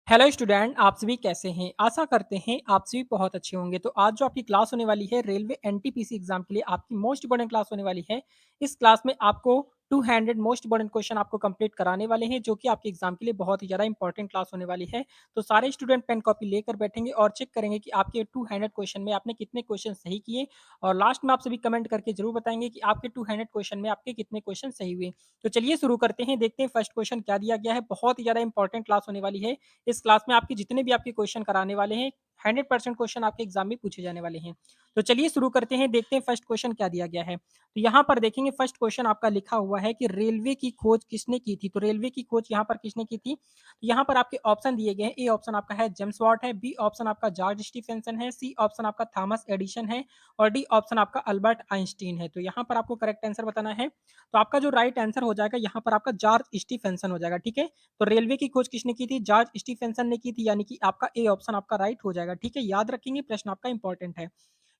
Hello student, आप सभी कैसे हैं? आशा करते हैं आप सभी बहुत अच्छे होंगे। तो आज जो आपकी क्लास होने वाली है रेलवे एनटीपीसी एग्जाम के लिए आपकी मोस्ट इंपोर्टेंट क्लास होने वाली है। इस क्लास में आपको 200 मोस्ट इंपोर्टेंट क्वेश्चन आपको कंप्लीट कराने वाले हैं, जो कि आपके एग्जाम के लिए बहुत ही ज़्यादा इंपॉर्टेंट क्लास होने वाली है। तो सारे स्टूडेंट पेन कॉपी लेकर बैठेंगे और चेक करेंगे कि आपके 200 क्वेश्चन में आपने कितने क्वेश्चन सही किए। और लास्ट में आप सभी कमेंट करके जरूर बताएंगे कि आपके 200 क्वेश्चन में आपके कितने क्वेश्चन सही हुए। तो चलिए शुरू करते हैं, देखते हैं फर्स्ट क्वेश्चन क्या दिया गया है। बहुत ही ज़्यादा इंपॉर्टेंट क्लास होने वाली है। इस क्लास में आपके जितने भी आपके क्वेश्चन कराने वाले हैं 100% क्वेश्चन आपके एग्जाम में पूछे जाने वाले हैं। तो चलिए शुरू करते हैं, देखते हैं फर्स्ट क्वेश्चन क्या दिया गया है। तो यहाँ पर देखेंगे फर्स्ट क्वेश्चन आपका लिखा हुआ है कि रेलवे की खोज किसने की थी। तो रेलवे की खोज यहाँ पर किसने की थी। तो यहाँ पर आपके ऑप्शन दिए गए हैं। ए ऑप्शन आपका है जेम्स वाट है, बी ऑप्शन आपका जॉर्ज स्टीफेंसन है, सी ऑप्शन आपका थॉमस एडिसन है और डी ऑप्शन आपका अल्बर्ट आइंस्टीन है। तो यहाँ पर आपको करेक्ट आंसर बताना है। तो आपका जो राइट आंसर हो जाएगा यहाँ पर आपका जॉर्ज स्टीफेंसन हो जाएगा। ठीक है, तो रेलवे की खोज किसने की थी? जॉर्ज स्टीफेंसन ने की थी, यानी कि आपका ए ऑप्शन आपका राइट हो जाएगा। ठीक है, याद रखेंगे, प्रश्न आपका इंपॉर्टेंट है।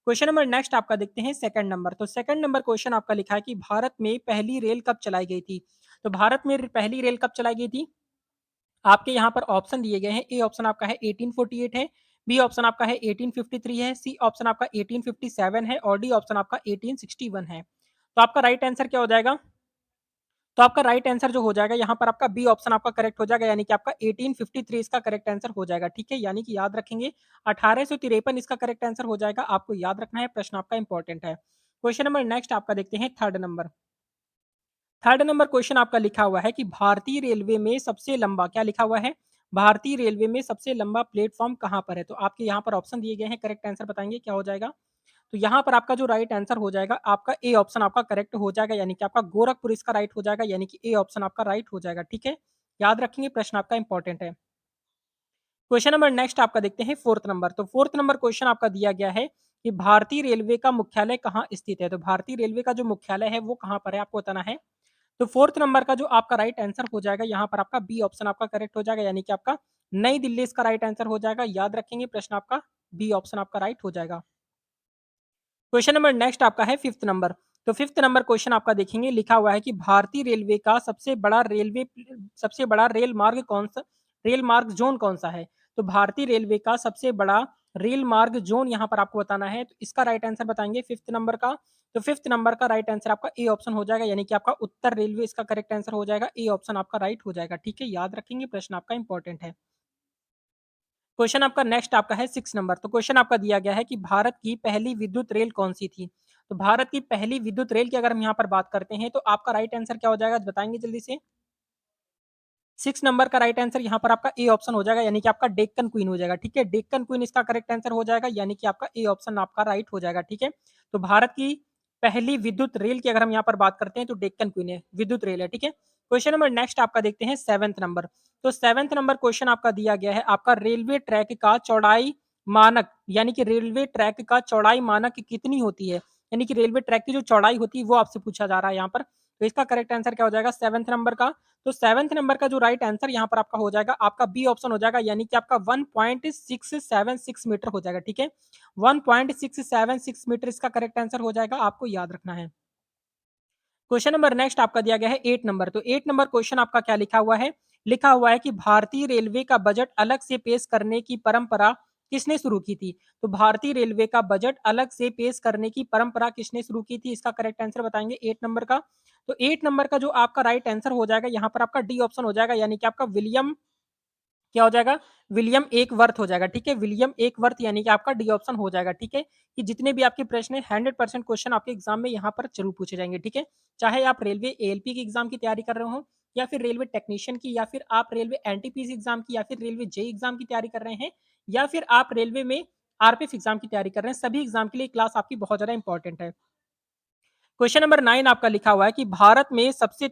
क्वेश्चन नंबर नेक्स्ट आपका देखते हैं सेकंड नंबर। तो सेकंड नंबर क्वेश्चन आपका लिखा है कि भारत में पहली रेल कब चलाई गई थी। तो भारत में पहली रेल कब चलाई गई थी? आपके यहाँ पर ऑप्शन दिए गए हैं। ए ऑप्शन आपका है 1848 है, बी ऑप्शन आपका है 1853 है, सी ऑप्शन आपका 1857 है और डी ऑप्शन आपका 1861 है। तो आपका राइट आंसर क्या हो जाएगा? तो आपका राइट आंसर जो हो जाएगा यहाँ पर आपका बी ऑप्शन आपका करेक्ट हो जाएगा, यानी कि आपका 1853 इसका करेक्ट आंसर हो जाएगा। ठीक है, यानी कि याद रखेंगे 1853 इसका करेक्ट आंसर हो जाएगा। आपको याद रखना है, प्रश्न आपका इंपॉर्टेंट है। क्वेश्चन नंबर नेक्स्ट आपका देखते हैं third number. Third number question आपका लिखा हुआ है कि भारतीय रेलवे में सबसे लंबा क्या लिखा हुआ है? भारतीय रेलवे में सबसे लंबा प्लेटफॉर्म कहाँ पर है? तो आपके यहाँ पर ऑप्शन दिए गए हैं, करेक्ट आंसर बताएंगे क्या हो जाएगा। तो यहाँ पर आपका जो राइट आंसर हो जाएगा आपका ए ऑप्शन आपका करेक्ट हो जाएगा, यानी कि आपका गोरखपुर इसका राइट हो जाएगा, यानी कि ए ऑप्शन आपका राइट हो जाएगा। ठीक है, याद रखेंगे, प्रश्न आपका इंपॉर्टेंट है। क्वेश्चन नंबर नेक्स्ट आपका देखते हैं फोर्थ नंबर। तो फोर्थ नंबर क्वेश्चन आपका दिया गया है कि भारतीय रेलवे का मुख्यालय कहाँ स्थित है। तो भारतीय रेलवे का जो मुख्यालय है वो कहाँ पर है, आपको बताना है। तो फोर्थ नंबर का जो आपका राइट आंसर हो जाएगा यहाँ पर आपका बी ऑप्शन आपका करेक्ट हो जाएगा, यानी कि आपका नई दिल्ली इसका राइट आंसर हो जाएगा। याद रखेंगे, प्रश्न आपका बी ऑप्शन आपका राइट हो जाएगा। क्वेश्चन नंबर नेक्स्ट आपका है फिफ्थ नंबर। तो फिफ्थ नंबर क्वेश्चन आपका देखेंगे, लिखा हुआ है कि भारतीय रेलवे का सबसे बड़ा रेल मार्ग कौन सा, रेल मार्ग जोन कौन सा है। तो भारतीय रेलवे का सबसे बड़ा रेल मार्ग जोन यहाँ पर आपको बताना है। तो इसका राइट आंसर बताएंगे फिफ्थ नंबर का। तो फिफ्थ नंबर का राइट आंसर आपका ए ऑप्शन हो जाएगा, यानी कि आपका उत्तर रेलवे इसका करेक्ट आंसर हो जाएगा। ए ऑप्शन आपका राइट हो जाएगा। ठीक है, याद रखेंगे, प्रश्न आपका इंपॉर्टेंट है। क्वेश्चन आपका नेक्स्ट आपका है सिक्स नंबर। तो क्वेश्चन आपका दिया गया है कि भारत की पहली विद्युत रेल कौन सी थी। तो भारत की पहली विद्युत रेल की अगर हम यहाँ पर बात करते हैं तो आपका राइट आंसर क्या हो जाएगा, बताएंगे जल्दी से। सिक्स नंबर का राइट आंसर यहाँ पर आपका ए ऑप्शन हो जाएगा, यानी कि आपका डेक्कन क्वीन हो जाएगा। ठीक है, डेक्कन क्वीन इसका करेक्ट आंसर हो जाएगा, यानी कि आपका ए ऑप्शन आपका राइट हो जाएगा। ठीक है, तो भारत की पहली विद्युत रेल की अगर हम यहाँ पर बात करते हैं तो डेक्कन क्वीन है, विद्युत रेल है। ठीक है, क्वेश्चन नंबर नेक्स्ट आपका देखते हैं सेवंथ नंबर। तो सेवंथ नंबर क्वेश्चन आपका दिया गया है, आपका रेलवे ट्रैक का चौड़ाई मानक, यानी कि रेलवे ट्रैक का चौड़ाई मानक कितनी होती है, यानी कि रेलवे ट्रैक की जो चौड़ाई होती है वो आपसे पूछा जा रहा है यहाँ पर। तो इसका करेक्ट आंसर क्या हो जाएगा सेवंथ नंबर का। तो सेवंथ नंबर का जो राइट आंसर यहाँ पर आपका हो जाएगा आपका बी ऑप्शन हो जाएगा, यानी कि आपका 1.676 मीटर हो जाएगा। ठीक है, 1.676 मीटर इसका करेक्ट आंसर हो जाएगा, आपको याद रखना है। क्वेश्चन नंबर नेक्स्ट आपका दिया गया है एट नंबर। तो एट नंबर क्वेश्चन आपका क्या लिखा हुआ है, लिखा हुआ है कि भारतीय रेलवे का बजट अलग से पेश करने की परंपरा किसने शुरू की थी। तो भारतीय रेलवे का बजट अलग से पेश करने की परंपरा किसने शुरू की थी, इसका करेक्ट आंसर बताएंगे एट नंबर का। तो एट नंबर का जो आपका राइट आंसर हो जाएगा यहाँ पर आपका डी ऑप्शन हो जाएगा, यानी कि आपका विलियम क्या हो जाएगा, विलियम एक वर्थ हो जाएगा। ठीक है, विलियम एक वर्थ, यानी कि आपका डी ऑप्शन हो जाएगा। ठीक है, कि जितने भी आपके प्रश्न है 100% क्वेश्चन आपके एग्जाम में यहाँ पर जरूर पूछे जाएंगे। ठीक है, चाहे आप रेलवे एएलपी की एग्जाम की तैयारी कर रहे हो, या फिर रेलवे टेक्नीशियन की, या फिर आप रेलवे एनटीपीसी एग्जाम की, या फिर रेलवे जे एग्जाम की तैयारी कर रहे हैं, या फिर आप रेलवे में आरपीएफ एग्जाम की तैयारी कर रहे हैं, सभी एग्जाम के लिए क्लास आपकी बहुत ज्यादा इंपॉर्टेंट है। क्वेश्चन नंबर 9 आपका लिखा हुआ है कि भारत में सबसे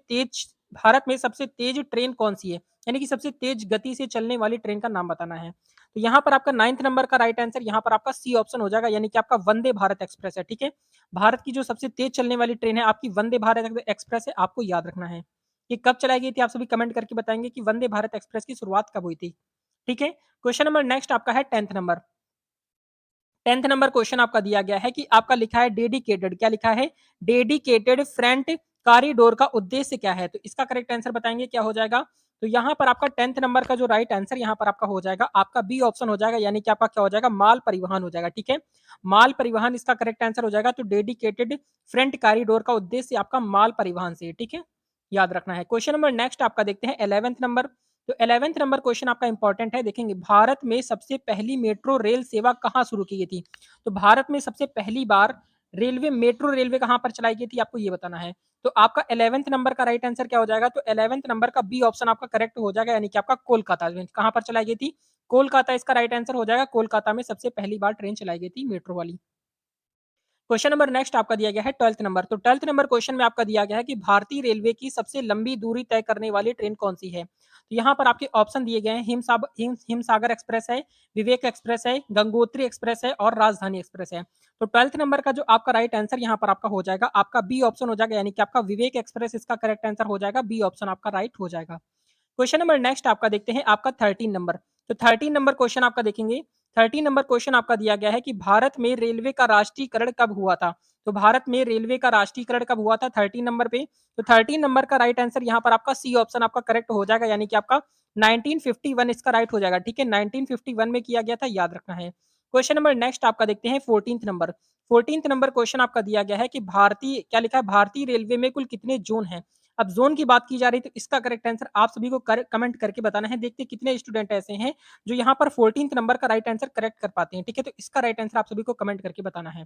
तेज ट्रेन कौन सी है, यानी कि सबसे तेज गति से चलने वाली ट्रेन का नाम बताना है। तो यहाँ पर आपका नाइन्थ नंबर का राइट आंसर यहाँ पर आपका सी ऑप्शन हो जाएगा, यानी कि आपका वंदे भारत एक्सप्रेस है। ठीक है, भारत की जो सबसे तेज चलने वाली ट्रेन है आपकी वंदे भारत एक्सप्रेस है, आपको याद रखना है। ये कब चलाई गई थी, आप सभी कमेंट करके बताएंगे कि वंदे भारत एक्सप्रेस की शुरुआत कब हुई थी। ठीक है, क्वेश्चन नंबर नेक्स्ट आपका है tenth number. Tenth number question आपका दिया गया है कि आपका लिखा है डेडिकेटेड, क्या लिखा है, डेडिकेटेड फ्रंट कॉरिडोर का उद्देश्य क्या है। तो इसका करेक्ट आंसर बताएंगे क्या हो जाएगा। तो यहाँ पर आपका 10th नंबर का जो राइट आंसर यहाँ पर आपका हो जाएगा, आपका बी ऑप्शन हो जाएगा, यानी कि आपका क्या हो जाएगा, माल परिवहन हो जाएगा। ठीक है, माल परिवहन इसका करेक्ट आंसर हो जाएगा। तो डेडिकेटेड फ्रंट कॉरिडोर का उद्देश्य आपका माल परिवहन से, ठीक है, याद रखना है। क्वेश्चन नंबर नेक्स्ट आपका देखते हैं 11th नंबर। तो 11th नंबर क्वेश्चन आपका इंपॉर्टेंट है, देखेंगे भारत में सबसे पहली मेट्रो रेल सेवा कहाँ शुरू की गई थी। तो भारत में सबसे पहली बार मेट्रो रेलवे कहाँ पर चलाई गई थी, आपको ये बताना है। तो आपका 11th नंबर का राइट आंसर क्या हो जाएगा, तो 11th नंबर का बी ऑप्शन आपका करेक्ट हो जाएगा, यानी कि आपका कोलकाता में कहाँ पर चलाई गई थी, कोलकाता इसका राइट आंसर हो जाएगा। कोलकाता में सबसे पहली बार ट्रेन चलाई गई थी मेट्रो वाली। क्वेश्चन नंबर नेक्स्ट आपका दिया गया है 12th नंबर। तो 12th नंबर क्वेश्चन में आपका दिया गया है कि भारतीय रेलवे की सबसे लंबी दूरी तय करने वाली ट्रेन कौन सी है। तो यहाँ पर आपके ऑप्शन दिए गए हैं, हिमसागर एक्सप्रेस है, विवेक एक्सप्रेस है, गंगोत्री एक्सप्रेस है और राजधानी एक्सप्रेस है। तो 12th नंबर का जो आपका राइट आंसर यहाँ पर आपका हो जाएगा, आपका बी ऑप्शन हो जाएगा, यानी कि आपका विवेक एक्सप्रेस इसका करेक्ट आंसर हो जाएगा, बी ऑप्शन आपका राइट हो जाएगा। क्वेश्चन नंबर नेक्स्ट आपका देखते हैं आपका 13 नंबर। तो 13 नंबर क्वेश्चन आपका देखेंगे, 13 नंबर क्वेश्चन आपका दिया गया है कि भारत में रेलवे का राष्ट्रीयकरण कब हुआ था। तो भारत में रेलवे का राष्ट्रीयकरण कब हुआ था 13 नंबर पे। तो 13 नंबर का राइट आंसर यहाँ पर आपका सी ऑप्शन आपका करेक्ट हो जाएगा, यानी कि आपका 1951 इसका राइट हो जाएगा। ठीक है, 1951 में किया गया था, याद रखना है। क्वेश्चन नंबर नेक्स्ट आपका देखते हैं 14th number. 14th number question आपका दिया गया है कि भारतीय क्या लिखा है, भारतीय रेलवे में कुल कितने जोन हैं। अब जोन की बात की जा रही है, तो इसका करेक्ट आंसर आप सभी को कमेंट करके बताना है। देखते हैं कितने स्टूडेंट ऐसे हैं जो यहाँ पर 14th नंबर का राइट आंसर करेक्ट कर पाते हैं। ठीक है, तो इसका राइट आंसर आप सभी को कमेंट करके बताना है।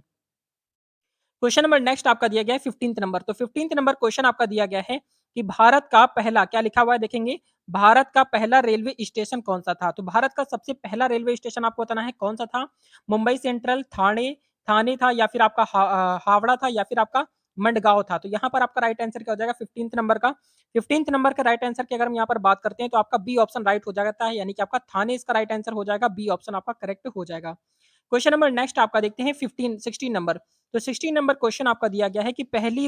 क्वेश्चन नंबर नेक्स्ट आपका दिया गया है 15th नंबर। तो 15th नंबर क्वेश्चन आपका दिया गया है कि भारत का पहला क्या लिखा हुआ है, देखेंगे भारत का पहला रेलवे स्टेशन कौन सा था। तो भारत का सबसे पहला रेलवे स्टेशन आपको बताना है कौन सा था। मुंबई सेंट्रल, थाने थाने था, या फिर आपका हावड़ा था, या फिर आपका मंडगांव था। तो यहाँ पर आपका राइट आंसर क्या हो जाएगा 15th नंबर का। 15th नंबर का राइट आंसर की अगर हम यहाँ पर बात करते हैं, तो आपका बी ऑप्शन राइट हो जाता है, यानी कि आपका थाने इसका राइट आंसर हो जाएगा, बी ऑप्शन आपका करेक्ट हो जाएगा। क्वेश्चन नंबर नेक्स्ट आपका देखते हैं 16 नंबर। तो 16 नंबर क्वेश्चन आपका दिया गया है कि पहली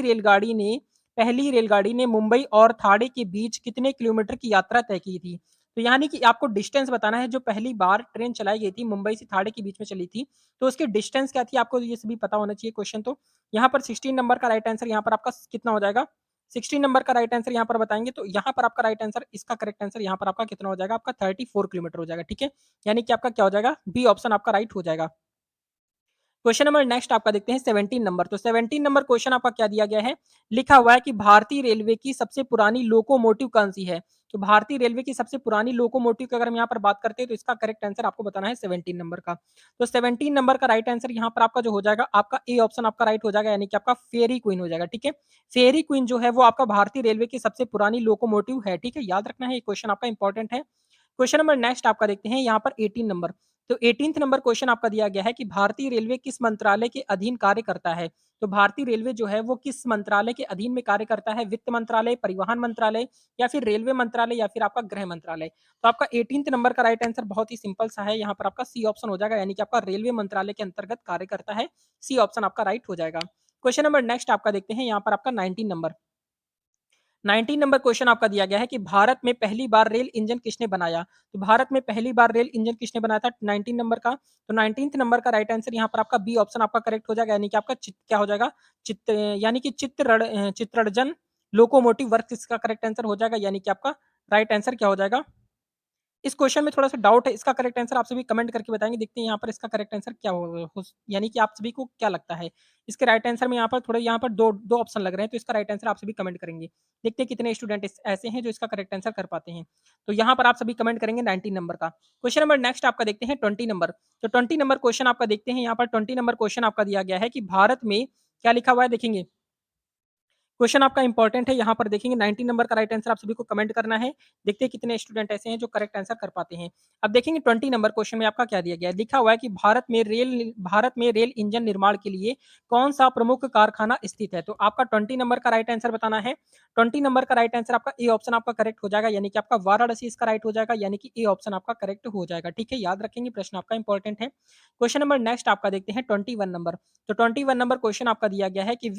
रेलगाड़ी ने मुंबई और थाने के बीच कितने किलोमीटर की यात्रा तय की थी। तो यानी कि आपको डिस्टेंस बताना है, जो पहली बार ट्रेन चलाई गई थी मुंबई से थाने के बीच में चली थी, तो उसकी डिस्टेंस क्या थी, आपको ये सभी पता होना चाहिए क्वेश्चन। तो यहाँ पर 16 नंबर का राइट आंसर यहाँ पर आपका कितना हो जाएगा, 16 नंबर का राइट आंसर यहाँ पर बताएंगे, तो यहाँ पर आपका राइट आंसर इसका करेक्ट आंसर यहाँ पर आपका कितना हो जाएगा, आपका 34 किलोमीटर हो जाएगा। ठीक है, यानी कि आपका क्या हो जाएगा, बी ऑप्शन आपका राइट हो जाएगा। क्वेश्चन नंबर नेक्स्ट आपका देखते हैं 17 नंबर। तो 17 नंबर क्वेश्चन आपका क्या दिया गया है, लिखा हुआ है कि भारतीय रेलवे की सबसे पुरानी लोकोमोटिव कौन सी है। तो भारतीय रेलवे की सबसे पुरानी लोकोमोटिव की अगर हम यहाँ पर बात करते हैं, तो इसका करेक्ट आंसर आपको बताना है 17 नंबर का। तो 17 नंबर का राइट आंसर यहाँ पर आपका जो हो जाएगा, आपका ए ऑप्शन आपका राइट हो जाएगा, यानी कि आपका फेरी क्वीन हो जाएगा। ठीक है, फेरी क्वीन जो है वो आपका भारतीय रेलवे की सबसे पुरानी लोकोमोटिव है। ठीक है, याद रखना है, ये क्वेश्चन आपका इंपॉर्टेंट है। क्वेश्चन नंबर नेक्स्ट आपका देखते हैं यहाँ पर 18 नंबर। तो 18th नंबर क्वेश्चन आपका दिया गया है कि भारतीय रेलवे किस मंत्रालय के अधीन कार्य करता है। तो भारतीय रेलवे जो है वो किस मंत्रालय के अधीन में कार्य करता है, वित्त मंत्रालय, परिवहन मंत्रालय, या फिर रेलवे मंत्रालय, या फिर आपका गृह मंत्रालय। तो आपका 18th नंबर का राइट आंसर बहुत ही सिंपल सा है, यहाँ पर आपका सी ऑप्शन हो जाएगा, यानी कि आपका रेलवे मंत्रालय के अंतर्गत कार्य करता है, सी ऑप्शन आपका राइट हो जाएगा। क्वेश्चन नंबर नेक्स्ट आपका देखते हैं यहाँ पर आपका 19 नंबर। 19 नंबर क्वेश्चन आपका दिया गया है कि भारत में पहली बार रेल इंजन किसने बनाया। तो भारत में पहली बार रेल इंजन किसने बनाया था 19 नंबर का। तो 19th नंबर का राइट आंसर यहाँ पर आपका बी ऑप्शन आपका करेक्ट हो जाएगा, यानी कि आपका क्या हो जाएगा, यानी कि चित्तरंजन लोकोमोटिव वर्क्स इसका करेक्ट आंसर हो जाएगा, यानी कि आपका राइट आंसर क्या हो जाएगा। इस क्वेश्चन में थोड़ा-सा डाउट है, इसका करेक्ट आंसर आप सभी कमेंट करके बताएँगे। देखते हैं यहाँ पर इसका करेक्ट आंसर क्या यानी कि आप सभी को क्या लगता है? इसके राइट आंसर में यहाँ पर 2 ऑप्शन लग रहे हैं, तो इसका राइट आंसर आप सभी कमेंट करेंगे। देखते हैं कितने स्टूडेंट ऐसे हैं जो इसका करेक्ट आंसर कर पाते हैं। तो यहाँ पर आप सभी कमेंट करेंगे 19 नंबर का। क्वेश्चन नंबर नेक्स्ट आपका देखते हैं 20 नंबर। तो 20 नंबर क्वेश्चन आपका देखते हैं यहाँ पर 20 नंबर क्वेश्चन आपका दिया गया है कि भारत में क्या लिखा हुआ है, देखेंगे क्वेश्चन आपका इंपॉर्टेंट है, यहाँ पर देखेंगे 19 नंबर का राइट आंसर आप सभी को कमेंट करना है। देखते हैं कितने स्टूडेंट ऐसे हैं जो करेक्ट आंसर कर पाते हैं। अब देखेंगे 20 नंबर क्वेश्चन में आपका क्या दिया गया है, लिखा हुआ है कि भारत में रेल इंजन निर्माण के लिए कौन सा प्रमुख कारखाना स्थित है। तो आपका 20 नंबर का राइट आंसर बताना है। 20 नंबर का राइट आंसर आपका ए ऑप्शन आपका करेक्ट हो जाएगा, यानी कि आपका वाराणसी इसका राइट हो जाएगा, यानी कि ए ऑप्शन आपका करेक्ट हो जाएगा। ठीक है, याद रखेंगे, प्रश्न आपका इंपॉर्टेंट है। क्वेश्चन नंबर नेक्स्ट आपका देखते हैं 21 नंबर। तो 21 नंबर क्वेश्चन आपका दिया गया है कि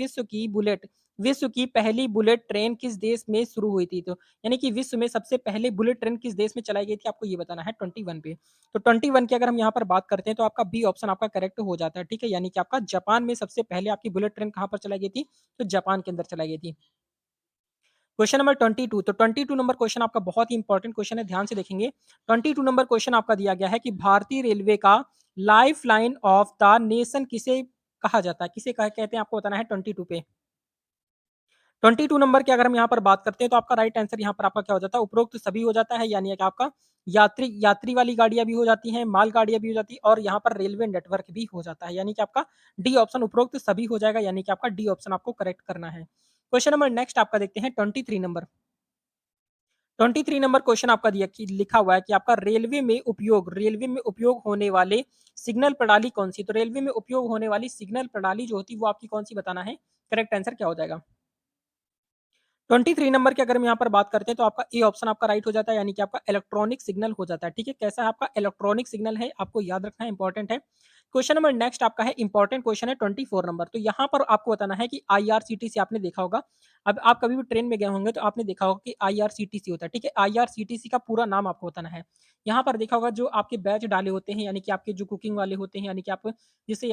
विश्व की पहली बुलेट ट्रेन किस देश में शुरू हुई थी। तो यानी कि विश्व में सबसे पहले बुलेट ट्रेन किस देश में चलाई गई थी, आपको ये बताना है 21 पे। तो 21 की अगर हम यहाँ पर बात करते हैं, तो आपका बी ऑप्शन आपका करेक्ट हो जाता है। ठीक है, यानी कि आपका जापान में सबसे पहले आपकी बुलेट ट्रेन कहाँ पर चलाई गई थी, तो जापान के अंदर चलाई गई थी। क्वेश्चन नंबर 22 तो 22 नंबर क्वेश्चन आपका बहुत ही इंपॉर्टेंट क्वेश्चन है, ध्यान से देखेंगे। 22 नंबर क्वेश्चन आपका दिया गया है कि भारतीय रेलवे का लाइफलाइन ऑफ द नेशन किसे कहा जाता है? किसे कहते हैं आपको बताना है 22 पे। 22 नंबर की अगर हम यहाँ पर बात करते हैं तो आपका राइट आंसर यहाँ पर आपका क्या हो जाता है? उपरोक्त सभी हो जाता है, यानी कि आपका यात्री यात्री वाली गाड़ियाँ भी हो जाती हैं, माल गाड़ियाँ भी हो जाती हैं और यहाँ पर रेलवे नेटवर्क भी हो जाता है, यानी कि आपका डी ऑप्शन उपरोक्त सभी हो जाएगा, यानी कि आपका डी ऑप्शन आपको करेक्ट करना है। क्वेश्चन नंबर नेक्स्ट आपका देखते हैं 23 नंबर। 23 नंबर क्वेश्चन आपका दिया कि लिखा हुआ है कि आपका रेलवे में उपयोग होने वाले सिग्नल प्रणाली कौन सी? तो रेलवे में उपयोग होने वाली सिग्नल प्रणाली जो होती है वो आपकी कौन सी बताना है? करेक्ट आंसर क्या हो जाएगा? 23 नंबर की अगर हम यहाँ पर बात करते हैं तो आपका ए ऑप्शन आपका राइट हो जाता है, यानी कि आपका इलेक्ट्रॉनिक सिग्नल हो जाता है। ठीक है, कैसा है आपका इलेक्ट्रॉनिक सिग्नल है, आपको याद रखना है, इंपॉर्टेंट है। क्वेश्चन नंबर नेक्स्ट आपका है इंपॉर्टेंट क्वेश्चन है 24 नंबर। तो यहाँ पर आपको बताना है कि आईआरसीटीसी आपने देखा होगा। अब आप कभी भी ट्रेन में गए होंगे तो आपने देखा होगा कि आईआरसीटीसी होता है। ठीक है, आईआरसीटीसी का पूरा नाम आपको बताना है। यहाँ पर देखा होगा जो आपके बैच डाले होते हैं, यानी कि आपके जो कुकिंग वाले होते हैं, यानी कि आप जिससे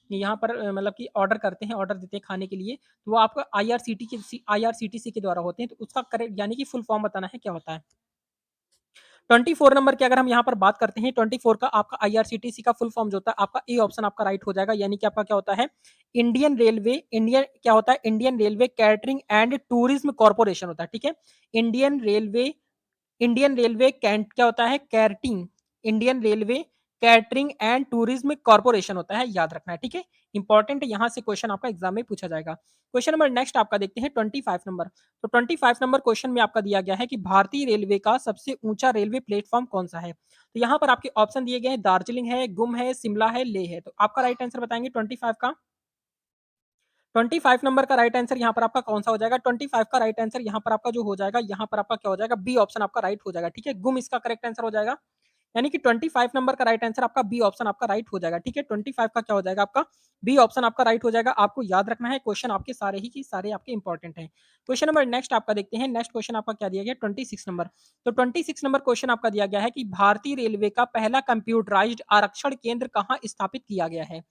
यहाँ पर मतलब कि ऑर्डर करते हैं, ऑर्डर देते हैं खाने के लिए, तो वो आपका आईआरसीटीसी के द्वारा होते हैं, तो उसका करेक्ट यानी कि फुल फॉर्म बताना है क्या होता है। 24 नंबर की अगर हम यहाँ पर बात करते हैं 24 का आपका आईआरसीटीसी का फुल फॉर्म जो होता है आपका ए ऑप्शन आपका राइट हो जाएगा, यानी कि आपका क्या होता है Indian railway catering and tourism corporation होता है। ठीक है, इंडियन रेलवे इंडियन रेलवे कैंट क्या होता है? Catering Indian railway catering and tourism corporation होता है, याद रखना है। ठीक है, इंपॉर्टेंट है, यहां से क्वेश्चन आपका एग्जाम में पूछा जाएगा। क्वेश्चन नंबर नेक्स्ट आपका देखते हैं 25 नंबर। तो 25 नंबर क्वेश्चन में आपका दिया गया है कि भारतीय रेलवे का सबसे ऊंचा रेलवे प्लेटफॉर्म कौन सा है? तो यहाँ पर आपके ऑप्शन दिए गए हैं, दार्जिलिंग है, गुम है, शिमला है, लेह है। तो आपका राइट आंसर बताएंगे 25 का। 25 नंबर का राइट आंसर यहाँ पर आपका कौन सा हो जाएगा? 25 का राइट आंसर यहाँ पर आपका जो हो जाएगा, यहाँ पर आपका क्या हो जाएगा? बी ऑप्शन आपका राइट हो जाएगा। ठीक है, गुम इसका करेक्ट आंसर हो जाएगा, यानी कि 25 नंबर का राइट आंसर आपका बी ऑप्शन आपका राइट हो जाएगा। ठीक है, 25 का क्या हो जाएगा? आपका बी ऑप्शन आपका राइट हो जाएगा। आपको याद रखना है, क्वेश्चन आपके सारे ही की सारे आपके इंपॉर्टेंट हैं। क्वेश्चन नंबर नेक्स्ट आपका देखते हैं, नेक्स्ट क्वेश्चन आपका क्या दिया गया? 26 नंबर। तो 26 नंबर क्वेश्चन आपका दिया गया है कि भारतीय रेलवे का पहला कंप्यूटराइज्ड आरक्षण केंद्र कहाँ स्थापित किया गया है?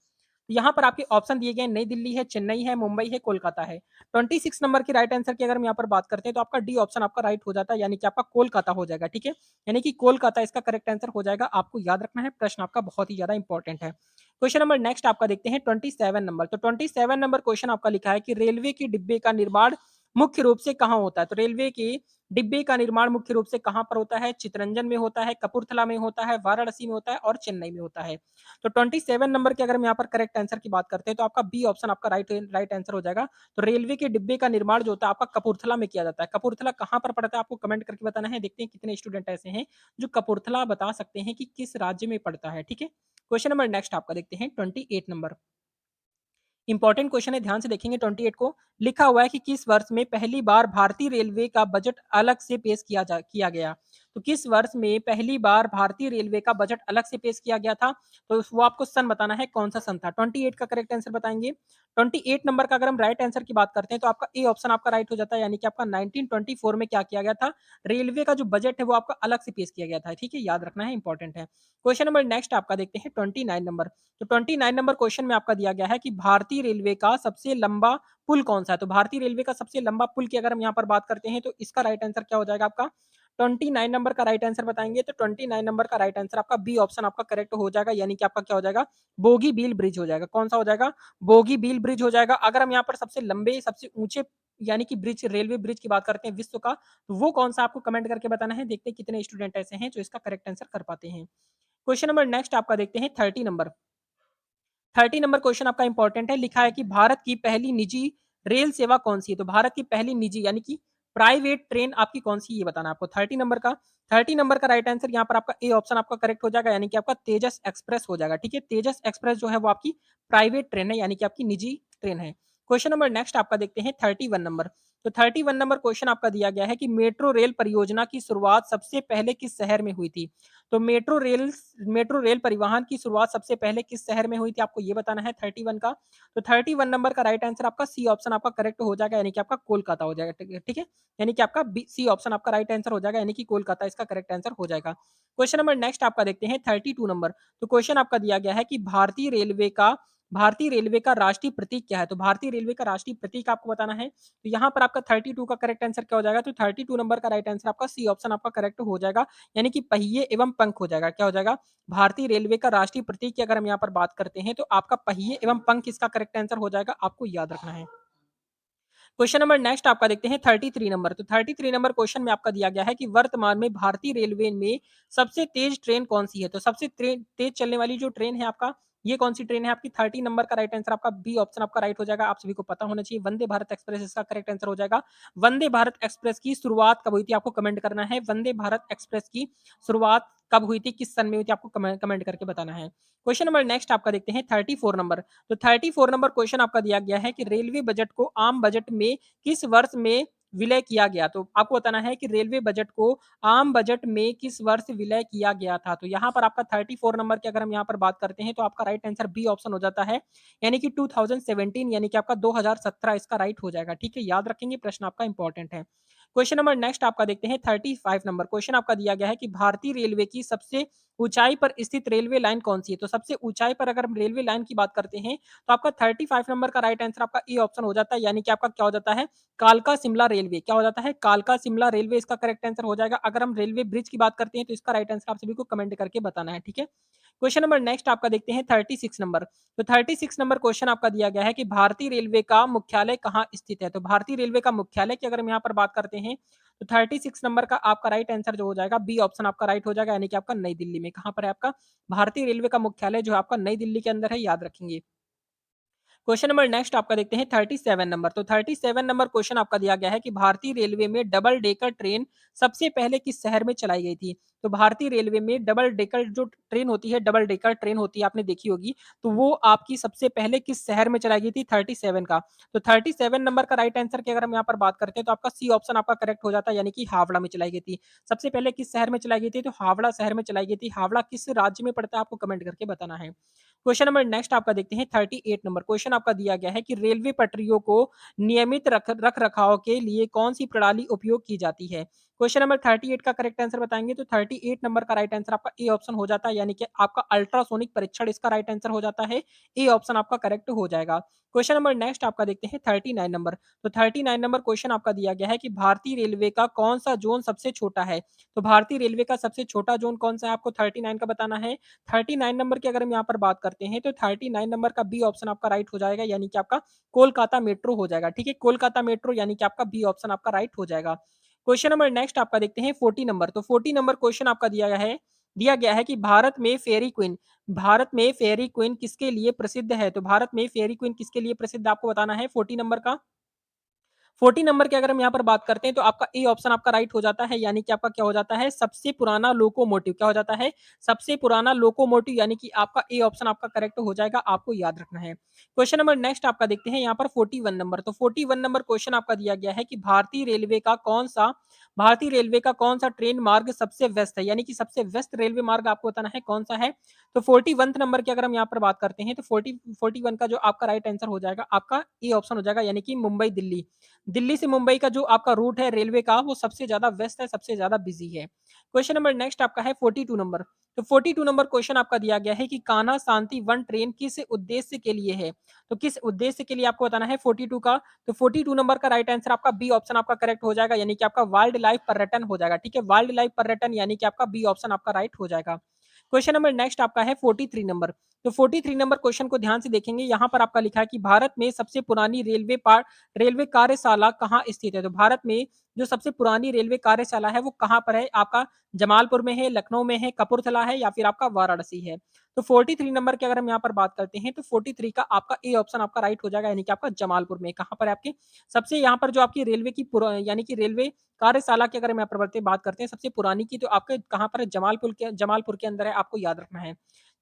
यहाँ पर आपके ऑप्शन दिए गए, नई दिल्ली है, चेन्नई है, मुंबई है, कोलकाता है। 26 नंबर की राइट आंसर की अगर हम यहाँ पर बात करते हैं तो आपका डी ऑप्शन आपका राइट हो जाता है, यानी कि आपका कोलकाता हो जाएगा। ठीक है, यानी कि कोलकाता इसका करेक्ट आंसर हो जाएगा। आपको याद रखना है, प्रश्न आपका बहुत ही ज्यादा इंपॉर्टेंट है। क्वेश्चन नंबर नेक्स्ट आपका देखते हैं 27 नंबर। तो 27 नंबर क्वेश्चन आपका लिखा है कि रेलवे के डिब्बे का निर्माण मुख्य रूप से कहाँ होता है? तो रेलवे के डिब्बे का निर्माण मुख्य रूप से कहाँ पर होता है? चितरंजन में होता है, कपूरथला में होता है, वाराणसी में होता है और चेन्नई में होता है। तो 27 नंबर की अगर हम यहाँ पर करेक्ट आंसर की बात करते हैं तो आपका बी ऑप्शन आपका राइट आंसर हो जाएगा। तो रेलवे के डिब्बे का निर्माण जो होता है आपका कपूरथला में किया जाता है। कपूरथला कहाँ पर पड़ता है आपको कमेंट करके बताना है। देखते हैं कितने स्टूडेंट ऐसे हैं जो कपूरथला बता सकते हैं कि किस राज्य में पड़ता है। ठीक है, क्वेश्चन नंबर नेक्स्ट आपका देखते हैं 28 नंबर। इंपॉर्टेंट क्वेश्चन है, ध्यान से देखेंगे 28 को। लिखा हुआ है कि किस वर्ष में पहली बार भारतीय रेलवे का बजट अलग से पेश किया गया? तो किस वर्ष में पहली बार भारतीय रेलवे का बजट अलग से पेश किया गया था? तो वो आपको सन बताना है, कौन सा सन था। 28 का करेक्ट आंसर बताएंगे। 28 नंबर का अगर हम राइट आंसर की बात करते हैं तो आपका ए ऑप्शन आपका राइट हो जाता है, यानी कि आपका 1924 में क्या किया गया था? रेलवे का जो बजट है वो आपका अलग से पेश किया गया था। ठीक है, याद रखना है, इंपॉर्टेंट है। क्वेश्चन नंबर नेक्स्ट आपका देखते हैं 29 नंबर। तो 29 नंबर क्वेश्चन में आपका दिया गया है कि भारतीय रेलवे का सबसे लंबा पुल कौन सा है? तो भारतीय रेलवे का सबसे लंबा पुल की अगर हम यहाँ पर बात करते हैं तो इसका राइट आंसर क्या हो जाएगा आपका? 29 नंबर का राइट आंसर बताएंगे तो 29 नंबर का राइट आंसर आपका बी ऑप्शन आपका करेक्ट हो जाएगा, यानी कि आपका क्या हो जाएगा? बोगी बील ब्रिज हो जाएगा। कौन सा हो जाएगा? बोगी बील ब्रिज हो जाएगा। अगर हम यहाँ पर सबसे लंबे सबसे ऊंचे यानी कि ब्रिज रेलवे ब्रिज की बात करते हैं विश्व का, तो वो कौन सा आपको कमेंट करके बताना है। देखते हैं कितने स्टूडेंट ऐसे हैं जो इसका करेक्ट आंसर कर पाते हैं। क्वेश्चन नंबर नेक्स्ट आपका देखते हैं 30 नंबर। 30 नंबर क्वेश्चन आपका इंपॉर्टेंट है। लिखा है कि भारत की पहली निजी रेल सेवा कौन सी है? तो भारत की पहली निजी यानी कि प्राइवेट ट्रेन आपकी कौन सी, ये बताना आपको। 30 नंबर का 30 नंबर का राइट आंसर यहाँ पर आपका ए ऑप्शन आपका करेक्ट हो जाएगा, यानी कि आपका तेजस एक्सप्रेस हो जाएगा। ठीक है, तेजस एक्सप्रेस जो है वो आपकी प्राइवेट ट्रेन है, यानी कि आपकी निजी ट्रेन है। क्वेश्चन नंबर नेक्स्ट आपका देखते हैं 31 नंबर। तो 31 नंबर क्वेश्चन आपका दिया गया है कि मेट्रो रेल परियोजना की शुरुआत सबसे पहले किस शहर में हुई थी? तो मेट्रो रेल परिवहन की शुरुआत सबसे पहले किस शहर में हुई थी, आपको ये बताना है 31 का। तो 31 नंबर का राइट आंसर आपका सी ऑप्शन आपका करेक्ट हो जाएगा, यानी कि आपका कोलकाता हो जाएगा। ठीक है, यानी कि आपका सी ऑप्शन आपका राइट आंसर हो जाएगा, यानी कि कोलकाता इसका करेक्ट आंसर हो जाएगा। क्वेश्चन नंबर नेक्स्ट आपका देखते हैं 32 नंबर। तो क्वेश्चन आपका दिया गया है कि भारतीय रेलवे का भारतीय रेलवे का राष्ट्रीय प्रतीक क्या है? तो भारतीय रेलवे का राष्ट्रीय प्रतीक आपको बताना है। तो यहाँ पर आपका 32 का करेक्ट आंसर क्या हो जाएगा? तो 32 नंबर का राइट आंसर आपका सी ऑप्शन आपका करेक्ट हो जाएगा, यानी कि पहिए एवं पंख हो जाएगा। क्या हो जाएगा? भारतीय रेलवे का राष्ट्रीय प्रतीक की अगर हम यहाँ पर बात करते हैं, तो आपका पहिए एवं पंख इसका करेक्ट आंसर हो जाएगा, आपको याद रखना है। क्वेश्चन नंबर नेक्स्ट आपका देखते हैं 33 नंबर। तो 33 नंबर क्वेश्चन में आपका दिया गया है कि वर्तमान में भारतीय रेलवे में सबसे तेज ट्रेन कौन सी है? तो सबसे तेज चलने वाली जो ट्रेन है आपका, ये कौन सी ट्रेन है आपकी? 30 नंबर का राइट आंसर आपका बी ऑप्शन आपका राइट हो जाएगा। आप सभी को पता होना चाहिए, वंदे भारत एक्सप्रेस इसका करेक्ट आंसर हो जाएगा। वंदे भारत एक्सप्रेस की शुरुआत कब हुई थी? आपको कमेंट करना है। वंदे भारत एक्सप्रेस की शुरुआत कब हुई थी, किस सन में हुई थी, आपको कमेंट करके बताना है। क्वेश्चन नंबर नेक्स्ट आपका देखते हैं 34 नंबर। तो 34 नंबर क्वेश्चन आपका दिया गया है कि रेलवे बजट को आम बजट में किस वर्ष में विलय किया गया? तो आपको बताना है कि रेलवे बजट को आम बजट में किस वर्ष विलय किया गया था? तो यहाँ पर आपका 34 नंबर की अगर हम यहाँ पर बात करते हैं, तो आपका राइट आंसर बी ऑप्शन हो जाता है, यानी कि 2017, यानी कि आपका 2017 इसका राइट हो जाएगा। ठीक है, याद रखेंगे, प्रश्न आपका इंपॉर्टेंट है। क्वेश्चन नंबर नेक्स्ट आपका देखते हैं 35 नंबर क्वेश्चन आपका दिया गया है कि भारतीय रेलवे की सबसे ऊंचाई पर स्थित रेलवे लाइन कौन सी है? तो सबसे ऊंचाई पर अगर हम रेलवे लाइन की बात करते हैं, तो आपका 35 नंबर का राइट आंसर आपका ए ऑप्शन हो जाता है, यानी कि आपका क्या हो जाता है? कालका शिमला रेलवे। क्या हो जाता है? कालका शिमला रेलवे इसका करेक्ट आंसर हो जाएगा। अगर हम रेलवे ब्रिज की बात करते हैं, तो इसका राइट आंसर आप सभी को कमेंट करके बताना है। ठीक है, क्वेश्चन नंबर नेक्स्ट आपका देखते हैं 36 नंबर। तो 36 नंबर क्वेश्चन आपका दिया गया है कि भारतीय रेलवे का मुख्यालय कहाँ स्थित है? तो भारतीय रेलवे का मुख्यालय की अगर हम यहाँ पर बात करते हैं, तो 36 नंबर का आपका राइट आंसर जो हो जाएगा, बी ऑप्शन आपका राइट हो जाएगा, यानी कि आपका नई दिल्ली में। कहाँ पर है आपका? भारतीय रेलवे का मुख्यालय जो आपका नई दिल्ली के अंदर है, याद रखेंगे। क्वेश्चन नंबर नेक्स्ट आपका देखते हैं 37 नंबर। तो 37 नंबर क्वेश्चन आपका दिया गया है कि भारतीय रेलवे में डबल डेकर ट्रेन सबसे पहले किस शहर में चलाई गई थी? तो भारतीय रेलवे में डबल डेकर जो ट्रेन होती है, डबल डेकर ट्रेन होती है, आपने देखी होगी, तो वो आपकी सबसे पहले किस शहर में चलाई गई थी? 37 का। तो 37 नंबर का राइट आंसर की अगर हम यहाँ पर बात करते हैं, तो आपका सी ऑप्शन आपका करेक्ट हो जाता है, यानी कि हावड़ा में चलाई गई थी। सबसे पहले किस शहर में चलाई गई थी? तो हावड़ा शहर में चलाई गई थी। हावड़ा किस राज्य में पड़ता है, आपको कमेंट करके बताना है। क्वेश्चन नंबर नेक्स्ट आपका देखते हैं 38 नंबर क्वेश्चन आपका दिया गया है कि रेलवे पटरियों को नियमित रख रखाव के लिए कौन सी प्रणाली उपयोग की जाती है? क्वेश्चन नंबर 38 का करेक्ट आंसर बताएंगे, तो 38 नंबर का राइट आंसर आपका ए ऑप्शन हो जाता है, यानी कि आपका अल्ट्रासोनिक परीक्षण इसका राइट आंसर हो जाता है। ए ऑप्शन आपका करेक्ट हो जाएगा। क्वेश्चन नंबर नेक्स्ट आपका देखते हैं 39 नंबर। तो 39 नंबर क्वेश्चन आपका दिया गया है कि भारतीय रेलवे का कौन सा जोन सबसे छोटा है? तो भारतीय रेलवे का सबसे छोटा जोन कौन सा है, आपको 39 का बताना है। 39 नंबर की अगर हम यहाँ पर बात करते हैं, तो 39 नंबर का बी ऑप्शन आपका राइट हो जाएगा, यानी कि आपका कोलकाता मेट्रो हो जाएगा। ठीक है, कोलकाता मेट्रो, यानी कि आपका बी ऑप्शन आपका राइट हो जाएगा। क्वेश्चन नंबर नेक्स्ट आपका देखते हैं 40 नंबर। तो 40 नंबर क्वेश्चन आपका दिया गया है कि भारत में फेयरी क्वीन किसके लिए प्रसिद्ध है? तो भारत में फेयरी क्वीन किसके लिए प्रसिद्ध, आपको बताना है 40 नंबर का। 40 नंबर की अगर हम यहाँ पर बात करते हैं, तो आपका ए ऑप्शन आपका राइट हो जाता है, यानी कि आपका क्या हो जाता है? सबसे पुराना लोकोमोटिव। क्या हो जाता है? सबसे पुराना लोकोमोटिव, यानी कि आपका ए ऑप्शन आपका करेक्ट हो जाएगा, आपको याद रखना है। क्वेश्चन नंबर नेक्स्ट आपका देखते हैं यहाँ पर 41 नंबर। तो 41 नंबर क्वेश्चन आपका दिया गया है कि भारतीय रेलवे का कौन सा ट्रेन मार्ग सबसे व्यस्त है, यानी कि सबसे व्यस्त रेलवे मार्ग आपको बताना है कौन सा है। तो 41 नंबर की अगर हम यहाँ पर बात करते हैं, तो 41 का जो आपका राइट आंसर हो जाएगा, आपका ए ऑप्शन हो जाएगा, यानी कि मुंबई दिल्ली। दिल्ली से मुंबई का जो आपका रूट है रेलवे का, वो सबसे ज्यादा व्यस्त है, सबसे ज्यादा बिजी है। क्वेश्चन नंबर नेक्स्ट आपका है 42 नंबर। तो 42 नंबर क्वेश्चन आपका दिया गया है कि कान्हा शांति वन ट्रेन किस उद्देश्य के लिए है? तो किस उद्देश्य के लिए आपको बताना है 42 का। तो 42 नंबर का राइट आंसर आपका बी ऑप्शन आपका करेक्ट हो जाएगा, यानी कि आपका वाइल्ड लाइफ पर्यटन हो जाएगा। ठीक है, वाइल्ड लाइफ पर्यटन, यानी कि आपका बी ऑप्शन आपका राइट हो जाएगा। क्वेश्चन नंबर नेक्स्ट आपका है 43 नंबर। तो 43 नंबर क्वेश्चन को ध्यान से देखेंगे, यहाँ पर आपका लिखा है कि भारत में सबसे पुरानी रेलवे कार्यशाला कहाँ स्थित है? तो भारत में जो सबसे पुरानी रेलवे कार्यशाला है, वो कहाँ पर है? आपका जमालपुर में है, लखनऊ में है, कपूरथला है, या फिर आपका वाराणसी है। तो 43 नंबर की अगर हम यहाँ पर बात करते हैं, तो 43 का आपका ए ऑप्शन आपका राइट हो जाएगा, यानी कि आपका जमालपुर में। कहाँ पर है आपके सबसे यहाँ पर जो आपकी रेलवे की यानी कि रेलवे कार्यशाला की अगर हम यहाँ पर बात करते हैं सबसे पुरानी की, तो आपके कहाँ पर है? जमालपुर के अंदर है, आपको याद रखना है।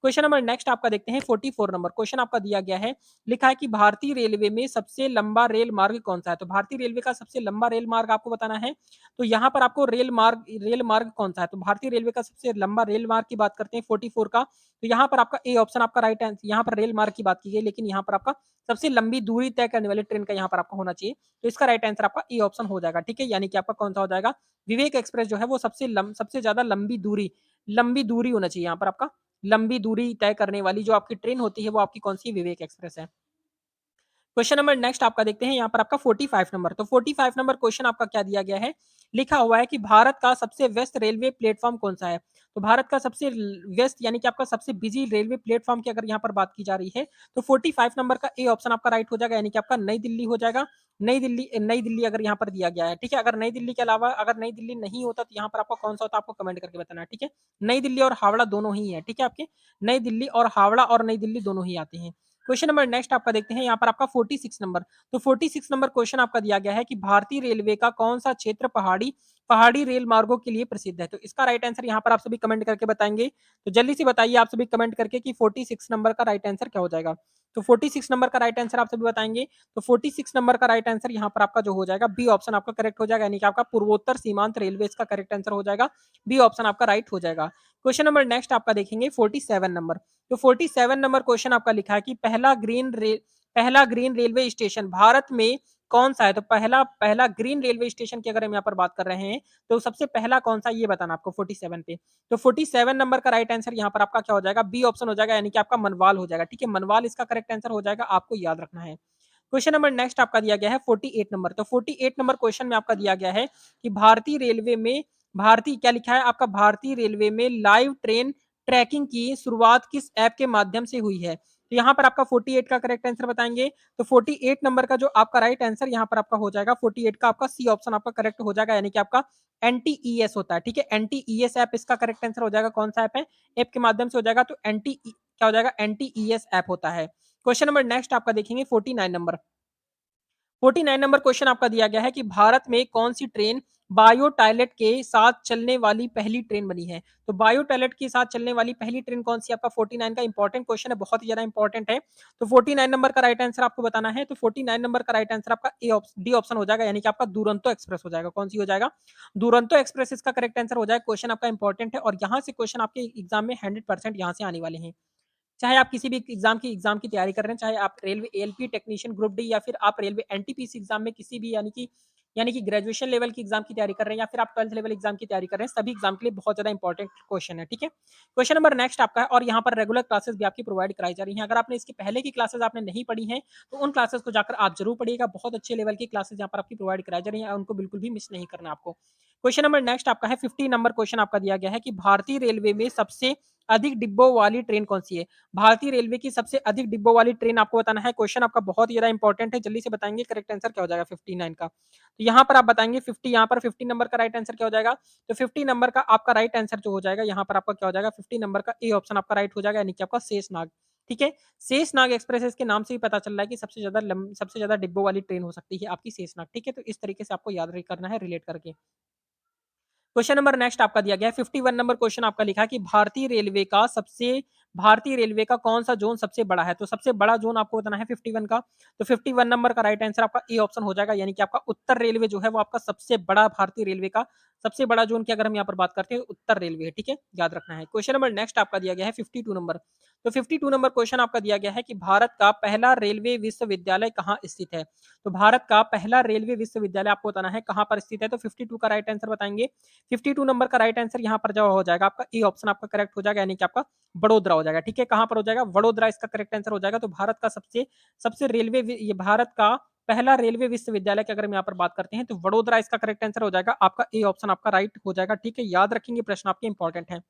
क्वेश्चन नंबर नेक्स्ट आपका देखते हैं 44 नंबर क्वेश्चन आपका दिया गया है, लिखा है कि भारतीय रेलवे में सबसे लंबा रेल मार्ग कौन सा है? तो भारतीय रेलवे का सबसे लंबा रेल मार्ग आपको बताना है। तो यहाँ पर आपको रेल मार्ग कौन सा है? तो भारतीय रेलवे का सबसे लंबा रेल मार्ग की बात करते हैं 44 का, तो यहाँ पर आपका ए ऑप्शन आपका राइट आंसर, यहाँ पर रेल मार्ग की बात की गई, लेकिन यहाँ पर आपका सबसे लंबी दूरी तय करने वाली ट्रेन का यहाँ पर आपका होना चाहिए। तो इसका राइट आंसर आपका ए ऑप्शन हो जाएगा। ठीक है, यानी कि आपका कौन सा हो जाएगा? विवेक एक्सप्रेस जो है वो सबसे ज्यादा लंबी दूरी होना चाहिए यहाँ पर आपका। लंबी दूरी तय करने वाली जो आपकी ट्रेन होती है वो आपकी कौन सी विवेक एक्सप्रेस है। क्वेश्चन नंबर नेक्स्ट आपका देखते हैं यहाँ पर आपका 45 नंबर। तो 45 नंबर क्वेश्चन आपका क्या दिया गया है, लिखा हुआ है कि भारत का सबसे व्यस्त रेलवे प्लेटफॉर्म कौन सा है। तो भारत का सबसे व्यस्त यानी कि आपका सबसे बिजी रेलवे प्लेटफॉर्म की अगर यहाँ पर बात की जा रही है तो 45 नंबर का ए ऑप्शन आपका राइट हो जाएगा, यानी कि आपका नई दिल्ली हो जाएगा। नई दिल्ली अगर यहाँ पर दिया गया है, ठीक है। अगर नई दिल्ली के अलावा अगर नई दिल्ली नहीं होता तो यहाँ पर आपको कौन सा होता है आपको कमेंट करके बताना है, ठीक है। नई दिल्ली और हावड़ा दोनों ही है, ठीक है। आपके नई दिल्ली और हावड़ा और नई दिल्ली दोनों ही आते हैं। क्वेश्चन नंबर नेक्स्ट आपका देखते हैं यहाँ पर आपका 46 नंबर। तो 46 नंबर क्वेश्चन आपका दिया गया है कि भारतीय रेलवे का कौन सा क्षेत्र पहाड़ी पहाड़ी रेल मार्गों के लिए प्रसिद्ध है। तो इसका राइट आंसर यहाँ पर आप सभी कमेंट करके बताएंगे। तो जल्दी से बताइए आप सभी कमेंट करके कि 46 नंबर का राइट आंसर क्या हो जाएगा। तो 46 नंबर का राइट आंसर आप सभी बताएंगे। तो 46 नंबर का राइट आंसर यहाँ पर आपका जो हो जाएगा बी ऑप्शन आपका करेक्ट हो जाएगा, यानी कि आपका पूर्वोत्तर सीमांत रेलवे इसका करेक्ट आंसर हो जाएगा। बी ऑप्शन आपका राइट हो जाएगा। क्वेश्चन नंबर नेक्स्ट आपका देखेंगे 47 नंबर। तो 47 नंबर क्वेश्चन आपका लिखा है कि पहला ग्रीन रेलवे स्टेशन भारत में कौन सा है। तो पहला पहला ग्रीन रेलवे स्टेशन की अगर हम यहाँ पर बात कर रहे हैं तो सबसे पहला कौन सा ये बताना आपको 47 पे। तो 47 नंबर का राइट आंसर यहाँ पर आपका क्या हो जाएगा, बी ऑप्शन हो जाएगा, यानी कि आपका मनवाल हो जाएगा, ठीक है। मनवाल इसका करेक्ट आंसर हो जाएगा, आपको याद रखना है। क्वेश्चन नंबर नेक्स्ट आपका दिया गया है 48 नंबर। तो 48 नंबर क्वेश्चन में आपका दिया गया है कि भारतीय क्या लिखा है आपका, भारतीय रेलवे में लाइव ट्रेन ट्रैकिंग की शुरुआत किस ऐप के माध्यम से हुई है। तो यहाँ पर आपका 48 का करेक्ट आंसर बताएंगे। तो 48 नंबर का जो आपका राइट आंसर यहाँ पर आपका हो जाएगा 48 का आपका सी ऑप्शन आपका करेक्ट हो जाएगा, यानी कि आपका एनटीईएस होता है, ठीक है। एनटीईएस ऐप इसका करेक्ट आंसर हो जाएगा। कौन सा ऐप है, ऐप के माध्यम से हो जाएगा। तो एनटी क्या हो जाएगा, एनटीईएस ऐप होता है। क्वेश्चन नंबर नेक्स्ट आपका देखेंगे 49 नंबर। 49 नंबर क्वेश्चन आपका दिया गया है कि भारत में कौन सी ट्रेन बायो टॉयलेट के साथ चलने वाली पहली ट्रेन बनी है। तो बायो टॉयलेट के साथ चलने वाली पहली ट्रेन कौन सी, आपका 49 का इंपॉर्टेंट क्वेश्चन है, बहुत ही ज्यादा इंपॉर्टेंट है। तो 49 नंबर का राइट आंसर आपको बताना है। तो 49 नंबर का राइट आंसर आपका डी ऑप्शन हो जाएगा, यानी कि आपका दुरंतो एक्सप्रेस हो जाएगा। कौन सी हो जाएगा, दुरंतो एक्सप्रेस इसका करेक्ट आंसर हो जाएगा। क्वेश्चन आपका इंपॉर्टेंट है और यहाँ से क्वेश्चन आपके एग्जाम में 100% यहाँ से आने वाले हैं। चाहे आप किसी भी एग्जाम की तैयारी कर रहे हैं, चाहे आप railway ALP technician group D या फिर आप रेलवे एनटीपीसी एग्जाम में किसी भी यानी कि ग्रेजुएशन लेवल की एग्जाम की तैयारी कर रहे हैं या फिर आप 12th लेवल एग्जाम की तैयारी कर रहे हैं, सभी एग्जाम के लिए बहुत ज्यादा इंपॉर्टेंट क्वेश्चन है, ठीक है। क्वेश्चन नंबर नेक्स्ट आपका है और यहाँ पर रेगुलर क्लासेस भी आपकी प्रोवाइड कराई जा रही हैं। अगर आपने इसके पहले की क्लासेस आपने नहीं पढ़ी हैं तो उन क्लासेस को जाकर आप जरूर पढ़िएगा। बहुत अच्छे लेवल की क्लासेस यहाँ पर आपकी प्रोवाइड कराई जा रही है, उनको बिल्कुल भी मिस नहीं करना आपको। क्वेश्चन नंबर नेक्स्ट आपका है 50 नंबर क्वेश्चन आपका दिया गया है कि भारतीय रेलवे में सबसे अधिक डिब्बों वाली ट्रेन कौन सी है। भारतीय रेलवे की सबसे अधिक डिब्बों वाली ट्रेन आपको बताना है। क्वेश्चन आपका बहुत ही ज्यादा इंपॉर्टेंट है, जल्दी से बताएंगे करेक्ट आंसर क्या हो जाएगा 59 का। तो यहाँ पर आप बताएंगे 50, यहाँ पर 50 नंबर का राइट आंसर क्या हो जाएगा। तो 50 नंबर का आपका राइट आंसर जो हो जाएगा यहाँ पर आपका क्या हो जाएगा, 50 नंबर का ए ऑप्शन आपका राइट हो जाएगा, यानी कि आपका शेषनाग, ठीक है। शेषनाग एक्सप्रेस के नाम से ही पता चल रहा है कि सबसे ज्यादा डिब्बों वाली ट्रेन हो सकती है आपकी शेषनाग, ठीक है। तो इस तरीके से आपको याद करना है रिलेट करके। क्वेश्चन नंबर नेक्स्ट आपका दिया गया है 51 नंबर क्वेश्चन आपका लिखा है कि भारतीय रेलवे का कौन सा जोन सबसे बड़ा है। तो सबसे बड़ा जोन आपको बताना है 51 का। तो 51 नंबर का राइट आंसर आपका ए ऑप्शन हो जाएगा, यानी कि आपका उत्तर रेलवे जो है वो आपका सबसे बड़ा भारतीय रेलवे का सबसे बड़ा जोन की अगर हम यहाँ पर बात करते हैं तो उत्तर रेलवे है, ठीक है, याद रखना है। क्वेश्चन नंबर नेक्स्ट आपका दिया गया है 52 नंबर। तो 52 नंबर क्वेश्चन आपका दिया गया है कि भारत का पहला रेलवे विश्वविद्यालय कहाँ स्थित है। तो भारत का पहला रेलवे विश्वविद्यालय आपको बताना है कहाँ पर स्थित है। तो 52 का राइट आंसर बताएंगे। 52 नंबर का राइट आंसर यहाँ पर जो हो जाएगा आपका ए ऑप्शन आपका करेक्ट हो जाएगा, यानी कि आपका बड़ोदरा हो जाएगा, ठीक है। कहाँ पर हो जाएगा, वडोदरा इसका करेक्ट आंसर हो जाएगा। तो भारत का सबसे सबसे रेलवे ये भारत का पहला रेलवे विश्वविद्यालय की अगर हम यहाँ पर बात करते हैं तो वडोदरा इसका करेक्ट आंसर हो जाएगा। आपका ए ऑप्शन आपका राइट हो जाएगा, ठीक है। याद रखेंगे, प्रश्न आपके इंपॉर्टेंट है।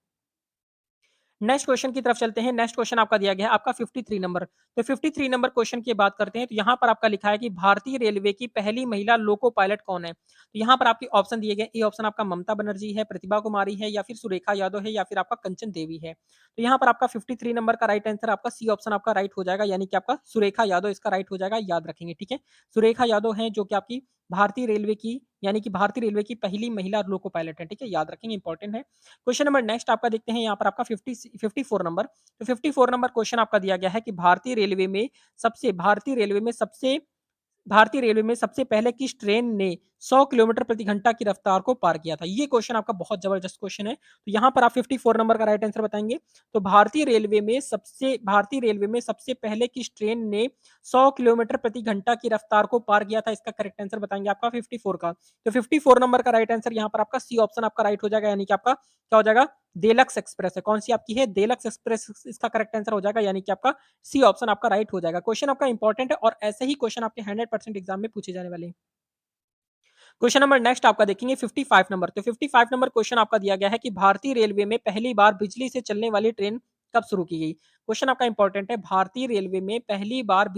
नेक्स्ट क्वेश्चन की तरफ चलते हैं। नेक्स्ट क्वेश्चन आपका दिया गया है आपका 53 नंबर। तो 53 नंबर क्वेश्चन की बात करते हैं तो यहाँ पर आपका लिखा है कि भारतीय रेलवे की पहली महिला लोको पायलट कौन है। तो यहाँ पर आपके ऑप्शन दिए गए, ए ऑप्शन आपका ममता बनर्जी है, प्रतिभा कुमारी है या फिर सुरेखा यादव है या फिर आपका कंचन देवी है। तो यहाँ पर आपका 53 नंबर का राइट आंसर आपका सी ऑप्शन आपका राइट हो जाएगा, यानी कि आपका सुरेखा यादव इसका राइट हो जाएगा, याद रखेंगे, ठीक है। सुरेखा यादव है जो कि आपकी भारतीय रेलवे की यानी कि भारतीय रेलवे की पहली महिला लोको पायलट है, ठीक है, याद रखेंगे, इंपॉर्टेंट है। क्वेश्चन नंबर नेक्स्ट आपका देखते हैं यहाँ पर आपका 54 नंबर। तो 54 नंबर क्वेश्चन आपका दिया गया है कि भारतीय रेलवे में सबसे पहले किस ट्रेन ने 100 किलोमीटर प्रति घंटा की रफ्तार को पार किया था। ये क्वेश्चन आपका बहुत जबरदस्त क्वेश्चन है। तो यहाँ पर आप 54 नंबर का राइट आंसर बताएंगे। तो भारतीय रेलवे में सबसे पहले किस ट्रेन ने 100 किलोमीटर प्रति घंटा की रफ्तार को पार किया था, इसका करेक्ट आंसर बताएंगे आपका 54 का। तो 54 नंबर का राइट आंसर यहाँ पर आपका सी ऑप्शन आपका राइट हो जाएगा, यानी कि आपका क्या हो जाएगा, देलक्स एक्सप्रेस है। कौन सी आपकी है? देलक्स एक्सप्रेस इसका करेक्ट आंसर हो जाएगा, यानी कि आपका सी ऑप्शन आपका राइट हो जाएगा। क्वेश्चन आपका इंपॉर्टेंट है और ऐसे ही क्वेश्चन आपके 100% एग्जाम में पूछे जाने वाले हैं। क्वेश्चन नंबर नेक्स्ट आपका देखेंगे 55 नंबर। तो 55 नंबर क्वेश्चन आपका दिया गया है कि भारतीय रेलवे में पहली बार बिजली से चलने वाली ट्रेन कब शुरू की गई? क्वेश्चन आपका इंपॉर्टेंट है, भारतीय रेलवे में पहली बार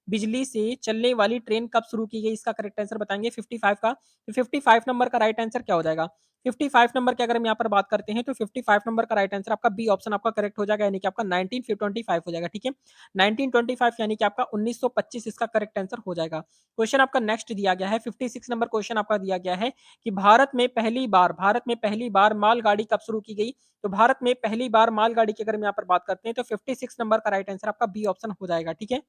बिजली से चलने वाली ट्रेन कब शुरू की गई? इसका करेक्ट आंसर बताएंगे 55 का। तो 55 नंबर का राइट आंसर क्या हो जाएगा? 55 नंबर की अगर हम यहाँ पर बात करते हैं तो 55 नंबर का राइट आंसर आपका बी ऑप्शन आपका करेक्ट हो जाएगा, यानी कि आपका 1925 हो जाएगा। ठीक है, 1925 यानी कि आपका 1925 इसका करेक्ट आंसर हो जाएगा। क्वेश्चन आपका नेक्स्ट दिया गया है 56 नंबर क्वेश्चन आपका दिया गया है कि भारत में पहली बार मालगाड़ी कब शुरू की गई? तो भारत में पहली बार मालगाड़ी की अगर हम यहाँ पर बात करते हैं तो 56 नंबर का राइट आंसर आपका बी ऑप्शन हो जाएगा। ठीक है,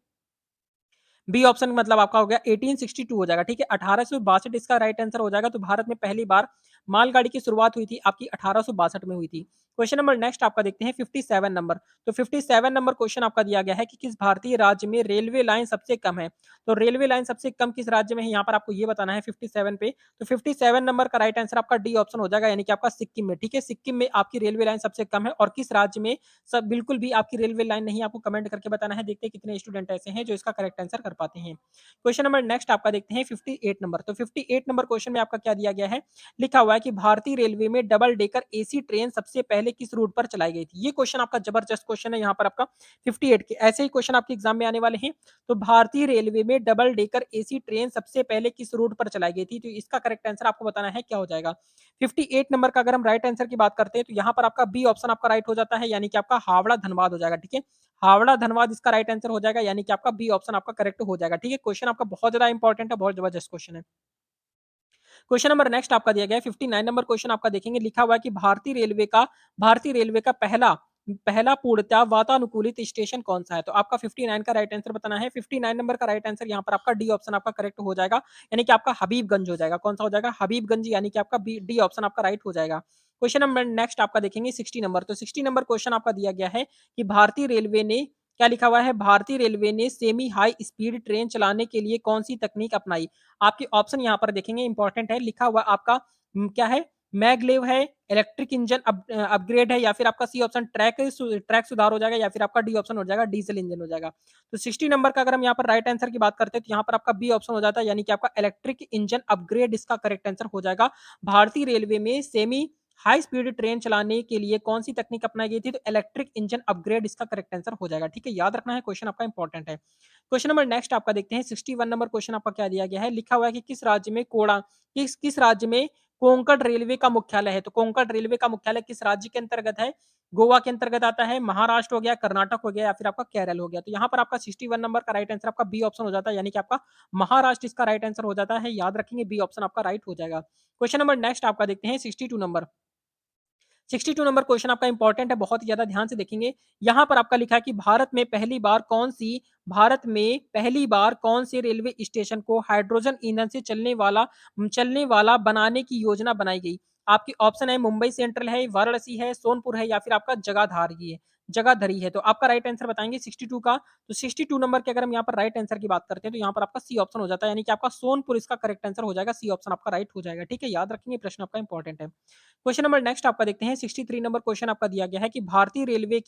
बी ऑप्शन मतलब आपका हो गया 1862 हो जाएगा। ठीक है, 1862 इसका राइट आंसर हो जाएगा। तो भारत में पहली बार मालगाड़ी की शुरुआत हुई थी आपकी 1862 में हुई थी। क्वेश्चन नंबर नेक्स्ट आपका देखते हैं 57 नंबर। तो 57 नंबर क्वेश्चन आपका दिया गया है कि किस भारतीय राज्य में रेलवे लाइन सबसे कम है? तो रेलवे लाइन सबसे कम किस राज्य में है, यहाँ पर आपको ये बताना है 57 पे। तो 57 नंबर का राइट आंसर आपका डी ऑप्शन हो जाएगा, यानी कि आपका सिक्किम में। ठीक है, सिक्किम में आपकी रेलवे लाइन सबसे कम है। और किस राज्य में सब बिल्कुल भी आपकी रेलवे लाइन नहीं, आपको कमेंट करके बताना है। देखते हैं कितने स्टूडेंट ऐसे हैं जो इसका करेक्ट आंसर कर पाते हैं। क्वेश्चन नंबर नेक्स्ट आपका देखते हैं 58 नंबर। तो 58 नंबर क्वेश्चन में आपका क्या दिया गया है? लिखा हुआ है कि भारतीय रेलवे में डबल डेकर एसी ट्रेन सबसे पहले किस रूट पर चलाई गई थी? ये क्वेश्चन आपका जबरदस्त क्वेश्चन है यहाँ पर आपका 58 के। ऐसे ही क्वेश्चन आपके एग्जाम में आने वाले हैं। तो भारतीय रेलवे में डबल डेकर एसी ट्रेन सबसे पहले किस रूट पर चलाई गई थी? तो इसका करेक्ट आंसर आपको बताना है क्या हो जाएगा। 58 नंबर का अगर हम राइट आंसर की बात करते हैं तो यहाँ पर आपका बी ऑप्शन आपका राइट हो जाता है, यानी कि आपका हावड़ा धनबाद हो जाएगा। ठीक है, हावड़ा धनबाद इसका राइट आंसर हो जाएगा, यानी कि आपका बी ऑप्शन आपका करेक्ट हो जाएगा। ठीक है, क्वेश्चन आपका बहुत ज्यादा इंपॉर्टेंट है, बहुत जबरदस्त क्वेश्चन है। क्वेश्चन नंबर नेक्स्ट आपका दिया गया है 59 नंबर क्वेश्चन आपका देखेंगे। लिखा हुआ है कि भारतीय रेलवे का पहला पहला पूर्णतः वातानुकूलित स्टेशन कौन सा है? तो आपका 59 का राइट आंसर बताना है। 59 नंबर का राइट आंसर यहाँ पर आपका डी ऑप्शन आपका करेक्ट हो जाएगा, यानी कि आपका हबीबगंज हो जाएगा। कौन सा हो जाएगा? हबीबगंज, यानी कि आपका डी ऑप्शन आपका राइट हो जाएगा। क्वेश्चन नंबर नेक्स्ट आपका देखेंगे 60 नंबर। तो 60 नंबर क्वेश्चन आपका दिया गया है कि भारतीय रेलवे ने क्या लिखा हुआ है? भारतीय रेलवे ने सेमी हाई स्पीड ट्रेन चलाने के लिए कौन सी तकनीक अपनाई? आपके ऑप्शन यहाँ पर देखेंगे, इंपॉर्टेंट है। लिखा हुआ आपका क्या है? मैगलेव है, इलेक्ट्रिक इंजन अपग्रेड है, या फिर आपका सी ऑप्शन ट्रैक सुधार हो जाएगा, या फिर आपका डी ऑप्शन हो जाएगा डीजल इंजन हो जाएगा। तो 60 नंबर का अगर हम यहाँ पर राइट आंसर की बात करते हैं तो यहाँ पर आपका बी ऑप्शन हो जाता है, यानी कि आपका इलेक्ट्रिक इंजन अपग्रेड इसका करेक्ट आंसर हो जाएगा। भारतीय रेलवे में सेमी हाई स्पीड ट्रेन चलाने के लिए कौन सी तकनीक अपनाई गई थी? तो इलेक्ट्रिक इंजन अपग्रेड इसका करेक्ट आंसर हो जाएगा। ठीक है, याद रखना है, क्वेश्चन आपका इंपॉर्टेंट है। क्वेश्चन नंबर नेक्स्ट आपका देखते हैं 61 नंबर क्वेश्चन आपका क्या दिया गया है? लिखा हुआ है कि किस राज्य में कोंकण रेलवे का मुख्यालय है? तो कोंकण रेलवे का मुख्यालय किस राज्य के अंतर्गत है? गोवा के अंतर्गत आता है, महाराष्ट्र हो गया, कर्नाटक हो गया, या फिर आपका केरल हो गया। तो यहाँ पर आपका 61 नंबर का राइट आंसर आपका बी ऑप्शन हो जाता है, यानी कि आपका महाराष्ट्र इसका राइट आंसर हो जाता है। याद रखेंगे, बी ऑप्शन आपका राइट हो जाएगा। क्वेश्चन नंबर नेक्स्ट आपका देखते हैं 62 नंबर। 62 नंबर क्वेश्चन आपका इंपॉर्टेंट है, बहुत ही ज्यादा ध्यान से देखेंगे। यहाँ पर आपका लिखा है कि भारत में पहली बार कौन से रेलवे स्टेशन को हाइड्रोजन ईंधन से चलने वाला बनाने की योजना बनाई गई? आपकी ऑप्शन है मुंबई सेंट्रल है, वाराणसी है, सोनपुर है, या फिर आपका जगाधरी है। तो आपका राइट आंसर बताएंगे 62 का। तो 62 नंबर के अगर हम यहाँ पर राइट आंसर की बात करते हैं तो यहाँ पर आपका सी ऑप्शन हो जाता है, यानी कि आपका सोनपुर इसका करेक्ट आंसर हो जाएगा। सी ऑप्शन आपका राइट हो जाएगा। ठीक है, याद रखेंगे, प्रश्न आपका इंपॉर्टेंट है। क्वेश्चन नंबर नेक्स्ट आपका देखते हैं 63 नंबर क्वेश्चन आपका दिया गया है कि भारतीय रेलवे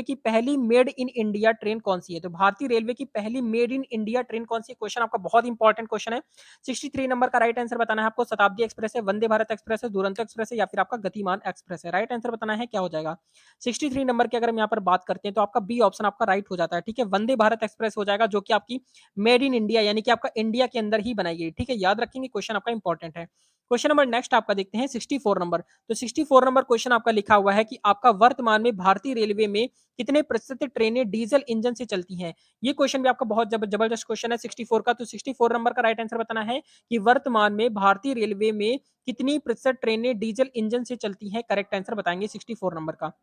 की पहली मेड इन इंडिया ट्रेन कौन सी है? तो भारतीय रेलवे की पहली मेड इन इंडिया ट्रेन कौन सी है? क्वेश्चन आपका बहुत इंपॉर्टेंट क्वेश्चन है। 63 नंबर का राइट आंसर बताना है आपको। शताब्दी एक्सप्रेस है, वंदे भारत एक्सप्रेस है, दुरंतो एक्सप्रेस है, या फिर आपका गतिमान एक्सप्रेस है। राइट आंसर बताना है क्या हो जाएगा। 63 नंबर की अगर हम यहाँ पर बात करते हैं तो आपका बी ऑप्शन आपका राइट हो जाता है। ठीक है, वंदे भारत एक्सप्रेस हो जाएगा, जो कि आपकी मेड इन इंडिया यानी कि आपका इंडिया के अंदर ही बनाई गई। ठीक है, याद रखेंगे, क्वेश्चन आपका इंपॉर्टेंट है। क्वेश्चन नंबर नेक्स्ट आपका देखते हैं 64 नंबर। तो 64 नंबर क्वेश्चन आपका लिखा हुआ है कि आपका वर्तमान में भारतीय रेलवे में कितने प्रतिशत ट्रेनें डीजल इंजन से चलती हैं? ये क्वेश्चन भी आपका बहुत जबरदस्त क्वेश्चन है 64 का। तो 64 नंबर का राइट आंसर बताना है कि वर्तमान में भारतीय रेलवे में कितनी प्रतिशत ट्रेनें डीजल इंजन से चलती हैं? करेक्ट आंसर बताएंगे 64 नंबर का।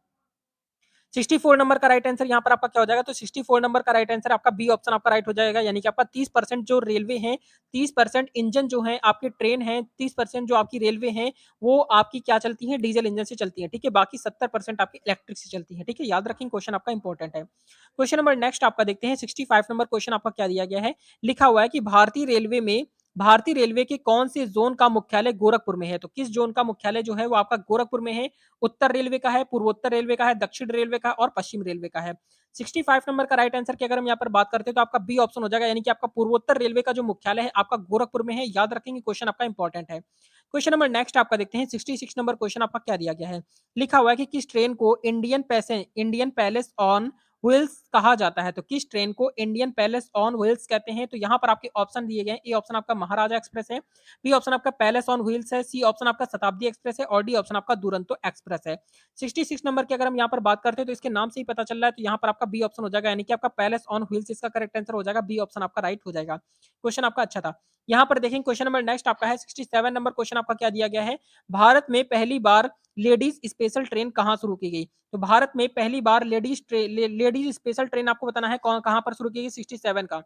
64 नंबर का राइट आंसर यहाँ पर आपका क्या हो जाएगा? तो 64 नंबर का राइट आंसर आपका बी ऑप्शन आपका राइट हो जाएगा, यानी कि आपका 30% जो रेलवे है, 30% इंजन जो है आपके ट्रेन है, 30% जो आपकी रेलवे है, वो आपकी क्या चलती है? डीजल इंजन से चलती है। ठीक है, बाकी 70% आपकी इलेक्ट्रिक से चलती है। ठीक है, याद रखें, क्वेश्चन आपका इंपॉर्टेंट है। क्वेश्चन नंबर नेक्स्ट आपका देखते हैं 65 नंबर क्वेश्चन आपका क्या दिया गया है? लिखा हुआ है कि भारतीय रेलवे में भारतीय रेलवे के कौन से जोन का मुख्यालय गोरखपुर में है? तो किस जोन का मुख्यालय जो है वो आपका गोरखपुर में है? उत्तर रेलवे का है, पूर्वोत्तर रेलवे का है, दक्षिण रेलवे का है और पश्चिम रेलवे का है। 65 नंबर का राइट आंसर की अगर हम यहाँ पर बात करते हैं तो आपका बी ऑप्शन हो जाएगा, यानी कि आपका पूर्वोत्तर रेलवे का जो मुख्यालय है आपका गोरखपुर में है। याद रखेंगे, क्वेश्चन आपका इंपॉर्टेंट है। क्वेश्चन नंबर नेक्स्ट आपका देखते हैं। 66 नंबर क्वेश्चन आपका क्या दिया गया है? लिखा हुआ है कि किस ट्रेन को इंडियन पैलेस ऑन व्हील्स कहा जाता है? तो किस ट्रेन को इंडियन पैलेस ऑन व्हील्स कहते हैं? तो यहाँ पर आपके ऑप्शन दिए गए हैं। ए ऑप्शन आपका महाराजा एक्सप्रेस है, बी ऑप्शन आपका पैलेस ऑन व्हील्स है, सी ऑप्शन आपका शताब्दी एक्सप्रेस है और डी ऑप्शन आपका दुरंतो एक्सप्रेस है। 66 नंबर की अगर हम यहाँ पर बात करते हैं तो इसके नाम से ही पता चल रहा है, तो यहाँ पर आपका बी ऑप्शन हो जाएगा, यानी कि आपका पैलेस ऑन व्हील्स इसका करेक्ट आंसर हो जाएगा। बी ऑप्शन आपका राइट हो जाएगा। क्वेश्चन आपका अच्छा था। यहाँ पर देखेंगे क्वेश्चन नंबर नेक्स्ट आपका है। 67 नंबर क्वेश्चन आपका क्या दिया गया है? भारत में पहली बार लेडीज स्पेशल ट्रेन कहाँ शुरू की गई? तो भारत में पहली बार लेडीज स्पेशल ट्रेन आपको बताना है कौन कहां पर शुरू की गई 67 का।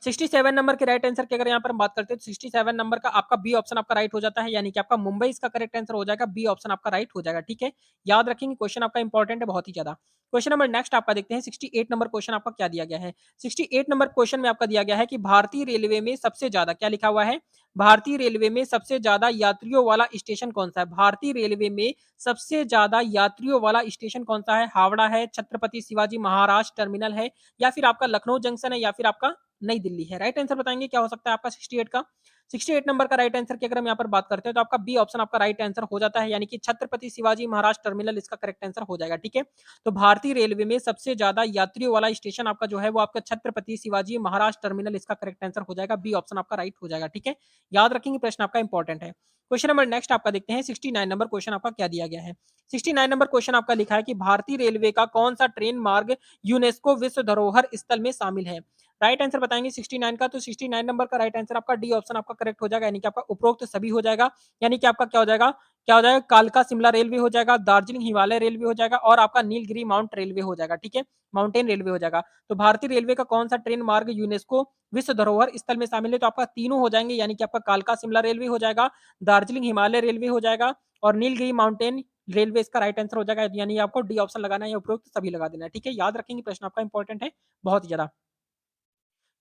67 नंबर के राइट आंसर की अगर यहाँ पर हम बात करते हैं तो 67 नंबर का आपका बी ऑप्शन आपका राइट हो जाता है, यानी कि आपका मुंबई इसका करेक्ट आंसर हो जाएगा। बी ऑप्शन आपका राइट हो जाएगा। ठीक है, याद रखेंगे, क्वेश्चन आपका इंपॉर्टेंट है बहुत ही ज्यादा। क्वेश्चन नंबर नेक्स्ट आपका देखते हैं। 68 नंबर क्वेश्चन आपका क्या दिया गया है? 68 नंबर क्वेश्चन में आपका दिया गया है कि भारतीय रेलवे में सबसे ज्यादा क्या लिखा हुआ है? भारतीय रेलवे में सबसे ज्यादा यात्रियों वाला स्टेशन कौन सा है? भारतीय रेलवे में सबसे ज्यादा यात्रियों वाला स्टेशन कौन सा है? हावड़ा है, छत्रपति शिवाजी महाराज टर्मिनल है, या फिर आपका लखनऊ जंक्शन है, या फिर आपका नई दिल्ली है? राइट आंसर बताएंगे क्या हो सकता है आपका 68 का। 68 नंबर का राइट आंसर की अगर हम यहाँ पर बात करते हैं तो आपका बी ऑप्शन आपका राइट आंसर हो जाता है, यानी कि छत्रपति शिवाजी महाराज टर्मिनल इसका करेक्ट आंसर हो जाएगा। ठीक है, तो भारतीय रेलवे में सबसे ज्यादा यात्रियों वाला स्टेशन आपका जो है वो आपका छत्रपति शिवाजी महाराज टर्मिनल इसका करेक्ट आंसर हो जाएगा। बी ऑप्शन आपका राइट हो जाएगा। ठीक है, याद रखेंगे, प्रश्न आपका इंपॉर्टेंट है। क्वेश्चन नंबर नेक्स्ट आपका देखते हैं। 69 नंबर क्वेश्चन आपका क्या दिया गया है? 69 नंबर क्वेश्चन आपका लिखा है कि भारतीय रेलवे का कौन सा ट्रेन मार्ग यूनेस्को विश्व धरोहर स्थल में शामिल है? राइट आंसर बताएंगे 69 का, तो 69 नंबर का राइट आंसर आपका डी ऑप्शन आपका करेक्ट हो जाएगा, यानी कि आपका उपरोक्त सभी हो जाएगा। यानी कि आपका क्या हो जाएगा? क्या हो जाएगा? कालका शिमला रेलवे हो जाएगा, दार्जिलिंग हिमालय रेलवे हो जाएगा और आपका नीलगिरी माउंट रेलवे हो जाएगा। ठीक है, माउंटेन रेलवे हो जाएगा। तो भारतीय रेलवे का कौन सा ट्रेन मार्ग यूनेस्को विश्व धरोहर स्थल में शामिल है? तो आपका तीनों हो जाएंगे, यानी कि आपका कालका शिमला रेलवे हो जाएगा, दार्जिलिंग हिमालय रेलवे हो जाएगा और नीलगिरी माउंटेन रेलवे इसका राइट आंसर हो जाएगा। यानी आपको डी ऑप्शन लगाना है या उपरोक्त सभी लगा देना है। ठीक है, याद रखेंगे, प्रश्न आपका इंपॉर्टेंट है बहुत ही ज्यादा।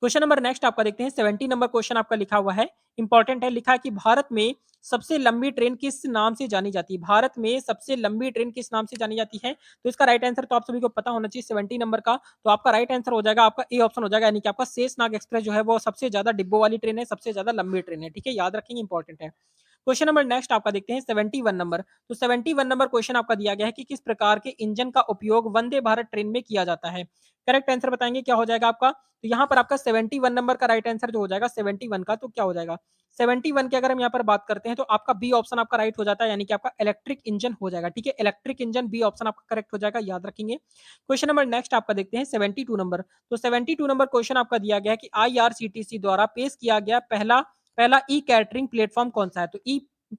क्वेश्चन नंबर नेक्स्ट आपका देखते हैं। 70 नंबर क्वेश्चन आपका लिखा हुआ है, इंपॉर्टेंट है। लिखा है कि भारत में सबसे लंबी ट्रेन किस नाम से जानी जाती है? भारत में सबसे लंबी ट्रेन किस नाम से जानी जाती है? तो इसका राइट आंसर तो आप सभी को पता होना चाहिए 70 नंबर का। तो आपका राइट आंसर हो जाएगा आपका ए ऑप्शन हो जाएगा, यानी कि आपका शेषनाग एक्सप्रेस जो है वो सबसे ज्यादा डिब्बों वाली ट्रेन है, सबसे ज्यादा लंबी ट्रेन है। ठीक है, याद रखेंगे, इंपॉर्टेंट है। क्वेश्चन नंबर नेक्स्ट आपका देखते हैं। 71 नंबर, तो 71 नंबर क्वेश्चन आपका दिया गया है कि किस प्रकार के इंजन का उपयोग वंदे भारत ट्रेन में किया जाता है? करेक्ट आंसर बताएंगे क्या हो जाएगा आपका? तो यहाँ पर आपका 71 नंबर का राइट आंसर जो हो जाएगा 71 का, तो क्या हो जाएगा 71 की अगर हम यहाँ पर बात करते हैं तो आपका बी ऑप्शन आपका राइट हो जाता है, यानी कि आपका इलेक्ट्रिक इंजन हो जाएगा। ठीक है, इलेक्ट्रिक इंजन बी ऑप्शन आपका करेक्ट हो जाएगा, याद रखेंगे। क्वेश्चन नंबर नेक्स्ट आपका देखते हैं। 72 नंबर, तो 72 नंबर क्वेश्चन आपका दिया गया है कि आईआरसीटीसी द्वारा पेश किया गया पहला पहला ई कैटरिंग प्लेटफॉर्म कौन सा है? तो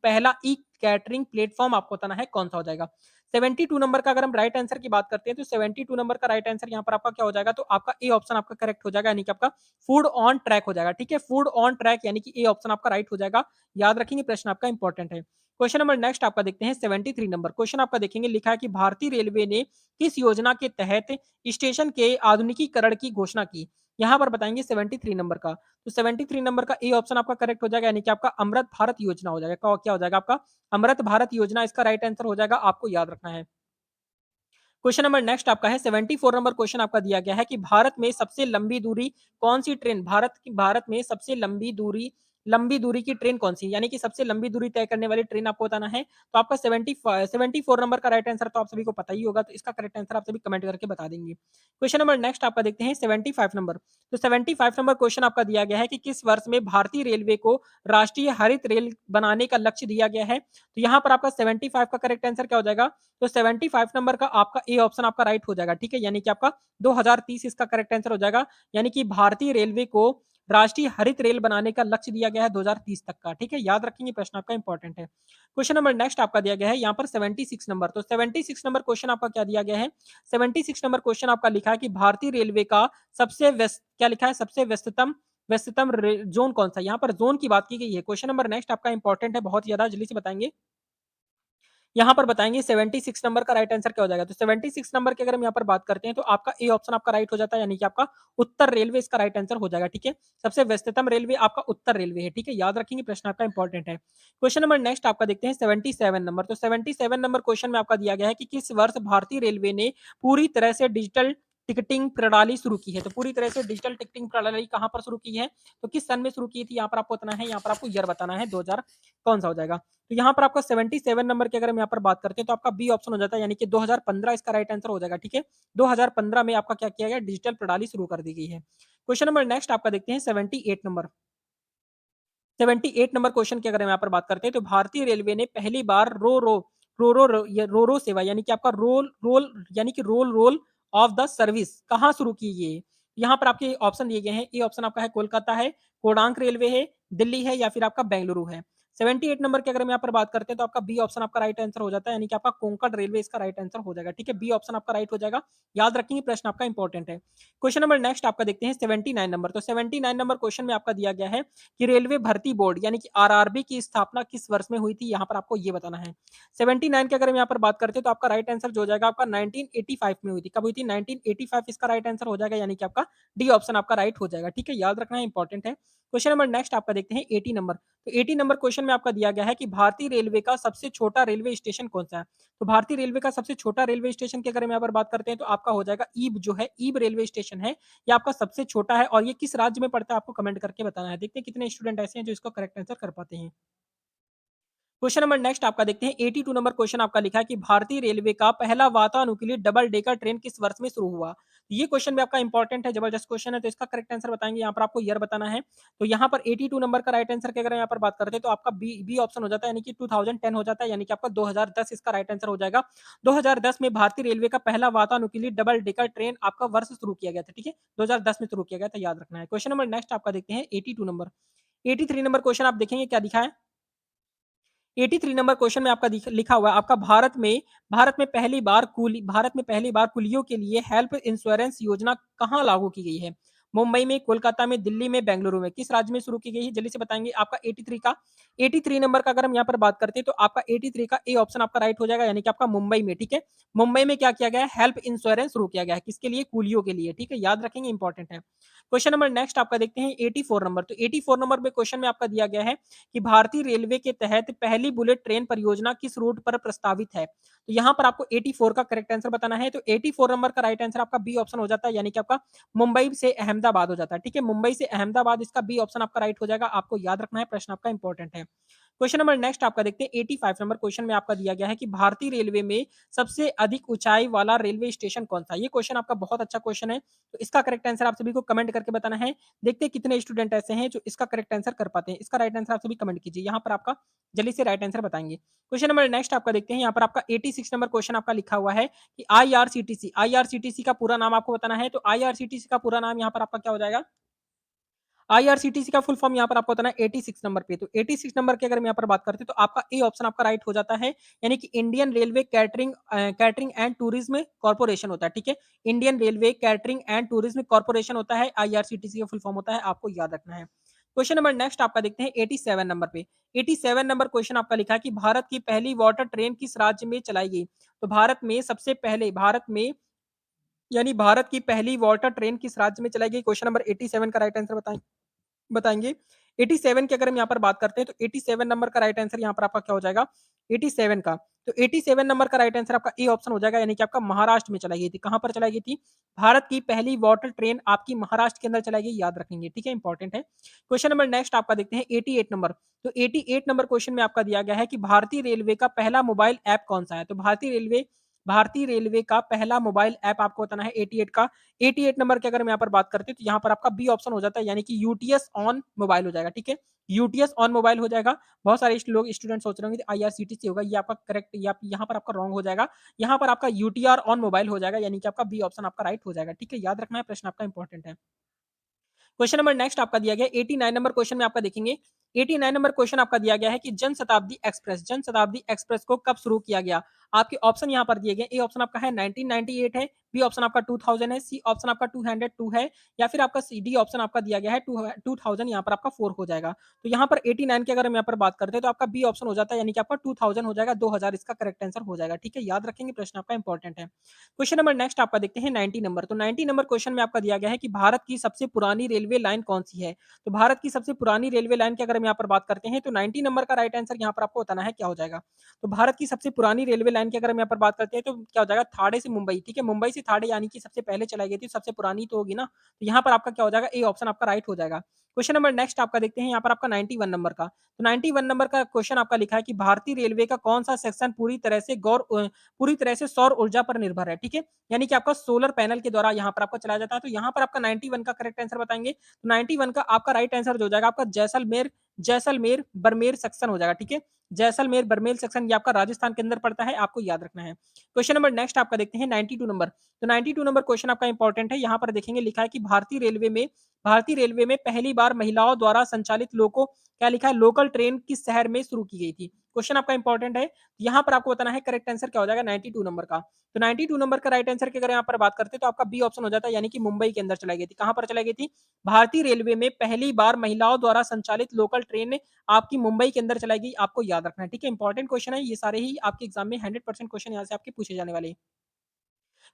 पहला ई कैटरिंग प्लेटफॉर्म आपको बताना है कौन सा हो जाएगा। 72 नंबर का अगर हम राइट आंसर की बात करते हैं तो 72 नंबर का राइट आंसर यहाँ पर आपका क्या हो जाएगा? तो आपका ए ऑप्शन आपका करेक्ट हो जाएगा, यानी कि आपका फूड ऑन ट्रैक हो जाएगा। ठीक है, फूड ऑन ट्रैक, यानी कि ए ऑप्शन आपका राइट हो जाएगा। याद रखेंगे, प्रश्न आपका इंपॉर्टेंट है। क्वेश्चन नंबर नेक्स्ट आपका देखते हैं। 73 नंबर क्वेश्चन आपका देखेंगे, लिखा है कि भारतीय रेलवे ने किस योजना के तहत स्टेशन के आधुनिकीकरण की घोषणा की? यहाँ पर बताएंगे 73 नंबर का। तो 73 नंबर का ए ऑप्शन आपका करेक्ट हो जाएगा, यानी कि आपका अमृत भारत योजना हो जाएगा। क्या हो जाएगा आपका? अमृत भारत योजना इसका राइट आंसर हो जाएगा, आपको याद रखना है। क्वेश्चन नंबर नेक्स्ट आपका है। 74 नंबर क्वेश्चन आपका दिया गया है कि भारत में सबसे लंबी दूरी कौन सी ट्रेन भारत में सबसे लंबी दूरी की ट्रेन कौन सी, यानी कि सबसे लंबी दूरी तय करने वाली ट्रेन आपको बताना है। तो आपका 74 नंबर का राइट आंसर तो आप सभी को पता ही होगा, तो इसका करेक्ट आंसर आप सभी कमेंट करके बता देंगे। क्वेश्चन नंबर नेक्स्ट आपका देखते हैं। 75 नंबर, तो 75 नंबर क्वेश्चन आपका दिया गया है कि किस वर्ष में भारतीय रेलवे को राष्ट्रीय हरित रेल बनाने का लक्ष्य दिया गया है? तो यहाँ पर आपका 75 का करेक्ट आंसर क्या हो जाएगा? तो 75 नंबर का आपका ए ऑप्शन आपका राइट हो जाएगा। ठीक है, यानी कि आपका 2030 इसका करेक्ट आंसर हो जाएगा, यानी कि भारतीय रेलवे को राष्ट्रीय हरित रेल बनाने का लक्ष्य दिया गया है 2030 तक का। ठीक है, याद रखेंगे, प्रश्न आपका इंपॉर्टेंट है। क्वेश्चन नंबर नेक्स्ट आपका दिया गया है यहाँ पर 76 नंबर, तो 76 नंबर क्वेश्चन आपका क्या दिया गया है? 76 नंबर क्वेश्चन आपका लिखा है कि भारतीय रेलवे का सबसे व्यस्त क्या लिखा है? सबसे व्यस्ततम जोन कौन सा? यहाँ पर जोन की बात की गई है। क्वेश्चन नंबर नेक्स्ट आपका इंपॉर्टेंट है बहुत ज्यादा, जल्दी से बताएंगे। यहाँ पर बताएँगे 76 नंबर का राइट आंसर क्या हो जाएगा? तो 76 नंबर की अगर हम यहाँ पर बात करते हैं तो आपका ए ऑप्शन आपका राइट हो जाता है, यानी कि आपका उत्तर रेलवे इसका राइट आंसर हो जाएगा, ठीक है? सबसे व्यस्ततम रेलवे आपका उत्तर रेलवे है, ठीक है? याद रखेंगे, प्रश्न आपका इंपॉर्टेंट है। क्वेश्चन नंबर नेक्स्ट आपका देखते हैं 77 नंबर। तो 77 नंबर क्वेश्चन में आपका दिया गया है कि किस वर्ष भारतीय रेलवे ने पूरी तरह से डिजिटल टिकटिंग प्रणाली शुरू की है? तो पूरी तरह से डिजिटल टिकटिंग प्रणाली कहाँ पर शुरू की है? तो किस सन में शुरू की थी? यहाँ पर आपको बताना है, यहाँ पर आपको ईयर बताना है, 2000 कौन-सा हो जाएगा? तो यहाँ पर आपका 77 नंबर की अगर हम यहाँ पर बात करते हैं तो आपका बी ऑप्शन हो जाता है, यानी कि 2015 इसका राइट आंसर हो जाएगा, ठीक है? 2015 में आपका क्या किया गया? डिजिटल प्रणाली शुरू कर दी गई है। क्वेश्चन नंबर नेक्स्ट आपका देखते हैं 78 नंबर। 78 नंबर क्वेश्चन की अगर हम यहाँ पर बात करते हैं तो भारतीय रेलवे ने पहली बार रो सेवा, यानी कि आपका रोल रोल यानी कि रोल ऑफ द सर्विस कहाँ शुरू की ये? यहाँ पर आपके ऑप्शन दिए गए हैं। ए ऑप्शन आपका है कोलकाता है, कोणार्क रेलवे है, दिल्ली है या फिर आपका बेंगलुरु है। 78 नंबर की अगर हम यहाँ पर बात करते हैं तो आपका बी ऑप्शन आपका राइट आंसर हो जाता है, यानी कि आपका कोंकण रेलवे इसका राइट आंसर हो जाएगा, ठीक है? बी ऑप्शन आपका राइट हो जाएगा। याद रखेंगे, प्रश्न आपका इंपॉर्टेंट है। क्वेश्चन नंबर नेक्स्ट आपका देखते हैं 79 नंबर। तो 79 नंबर क्वेश्चन में आपका दिया गया है कि रेलवे भर्ती बोर्ड यानी कि आरआरबी की स्थापना किस वर्ष में हुई थी? यहाँ पर आपको ये बताना है। 79 की अगर हम यहाँ पर बात करते हैं तो आपका राइट आंसर जो हो जाएगा आपका 1985 में हुई थी। कब हुई थी? 1985 इसका राइट आंसर हो जाएगा, यानी कि आपका डी ऑप्शन आपका राइट हो जाएगा, ठीक है? याद रखना है, इंपॉर्टेंट है। क्वेश्चन नंबर नेक्स्ट आपका देखते हैं 80 नंबर। तो 80 नंबर क्वेश्चन में आपका दिया गया है कि भारतीय रेलवे का सबसे छोटा रेलवे स्टेशन कौन-सा है? तो भारतीय रेलवे का सबसे छोटा रेलवे स्टेशन की अगर हम यहाँ पर बात करते हैं तो आपका हो जाएगा ईब जो है, ईब रेलवे स्टेशन है। ये आपका सबसे छोटा है और ये किस राज्य में पड़ता है आपको कमेंट करके बताना है। देखते हैं कितने स्टूडेंट ऐसे हैं जो इसको करेक्ट आंसर कर पाते हैं। क्वेश्चन नंबर नेक्स्ट आपका देखते हैं 82 नंबर क्वेश्चन आपका लिखा है कि भारतीय रेलवे का पहला वातानुकूलित डबल डेकर ट्रेन किस वर्ष में शुरू हुआ? ये क्वेश्चन भी आपका इंपॉर्टेंट है, जबरदस्त क्वेश्चन है, तो इसका करेक्ट आंसर बताएंगे। यहाँ पर आपको ईयर बताना है। तो यहाँ पर 82 नंबर का राइट आंसर की अगर यहाँ पर बात करते हैं तो आपका बी बी ऑप्शन हो जाता है, यानी कि 2010 हो जाता है, यानी कि आपका 2010 इसका राइट आंसर हो जाएगा। 2010 में भारतीय रेलवे का पहला वातानुकूलित डबल डेकर ट्रेन आपका वर्ष शुरू किया गया था, ठीक है? 2010 में शुरू किया गया था, याद रखना है। क्वेश्चन नंबर नेक्स्ट आपका देखते हैं 82 नंबर। 83 नंबर क्वेश्चन आप देखेंगे क्या दिखा है? 83 नंबर क्वेश्चन में आपका लिखा हुआ है आपका भारत में पहली बार कुलियों के लिए हेल्थ इंश्योरेंस योजना कहाँ लागू की गई है? मुंबई में, कोलकाता में, दिल्ली में, बेंगलुरु में, किस राज्य में शुरू की गई है? जल्दी से बताएंगे। आपका 83 नंबर का अगर हम यहाँ पर बात करते हैं तो आपका 83 का ए ऑप्शन आपका राइट हो जाएगा, यानी कि आपका मुंबई में, ठीक है? मुंबई में क्या किया गया है? हेल्थ इंश्योरेंस शुरू किया गया है, किसके लिए? कुलियों के लिए, ठीक है? याद रखेंगे, इंपॉर्टेंट है। क्वेश्चन नंबर नेक्स्ट आपका देखते हैं 84 नंबर। तो 84 नंबर में क्वेश्चन में आपका दिया गया है कि भारतीय रेलवे के तहत पहली बुलेट ट्रेन परियोजना किस रूट पर प्रस्तावित है? तो यहाँ पर आपको 84 का करेक्ट आंसर बताना है। तो 84 नंबर का राइट आंसर आपका बी ऑप्शन हो जाता है, यानी कि आपका मुंबई से अहमदाबाद हो जाता है, ठीक है? मुंबई से अहमदाबाद इसका बी ऑप्शन आपका राइट हो जाएगा। आपको याद रखना है, प्रश्न आपका इंपॉर्टेंट है। क्वेश्चन नंबर नेक्स्ट आपका देखते हैं 85 नंबर क्वेश्चन में आपका दिया गया है कि भारतीय रेलवे में सबसे अधिक ऊंचाई वाला रेलवे स्टेशन कौन सा? ये क्वेश्चन आपका बहुत अच्छा क्वेश्चन है, तो इसका करेक्ट आंसर आप सभी को कमेंट करके बताना है। देखते हैं कितने स्टूडेंट ऐसे हैं जो इसका करेक्ट आंसर कर पाते हैं। इसका राइट आंसर आप सभी कमेंट कीजिए। यहाँ पर आपका जल्दी से राइट आंसर बताएंगे। क्वेश्चन नंबर नेक्स्ट आपका देखते हैं, यहाँ पर आपका 86 नंबर क्वेश्चन आपका लिखा हुआ है कि आईआरसीटीसी का पूरा नाम आपको बताना है। तो आईआरसीटीसी का पूरा नाम यहाँ पर आपका क्या हो जाएगा? आईआरसीटीसी का फुल फॉर्म यहाँ पर आपको बताना है 86 नंबर पे। तो 86 नंबर की अगर हम यहाँ पर बात करते हैं तो आपका ए ऑप्शन आपका राइट हो जाता है, यानी कि Indian railway catering and tourism corporation होता है, ठीक है? Indian railway catering and tourism corporation होता है, आईआरसीटीसी का फुल फॉर्म होता है, आपको याद रखना है। क्वेश्चन नंबर नेक्स्ट आपका देखते हैं 87 नंबर पे। 87 नंबर क्वेश्चन आपका लिखा है कि भारत की पहली वाटर ट्रेन किस राज्य में चलाई गई? तो भारत में यानी भारत की पहली वाटर ट्रेन किस राज्य में चलाई गई? क्वेश्चन नंबर 87 का राइट आंसर बताएँगे। 87 की अगर हम यहाँ पर बात करते हैं तो 87 नंबर का राइट आंसर यहाँ पर आपका क्या हो जाएगा? 87 का। तो 87 नंबर का राइट आंसर आपका ए ऑप्शन हो जाएगा, यानी कि आपका महाराष्ट्र में चलाई गई थी। कहाँ पर चलाई गई थी? भारत की पहली वाटर ट्रेन आपकी महाराष्ट्र के अंदर चलाई गई, याद रखेंगे, ठीक है? इंपॉर्टेंट है। क्वेश्चन नंबर नेक्स्ट आपका देखते हैं 88 नंबर। तो 88 नंबर क्वेश्चन में आपका दिया गया है कि भारतीय रेलवे का पहला मोबाइल ऐप कौन-सा है? तो भारतीय रेलवे का पहला मोबाइल ऐप आपको बताना है 88 का। 88 नंबर की अगर हम यहाँ पर बात करते हैं तो यहाँ पर आपका बी ऑप्शन हो जाता है, यानी कि यूटीएस ऑन मोबाइल हो जाएगा, ठीक है? यूटीएस ऑन मोबाइल हो जाएगा। बहुत सारे लोग स्टूडेंट सोच रहे होंगे आईआरसीटीसी होगा, ये आपका करेक्ट, या यहाँ पर आपका रॉन्ग हो जाएगा। यहाँ पर आपका यूटीआर ऑन मोबाइल हो जाएगा, यानी कि आपका बी ऑप्शन आपका राइट हो जाएगा, ठीक है? याद रखना है, प्रश्न आपका इंपॉर्टेंट है। क्वेश्चन नंबर नेक्स्ट आपका दिया गया 89 नंबर क्वेश्चन में आपका देखेंगे 89 नंबर क्वेश्चन आपका दिया गया है कि जनशताब्दी एक्सप्रेस को कब शुरू किया गया? आपके ऑप्शन यहाँ पर दिए गए। ए ऑप्शन आपका है 1998 है, बी ऑप्शन आपका 2000 है, सी ऑप्शन आपका 202 है या फिर आपका सी डी ऑप्शन आपका दिया गया है 2000 यहाँ पर आपका 4 हो जाएगा। तो यहाँ पर 89 की अगर हम यहाँ पर बात करते हैं तो आपका बी ऑप्शन हो जाता है यानी कि आपका 2000 हो जाएगा, 2000 इसका करेक्ट आंसर हो जाएगा। ठीक है, याद रखेंगे, प्रश्न आपका इंपॉर्टेंट है। क्वेश्चन नंबर नेक्स्ट आपका देखते हैं 90 नंबर। तो 90 नंबर क्वेश्चन में आपका दिया गया है कि भारत की सबसे पुरानी रेलवे लाइन कौन सी है? तो भारत की सबसे पुरानी रेलवे लाइन की अगर हम यहाँ पर बात करते हैं तो 90 नंबर का राइट आंसर यहाँ पर आपको बताना है क्या हो जाएगा। तो भारत की सबसे पुरानी रेलवे लाइन की अगर हम यहाँ पर बात करते हैं तो क्या हो जाएगा, थाड़े से मुंबई। ठीक है, मुंबई से थाड़े यानी कि सबसे पहले चलाई गई थी, सबसे पुरानी तो होगी ना। तो यहाँ पर आपका क्या हो जाएगा, ए ऑप्शन आपका राइट हो जाएगा। क्वेश्चन नंबर नेक्स्ट आपका देखते हैं यहाँ पर आपका 91 नंबर का। तो 91 नंबर का क्वेश्चन आपका लिखा है कि भारतीय रेलवे का कौन सा सेक्शन पूरी तरह से सौर ऊर्जा पर निर्भर है। ठीक है, यानी कि आपका सोलर पैनल के द्वारा यहाँ पर आपका चलाया जाता है। तो यहाँ पर आपका 91 का करेक्ट आंसर बताएंगे। तो 91 का आपका राइट आंसर जो हो जाएगा आपका जैसलमेर बरमेर सेक्शन हो जाएगा। ठीक है, जैसलमेर बरमेर सेक्शन ये आपका राजस्थान के अंदर पड़ता है, आपको याद रखना है। क्वेश्चन नंबर नेक्स्ट आपका देखते हैं 92 नंबर। तो 92 नंबर क्वेश्चन आपका इंपॉर्टेंट है। यहाँ पर देखेंगे लिखा है कि भारतीय रेलवे में पहली बार महिलाओं द्वारा संचालित लोको क्या लिखा है, लोकल ट्रेन किस शहर में शुरू की गई थी? क्वेश्चन आपका इंपॉर्टेंट है। यहाँ पर आपको बताना है करेक्ट आंसर क्या हो जाएगा 92 नंबर का। तो 92 नंबर का राइट आंसर की अगर यहाँ पर बात करते हैं तो आपका बी ऑप्शन हो जाता है यानी कि मुंबई के अंदर चलाई गई थी। कहाँ पर चलाई गई थी? भारतीय रेलवे में पहली बार महिलाओं द्वारा संचालित लोकल ट्रेन आपकी मुंबई के अंदर चलाई गई, आपको याद रखना है। ठीक है, इंपॉर्टेंट क्वेश्चन है, ये सारे ही आपके एग्जाम में 100% क्वेश्चन यहाँ से आपके पूछे जाने वाले हैं।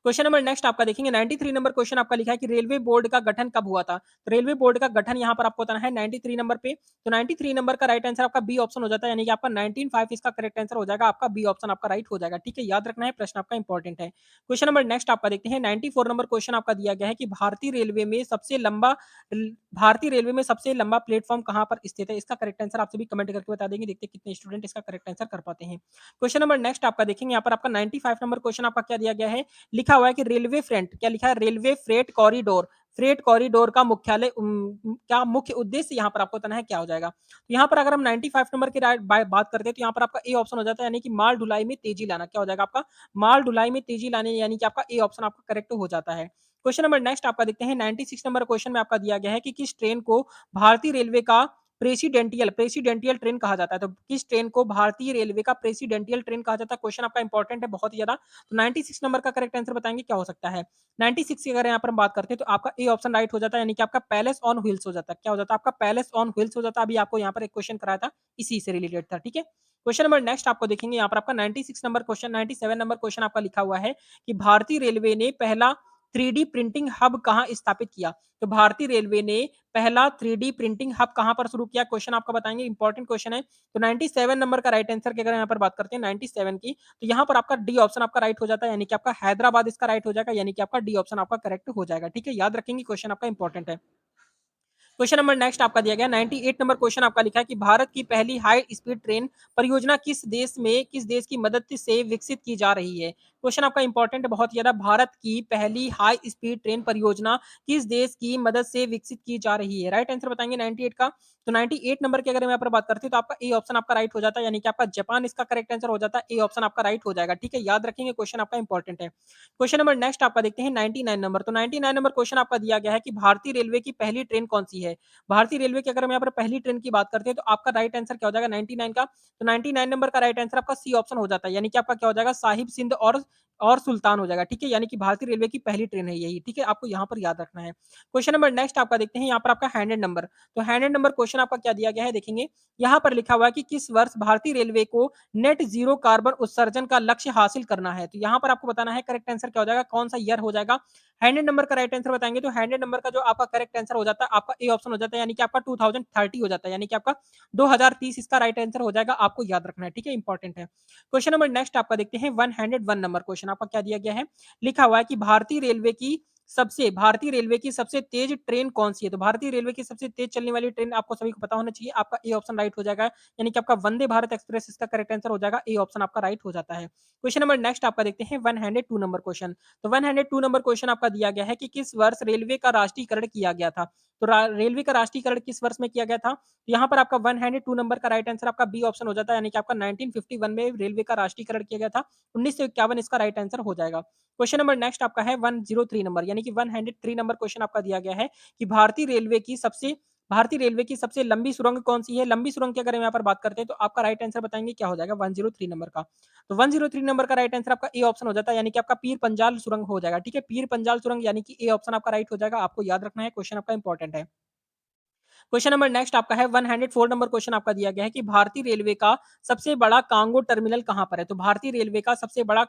क्वेश्चन नंबर नेक्स्ट आपका देखेंगे 93 नंबर क्वेश्चन आपका लिखा है कि रेलवे बोर्ड का गठन कब हुआ था? तो रेलवे बोर्ड का गठन यहाँ पर आपको बताना है 93 नंबर पे। तो 93 नंबर का राइट आंसर आपका बी ऑप्शन हो जाता है यानी कि आपका 195 इसका करेक्ट आंसर हो जाएगा, आपका बी ऑप्शन आपका राइट हो जाएगा। ठीक है, याद रखना है, प्रश्न आपका इंपॉर्टेंट है। क्वेश्चन नंबर नेक्स्ट आपका देखते हैं 94 नंबर क्वेश्चन आपका दिया गया है कि भारतीय रेलवे में सबसे लंबा प्लेटफॉर्म कहाँ पर स्थित है? इसका करेक्ट आंसर आप सभी कमेंट करके बता देंगे, देखते हैं कितने स्टूडेंट इसका करेक्ट आंसर कर पाते हैं। क्वेश्चन नंबर नेक्स्ट आपका देखेंगे यहाँ पर आपका 95 नंबर क्वेश्चन आपका क्या दिया गया है, लिखा हुआ है कि रेलवे फ्रेट कॉरिडोर का क्या मुख्य उद्देश्य यहाँ पर आपको बताना है क्या हो जाएगा। तो यहाँ पर अगर हम 95 नंबर की बात करते हैं तो यहाँ पर आपका ए ऑप्शन हो जाता है यानी कि माल ढुलाई में तेजी लाना, क्या हो जाएगा आपका माल ढुलाई में तेजी लाने, यानी कि आपका ए ऑप्शन आपका करेक्ट हो जाता है। क्वेश्चन नंबर नेक्स्ट आपका देखते हैं 96 नंबर क्वेश्चन में आपका दिया गया है कि किस ट्रेन को भारतीय रेलवे का प्रेसिडेंटियल ट्रेन कहा जाता है। तो किस ट्रेन को भारतीय रेलवे का प्रेसिडेंटियल ट्रेन कहा जाता है? क्वेश्चन आपका इंपॉर्टेंट है बहुत ही ज्यादा। तो 96 नंबर का करेक्ट आंसर बताएंगे क्या हो सकता है। 96 की अगर यहाँ पर हम बात करते हैं तो आपका ए ऑप्शन राइट हो जाता है यानी कि आपका पैलेस ऑन व्हील्स हो जाता है। क्या हो जाता है आपका पैलेस ऑन व्हील्स हो जाता है। अभी आपको यहाँ पर एक क्वेश्चन कराया था, इसी से रिलेटेड था। ठीक है, क्वेश्चन नंबर नेक्स्ट आपको देखेंगे यहाँ पर आपका 96 नंबर क्वेश्चन 97 नंबर क्वेश्चन आपका लिखा हुआ है कि भारतीय रेलवे ने पहला 3D प्रिंटिंग हब कहाँ स्थापित किया? तो भारतीय रेलवे ने पहला 3D प्रिंटिंग हब कहाँ पर शुरू किया? क्वेश्चन आपका बताएंगे, इंपॉर्टेंट क्वेश्चन है। तो 97 नंबर का राइट आंसर की अगर यहाँ पर बात करते हैं 97 की, तो यहाँ पर आपका डी ऑप्शन आपका राइट हो जाता है यानी कि आपका हैदराबाद इसका राइट हो जाएगा, यानी कि आपका डी ऑप्शन आपका करेक्ट हो जाएगा। ठीक है, याद रखेंगे, क्वेश्चन आपका इंपॉर्टेंट है। क्वेश्चन नंबर नेक्स्ट आपका दिया गया 98 नंबर क्वेश्चन आपका लिखा है कि भारत की पहली हाई स्पीड ट्रेन परियोजना किस देश की मदद से विकसित की जा रही है? क्वेश्चन आपका इंपॉर्टेंट है बहुत ज्यादा। भारत की पहली हाई स्पीड ट्रेन परियोजना किस देश की मदद से विकसित की जा रही है? राइट आंसर बताएंगे 98 का। तो 98 नंबर की अगर हम यहाँ पर बात करते हैं तो आपका ए ऑप्शन आपका राइट हो जाता है यानी कि आपका जापान इसका करेक्ट आंसर हो जाता है, ए ऑप्शन आपका राइट हो जाएगा। ठीक है, याद रखेंगे, क्वेश्चन आपका इंपॉर्टेंट है। क्वेश्चन नंबर नेक्स्ट आपका देखते हैं 99 नंबर। तो 99 नंबर क्वेश्चन आपका दिया गया है कि भारतीय रेलवे की पहली ट्रेन कौन सी है? भारतीय रेलवे की अगर हम यहाँ पर पहली ट्रेन की बात करते हैं तो आपका राइट आंसर क्या हो जाएगा 99 का। तो 99 नंबर का राइट आंसर आपका सी ऑप्शन हो जाता है यानी कि आपका क्या हो जाएगा साहिब सिंध और सुल्तान हो जाएगा। ठीक है, यानी कि भारतीय रेलवे की पहली ट्रेन है यही। ठीक है, आपको यहाँ पर याद रखना है। क्वेश्चन नंबर नेक्स्ट आपका देखते हैं यहाँ पर आपका 100 नंबर। तो 100 नंबर क्वेश्चन आपका क्या दिया गया है देखेंगे, यहाँ पर लिखा हुआ है कि किस वर्ष भारतीय रेलवे को नेट जीरो कार्बन उत्सर्जन का लक्ष्य हासिल करना है? तो यहाँ पर आपको बताना है करेक्ट आंसर क्या हो जाएगा, कौन सा ईयर हो जाएगा। 100 नंबर का राइट आंसर बताएंगे तो 100 नंबर का जो आपका करेक्ट आंसर हो जाता है आपका ए ऑप्शन हो जाता है यानी कि आपका 2030 हो जाता है, यानी कि आपका 2030 इसका राइट आंसर हो जाएगा, आपको याद रखना है। ठीक है, इंपॉर्टेंट है। क्वेश्चन नंबर नेक्स्ट आपका देखते हैं 101 नंबर क्वेश्चन आपका क्या दिया गया है, लिखा हुआ है कि भारतीय रेलवे की सबसे तेज ट्रेन कौन सी है? तो भारतीय रेलवे की सबसे तेज चलने वाली ट्रेन आपको सभी को पता होना चाहिए, आपका ए ऑप्शन राइट हो जाएगा यानी कि आपका वंदे भारत एक्सप्रेस इसका करेक्ट आंसर हो जाएगा, ए ऑप्शन आपका राइट हो जाता है। क्वेश्चन नंबर नेक्स्ट आपका देखते हैं 102 नंबर क्वेश्चन। तो 102 नंबर क्वेश्चन आपका दिया गया है कि किस वर्ष रेलवे का राष्ट्रीयकरण किया गया था? तो रेलवे का राष्ट्रीयकरण किस वर्ष में किया गया था? तो यहाँ पर आपका 102 नंबर का राइट आंसर आपका बी ऑप्शन हो जाता है यानी कि आपका 1951 में रेलवे का राष्ट्रीयकरण किया गया था, 1951 इसका राइट आंसर हो जाएगा। क्वेश्चन नंबर नेक्स्ट आपका है 103 नंबर यानी कि 103 नंबर क्वेश्चन आपका दिया गया है कि भारतीय रेलवे की सबसे भारतीय रेलवे की सबसे लंबी सुरंग कौन-सी है? लंबी सुरंग की अगर हम यहाँ पर बात करते हैं तो आपका राइट आंसर बताएँगे क्या हो जाएगा 103 नंबर का। तो 103 नंबर का राइट आंसर आपका ए ऑप्शन हो जाता है यानी कि आपका पीर पंजाल सुरंग हो जाएगा, ठीक है? पीर पंजाल सुरंग यानी कि ए ऑप्शन आपका राइट हो जाएगा, आपको याद रखना है, क्वेश्चन आपका इंपॉर्टेंट है। क्वेश्चन नंबर नेक्स्ट आपका है 104 नंबर क्वेश्चन आपका दिया गया है कि भारतीय रेलवे का सबसे बड़ा कांगो टर्मिनल कहाँ पर है? तो भारतीय रेलवे का सबसे बड़ा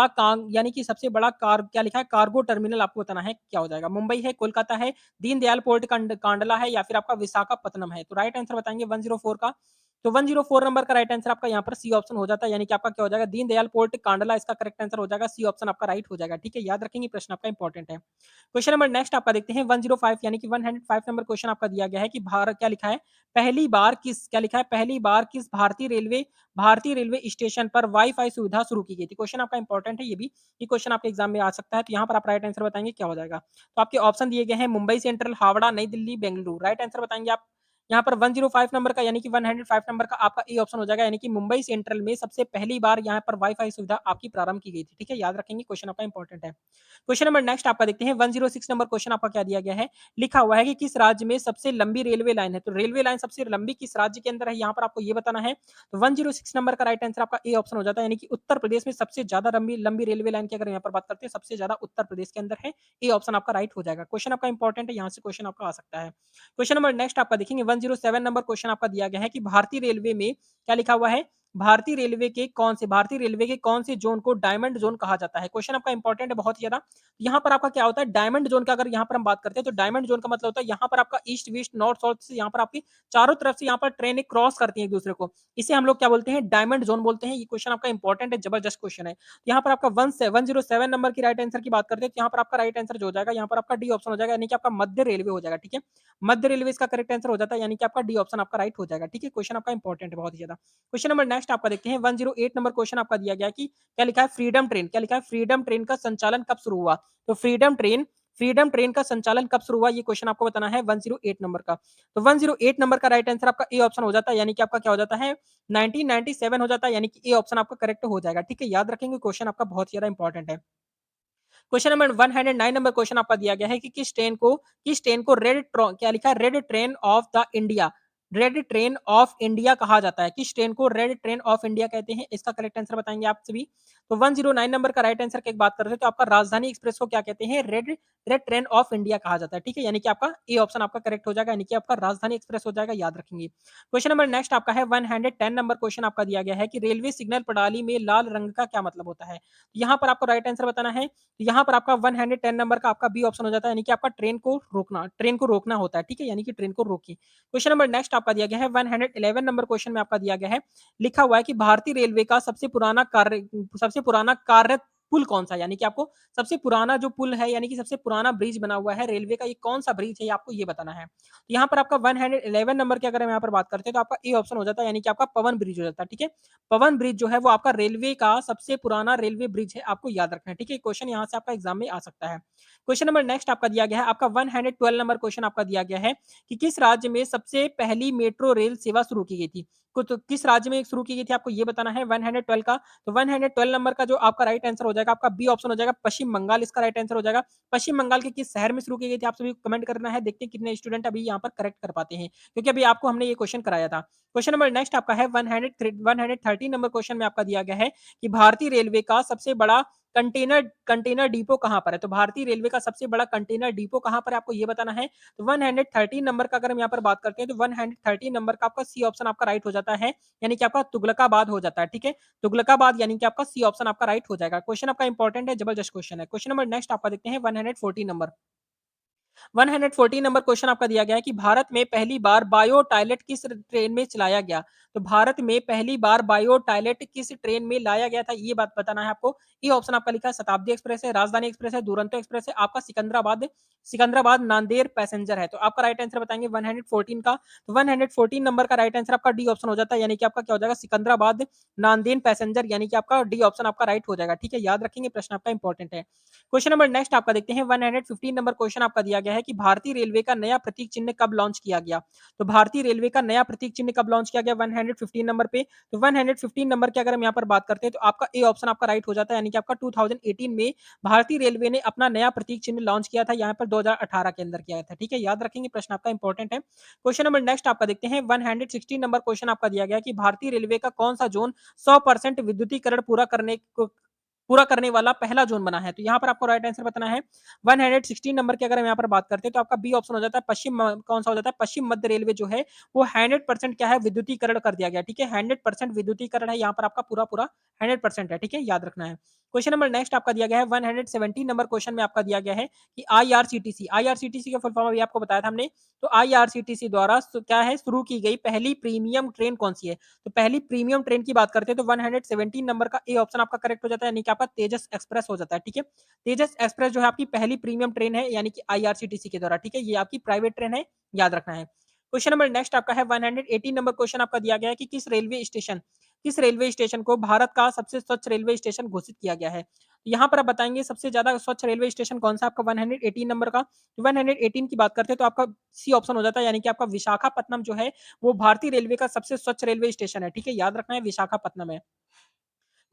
कांग यानी कि सबसे बड़ा कार क्या लिखा है कार्गो टर्मिनल आपको बताना है क्या हो जाएगा? मुंबई है, कोलकाता है, दीनदयाल पोर्ट कांडला है या फिर आपका विशाखापत्तनम है? तो राइट आंसर बताएंगे 104 का। तो 104 नंबर का राइट आंसर आपका यहाँ पर सी ऑप्शन हो जाता है यानी कि आपका क्या हो जाएगा दीनदयाल पोर्ट कांडला इसका करेक्ट आंसर हो जाएगा, सी ऑप्शन आपका राइट हो जाएगा, ठीक है? याद रखेंगे प्रश्न आपका इंपॉर्टेंट है। क्वेश्चन नंबर नेक्स्ट आपका देखते हैं 105 यानी कि 105 नंबर क्वेश्चन आपका दिया गया है कि भारत क्या लिखा है पहली बार किस क्या लिखा है पहली बार किस भारतीय रेलवे स्टेशन पर वाईफाई सुविधा शुरू की गई थी। क्वेश्चन आपका इंपॉर्टेंट है ये क्वेश्चन आपके एग्जाम में आ सकता है। तो यहाँ पर आप राइट आंसर बताएंगे क्या हो जाएगा। तो आपके ऑप्शन दिए गए हैं मुंबई सेंट्रल, हावड़ा, नई दिल्ली, बेंगलुरु। राइट आंसर बताएंगे आप यहाँ पर 105 नंबर का यानी कि 105 नंबर का आपका ए ऑप्शन हो जाएगा यानी कि मुंबई सेंट्रल में सबसे पहली बार यहाँ पर वाईफाई सुविधा आपकी प्रारंभ की गई थी, ठीक है? याद रखेंगे क्वेश्चन आपका इंपॉर्टेंट है। क्वेश्चन नंबर नेक्स्ट आपका देखते हैं 106 नंबर क्वेश्चन आपका क्या दिया गया है। लिखा हुआ है कि किस राज्य में सबसे लंबी रेलवे लाइन है। तो रेलवे लाइन सबसे लंबी किस राज्य के अंदर है यहाँ पर आपको ये बताना है। तो 106 नंबर का राइट आंसर आपका ए ऑप्शन हो जाता है यानी कि उत्तर प्रदेश में सबसे ज्यादा लंबी लंबी रेलवे लाइन की अगर यहाँ पर बात करते हैं सबसे ज्यादा उत्तर प्रदेश के अंदर है। ए ऑप्शन आपका राइट हो जाएगा। क्वेश्चन आपका इंपॉर्टेंट है, यहाँ से क्वेश्चन आपका आ सकता है। क्वेश्चन नंबर नेक्स्ट आपका देखेंगे 107 नंबर क्वेश्चन आपका दिया गया है कि भारतीय रेलवे के कौन से जोन को डायमंड जोन कहा जाता है। क्वेश्चन आपका इंपॉर्टेंट है बहुत ज्यादा। यहाँ पर आपका क्या होता है डायमंड जोन का अगर यहाँ पर हम बात करते हैं तो डायमंड जोन का मतलब होता है यहाँ पर आपका ईस्ट वेस्ट नॉर्थ साउथ से यहाँ पर आपकी चारों तरफ से यहाँ पर ट्रेनें क्रॉस करती हैं एक दूसरे को। इसे हम लोग क्या बोलते हैं डायमंड जोन बोलते हैं। ये क्वेश्चन आपका इंपॉर्टेंट है, जबरदस्त क्वेश्चन है। यहाँ पर आपका 107 नंबर की राइट आंसर की बात करते हैं तो यहाँ पर आपका राइट आंसर जो हो जाएगा यहाँ पर आपका डी ऑप्शन हो जाएगा यानी कि आपका मध्य रेलवे हो जाएगा, ठीक है? मध्य रेलवे इसका करेक्ट आंसर हो जाता है यानी कि आपका डी ऑप्शन आपका राइट हो जाएगा, ठीक है? क्वेश्चन आपका इंपॉर्टेंट है बहुत ही ज्यादा। क्वेश्चन नंबर नेक्स्ट आपका देखते हैं 108 नंबर क्वेश्चन आपका दिया गया कि क्या लिखा है फ्रीडम ट्रेन, क्या लिखा है फ्रीडम ट्रेन का संचालन कब शुरू हुआ। तो फ्रीडम ट्रेन का संचालन कब शुरू हुआ ये क्वेश्चन आपको बताना है 108 नंबर का। तो 108 नंबर का राइट आंसर आपका ए ऑप्शन हो जाता है यानी कि आपका क्या हो जाता है 1997 हो जाता है यानी कि ए ऑप्शन आपका करेक्ट हो जाएगा, ठीक है? याद रखेंगे क्वेश्चन आपका बहुत ज्यादा इंपॉर्टेंट है। क्वेश्चन नंबर 109 नंबर क्वेश्चन आपका दिया गया है कि किस ट्रेन को क्या लिखा है रेड ट्रेन ऑफ इंडिया कहा जाता है। किस ट्रेन को रेड ट्रेन ऑफ इंडिया कहते हैं इसका करेक्ट आंसर बताएंगे आप सभी। तो 109 नंबर का राइट आंसर की बात करते हैं तो आपका राजधानी एक्सप्रेस को क्या कहते हैं red red train of India कहा जाता है, ठीक है? यानी कि आपका ए ऑप्शन आपका करेक्ट हो जाएगा यानी कि आपका राजधानी एक्सप्रेस हो जाएगा, याद रखेंगे। क्वेश्चन नंबर नेक्स्ट आपका है 110 नंबर क्वेश्चन आपका दिया गया है कि रेलवे सिग्नल प्रणाली में लाल रंग का क्या मतलब होता है। यहाँ पर आपको राइट आंसर बताना है। यहाँ पर आपका 110 नंबर का आपका बी ऑप्शन हो जाता है यानी कि आपका ट्रेन को रोकना होता है, ठीक है? यानी कि ट्रेन को रोकिए। क्वेश्चन नंबर नेक्स्ट आपका दिया गया है 111 नंबर क्वेश्चन में आपका दिया गया है। लिखा हुआ है कि भारतीय रेलवे का सबसे पुराना कार्य पुल कौन सा है? यानी कि आपको सबसे पुराना जो पुल है यानी कि सबसे पुराना ब्रिज बना हुआ है रेलवे का ये कौन सा ब्रिज है ये आपको ये बताना है। तो यहाँ पर आपका 111 नंबर की अगर हम यहाँ पर बात करते हैं तो आपका ए ऑप्शन हो जाता है यानी कि आपका पवन ब्रिज हो जाता है, ठीक है? पवन ब्रिज जो है वो आपका रेलवे का सबसे पुराना रेलवे ब्रिज है, आपको याद रखना है, ठीक है? क्वेश्चन यहाँ से आपका एग्जाम में आ सकता है। क्वेश्चन नंबर नेक्स्ट आपका दिया गया है आपका 112 नंबर क्वेश्चन आपका दिया गया है कि किस राज्य में सबसे पहली मेट्रो रेल सेवा शुरू की गई थी। तो किस राज्य में शुरू की गई थी आपको ये बताना है 112 का। तो 112 नंबर का जो आपका राइट आंसर हो जाएगा आपका बी ऑप्शन हो जाएगा पश्चिम बंगाल, इसका राइट आंसर हो जाएगा। पश्चिम बंगाल के किस शहर में शुरू की गई थी आप सभी कमेंट करना है, देखते हैं कितने स्टूडेंट अभी यहाँ पर करेक्ट कर पाते हैं क्योंकि अभी आपको हमने ये क्वेश्चन कराया था। क्वेश्चन नंबर नेक्स्ट आपका है 113 नंबर क्वेश्चन में आपका दिया गया है कि भारतीय रेलवे का सबसे बड़ा कंटेनर कंटेनर डिपो कहाँ पर है। तो भारतीय रेलवे का सबसे बड़ा कंटेनर डिपो कहाँ पर है आपको ये बताना है। तो 113 नंबर का अगर हम यहाँ पर बात करते हैं तो 113 नंबर का आपका सी ऑप्शन आपका राइट हो जाता है यानी कि आपका तुगलकाबाद हो जाता है, ठीक है? तुगलकाबाद यानी कि आपका सी ऑप्शन आपका राइट हो जाएगा। क्वेश्चन आपका इंपॉर्टेंट है, जबरदस्त क्वेश्चन है। क्वेश्चन नंबर नेक्स्ट आपका देखते हैं 114 नंबर 114 नंबर क्वेश्चन आपका दिया गया है कि भारत में पहली बार बायो टॉयलेट किस ट्रेन में चलाया गया। तो भारत में पहली बार बायो टॉयलेट किस ट्रेन में लाया गया था ये बात बताना है आपको। ये ऑप्शन आपका लिखा है शताब्दी एक्सप्रेस है, राजधानी एक्सप्रेस है, दुरंतो एक्सप्रेस है, आपका सिकंदराबाद सिकंदराबाद नांदेड़ पैसेंजर है। तो आपका राइट आंसर बताएंगे 114 का। तो 114 नंबर का राइट आंसर आपका डी ऑप्शन हो जाता है यानी कि आपका क्या हो जाएगा सिकंदराबाद नांदेड़ पैसेंजर यानी कि आपका डी ऑप्शन आपका राइट हो जाएगा, ठीक है? याद रखेंगे प्रश्न आपका इंपॉर्टेंट है। क्वेश्चन नंबर नेक्स्ट आपका देखते हैं 115 नंबर क्वेश्चन आपका दिया गया है कि भारतीय रेलवे का नया प्रतीक चिन्ह कब लॉन्च किया गया? तो भारतीय रेलवे का नया प्रतीक चिन्ह कब लॉन्च किया गया? 115 नंबर पे। तो 115 नंबर की अगर हम यहाँ पर बात करते हैं तो आपका ए ऑप्शन आपका राइट हो जाता है, यानी कि आपका 2018 में भारतीय रेलवे ने अपना नया प्रतीक चिन्ह लॉन्च किया था, यहाँ पर 2018 के अंदर किया था। ठीक है, याद रखेंगे, प्रश्न आपका इंपॉर्टेंट है। क्वेश्चन नंबर नेक्स्ट आपका देखते हैं, 116 नंबर क्वेश्चन आपका दिया गया कि भारतीय रेलवे का कौन सा जोन 100% विद्युतीकरण पूरा करने वाला पहला जोन बना है? तो यहाँ पर आपको राइट आंसर बताना है। 116 नंबर की अगर हम यहाँ पर बात करते हैं तो आपका बी ऑप्शन हो जाता है पश्चिम, कौन सा हो जाता है? पश्चिम मध्य रेलवे जो है वो 100% क्या है, विद्युतीकरण कर दिया गया। ठीक है, 100% विद्युतीकरण है यहाँ पर आपका, पूरा पूरा 100% है। ठीक है, याद रखना है। क्वेश्चन नंबर नेक्स्ट आपका दिया गया है, 117 नंबर क्वेश्चन में आपका दिया गया है कि आईआरसीटीसी का फुल फॉर्म अभी आपको बताया था हमने। तो आईआरसीटीसी द्वारा क्या है, शुरू की गई पहली प्रीमियम ट्रेन कौन सी है? तो पहली प्रीमियम ट्रेन की बात करते हैं तो 117 नंबर का ए ऑप्शन आपका करेक्ट हो जाता है, यानी कि आपका तेजस एक्सप्रेस हो जाता है। ठीक है, तेजस एक्सप्रेस जो है आपकी पहली प्रीमियम ट्रेन है, यानी कि आईआरसीटीसी के द्वारा। ठीक है, ये आपकी प्राइवेट ट्रेन है, याद रखना है। क्वेश्चन नंबर नेक्स्ट आपका है, 118 नंबर क्वेश्चन आपका दिया गया है कि किस रेलवे स्टेशन को भारत का सबसे स्वच्छ रेलवे स्टेशन घोषित किया गया है? यहाँ पर आप बताएंगे सबसे ज्यादा स्वच्छ रेलवे स्टेशन कौन सा आपका 118 नंबर का। 118 की बात करते हैं तो आपका सी ऑप्शन हो जाता है, यानी कि आपका विशाखापट्टनम जो है वो भारतीय रेलवे का सबसे स्वच्छ रेलवे स्टेशन है। ठीक है, याद रखना है, विशाखापट्टनम है।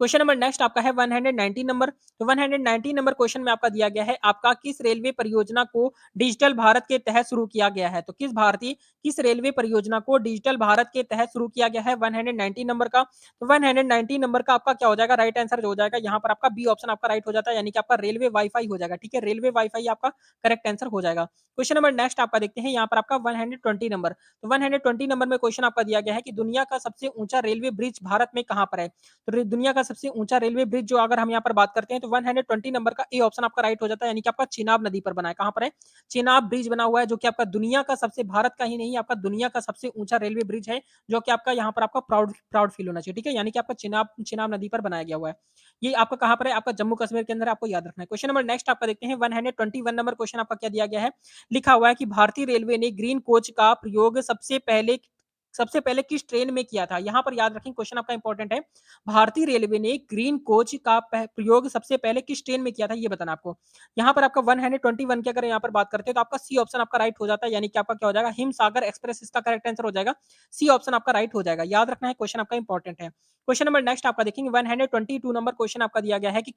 क्वेश्चन नंबर नेक्स्ट आपका है 119 नंबर। तो 119 नंबर क्वेश्चन में आपका दिया गया है, आपका किस रेलवे परियोजना को डिजिटल भारत के तहत शुरू किया गया है? तो किस रेलवे परियोजना को डिजिटल भारत के तहत शुरू किया गया है 119 नंबर का? तो 119 नंबर का आपका क्या हो जाएगा, राइट आंसर जो हो जाएगा यहाँ पर आपका बी ऑप्शन आपका राइट हो जाता है, यानी कि आपका रेलवे वाईफाई हो जाएगा। ठीक है, रेलवे वाईफाई आपका करेक्ट आंसर हो जाएगा। क्वेश्चन नंबर नेक्स्ट आपका देखते हैं, यहाँ पर आपका 120 नंबर। तो 120 नंबर में क्वेश्चन आपका दिया गया है कि दुनिया का सबसे ऊंचा रेलवे ब्रिज भारत में कहाँ पर है? तो दुनिया का सबसे ऊंचा रेलवे ब्रिज जो अगर हम यहाँ पर बात करते हैं तो 120 नंबर का ए ऑप्शन आपका राइट हो जाता है, यानी कि आपका चिनाब नदी पर बना है। कहाँ पर है? चिनाब ब्रिज बना हुआ है, जो कि आपका दुनिया का सबसे, भारत का ही नहीं, आपका दुनिया का सबसे ऊंचा रेलवे ब्रिज है, जो कि आपका यहाँ पर आपका प्राउड प्राउड फील होना चाहिए। ठीक है, यानी कि आपका चिनाब चिनाब नदी पर बनाया गया हुआ है। ये आपका कहाँ पर है? आपका जम्मू कश्मीर के अंदर, आपको याद रखना है। क्वेश्चन नंबर नेक्स्ट आपका देखते हैं, 121 नंबर क्वेश्चन आपका क्या दिया गया है, लिखा हुआ है कि भारतीय रेलवे ने ग्रीन कोच का प्रयोग सबसे पहले किस ट्रेन में किया था? यहाँ पर याद रखें, क्वेश्चन आपका इंपॉर्टेंट है। भारतीय रेलवे ने ग्रीन कोच का प्रयोग सबसे पहले किस ट्रेन में किया था, ये बताना आपको। यहाँ पर आपका 121 की अगर यहाँ पर बात करते हैं तो आपका सी ऑप्शन आपका राइट हो जाता है, यानी कि आपका क्या हो जाएगा, हिमसागर एक्सप्रेस इसका करेक्ट आंसर हो जाएगा। सी ऑप्शन आपका राइट हो जाएगा, याद रखना है, क्वेश्चन आपका इंपॉर्टेंट है। क्वेश्चन नंबर नेक्स्ट आपका देखेंगे, 122 नंबर क्वेश्चन आपका दिया गया है कि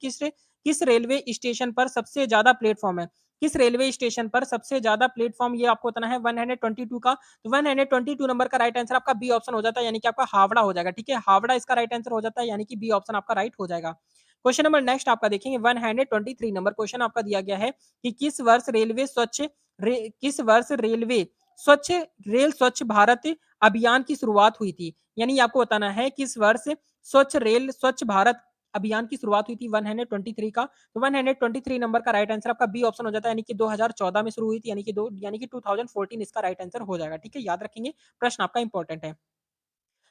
किस रेलवे स्टेशन पर सबसे ज्यादा प्लेटफॉर्म है? किस रेलवे स्टेशन पर सबसे ज्यादा प्लेटफॉर्म, ये आपको बताना है 122 का। तो 122 नंबर का राइट आंसर आपका बी ऑप्शन हो जाता है, यानी कि आपका हावड़ा हो जाएगा। ठीक है, हावड़ा इसका राइट आंसर हो जाता है, यानी कि बी ऑप्शन आपका राइट हो जाएगा। क्वेश्चन नंबर नेक्स्ट आपका देखेंगे, 123 नंबर क्वेश्चन आपका दिया गया है कि किस वर्ष स्वच्छ स्वच्छ भारत अभियान की शुरुआत हुई थी? यानी आपको बताना है किस वर्ष स्वच्छ भारत अभियान की शुरुआत हुई थी 123 का। तो 123 नंबर का राइट आंसर आपका बी ऑप्शन हो जाता है, यानी कि 2014 में शुरू हुई थी, यानी कि 2014 इसका राइट आंसर हो जाएगा। ठीक है, याद रखेंगे, प्रश्न आपका इंपॉर्टेंट है।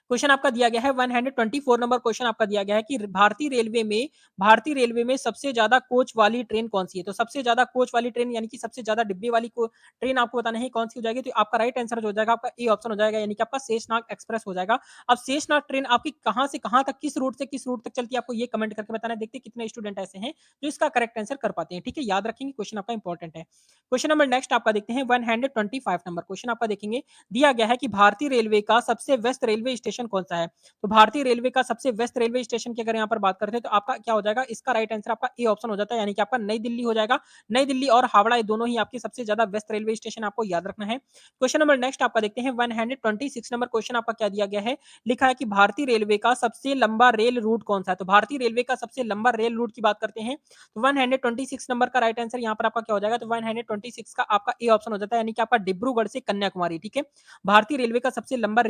क्वेश्चन आपका दिया गया है, 124 नंबर क्वेश्चन आपका दिया गया है कि भारतीय रेलवे में सबसे ज्यादा कोच वाली ट्रेन कौन सी है? तो सबसे ज्यादा कोच वाली ट्रेन, यानी कि सबसे ज्यादा डिब्बे वाली ट्रेन आपको बताना है कौन सी हो जाएगी। तो आपका राइट आंसर हो जाएगा, आपका ए ऑप्शन हो जाएगा, यानी कि आपका शेषनाग एक्सप्रेस हो जाएगा। अब शेषनाग ट्रेन आपकी कहाँ से कहाँ तक, किस रूट से किस रूट तक चलती है, आपको ये कमेंट करके बताना है। देखते हैं कितने स्टूडेंट ऐसे हैं जो इसका करेक्ट आंसर कर पाते हैं। ठीक है, याद रखेंगे, क्वेश्चन आपका इंपॉर्टेंट है। क्वेश्चन नंबर नेक्स्ट आपका देखते हैं, 125 नंबर क्वेश्चन आपका देखेंगे, दिया गया है कि भारतीय रेलवे का सबसे व्यस्त रेलवे स्टेशन कौन सा है? तो भारतीय रेलवे का सबसे व्यस्त रेलवे स्टेशन की अगर यहाँ पर बात करते हैं तो आपका क्या हो जाएगा, इसका राइट आंसर आपका ए ऑप्शन हो जाता है, यानी कि आपका नई दिल्ली हो जाएगा। नई दिल्ली और हावड़ा, ये दोनों ही आपके सबसे ज्यादा व्यस्त रेलवे स्टेशन, आपको याद रखना है। क्वेश्चन नंबर नेक्स्ट आपका देखते हैं, 126 नंबर क्वेश्चन आपका क्या दिया गया है, लिखा है कि भारतीय रेलवे का सबसे लंबा रेल रूट कौन सा है? तो भारतीय रेलवे का सबसे लंबा रेल रूट की बात करते हैं तो 126 नंबर का राइट आंसर यहाँ पर आपका क्या हो जाएगा, तो 126 का आपका ए ऑप्शन हो जाता है, यानी कि आपका डिब्रूगढ़ से कन्याकुमारी। ठीक है, भारतीय रेलवे का सबसे लंबा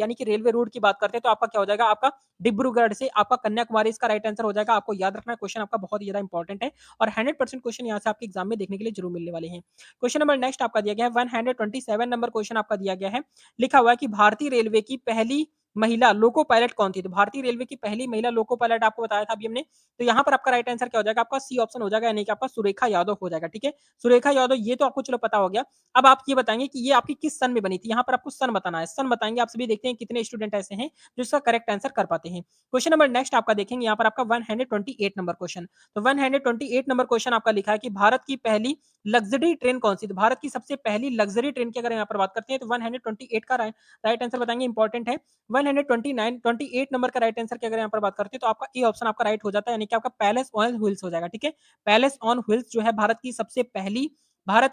यानी कि रेलवे रूट की बात करते हैं तो आपका क्या हो जाएगा, आपका डिब्रूगढ़ से आपका कन्याकुमारी इसका राइट आंसर हो जाएगा। आपको याद रखना है, क्वेश्चन आपका बहुत ही ज्यादा इंपॉर्टेंट है और 100% क्वेश्चन यहाँ से आपके एग्जाम में देखने के लिए जरूर मिलने वाले हैं। क्वेश्चन नंबर नेक्स्ट आपका दिया गया है, 127 नंबर क्वेश्चन आपका दिया गया है, लिखा हुआ है कि भारतीय रेलवे की पहली महिला लोको पायलट कौन थी? तो भारतीय रेलवे की पहली महिला लोको पायलट आपको बताया था अभी हमने। तो यहाँ पर आपका राइट आंसर क्या हो जाएगा? आपका सी ऑप्शन हो जाएगा, यानी कि आपका सुरेखा यादव हो जाएगा, ठीक है? सुरेखा यादव, ये तो आपको चलो पता हो गया। अब आप ये बताएँगे कि ये आपकी किस सन में बनी थी? यहाँ पर आपको सन बताना है। सन बताएँगे आप सभी, देखते हैं कितने स्टूडेंट ऐसे हैं जो इसका करेक्ट आंसर कर पाते हैं। क्वेश्चन नंबर नेक्स्ट आपका देखेंगे, यहाँ पर आपका 128 नंबर क्वेश्चन। तो 128 नंबर क्वेश्चन आपका लिखा है कि भारत की पहली लग्ज़री ट्रेन कौन-सी थी? तो भारत की सबसे पहली लग्ज़री ट्रेन की अगर यहाँ पर बात करते हैं तो 128 का राइट आंसर बताएँगे, इंपॉर्टेंट है। 129 नंबर का राइट आंसर की अगर यहाँ पर बात करते हैं तो आपका ए ऑप्शन आपका राइट हो जाता है, यानी कि आपका पैलेस ऑन व्हील्स हो जाएगा, ठीक है? पैलेस ऑन व्हील्स जो है भारत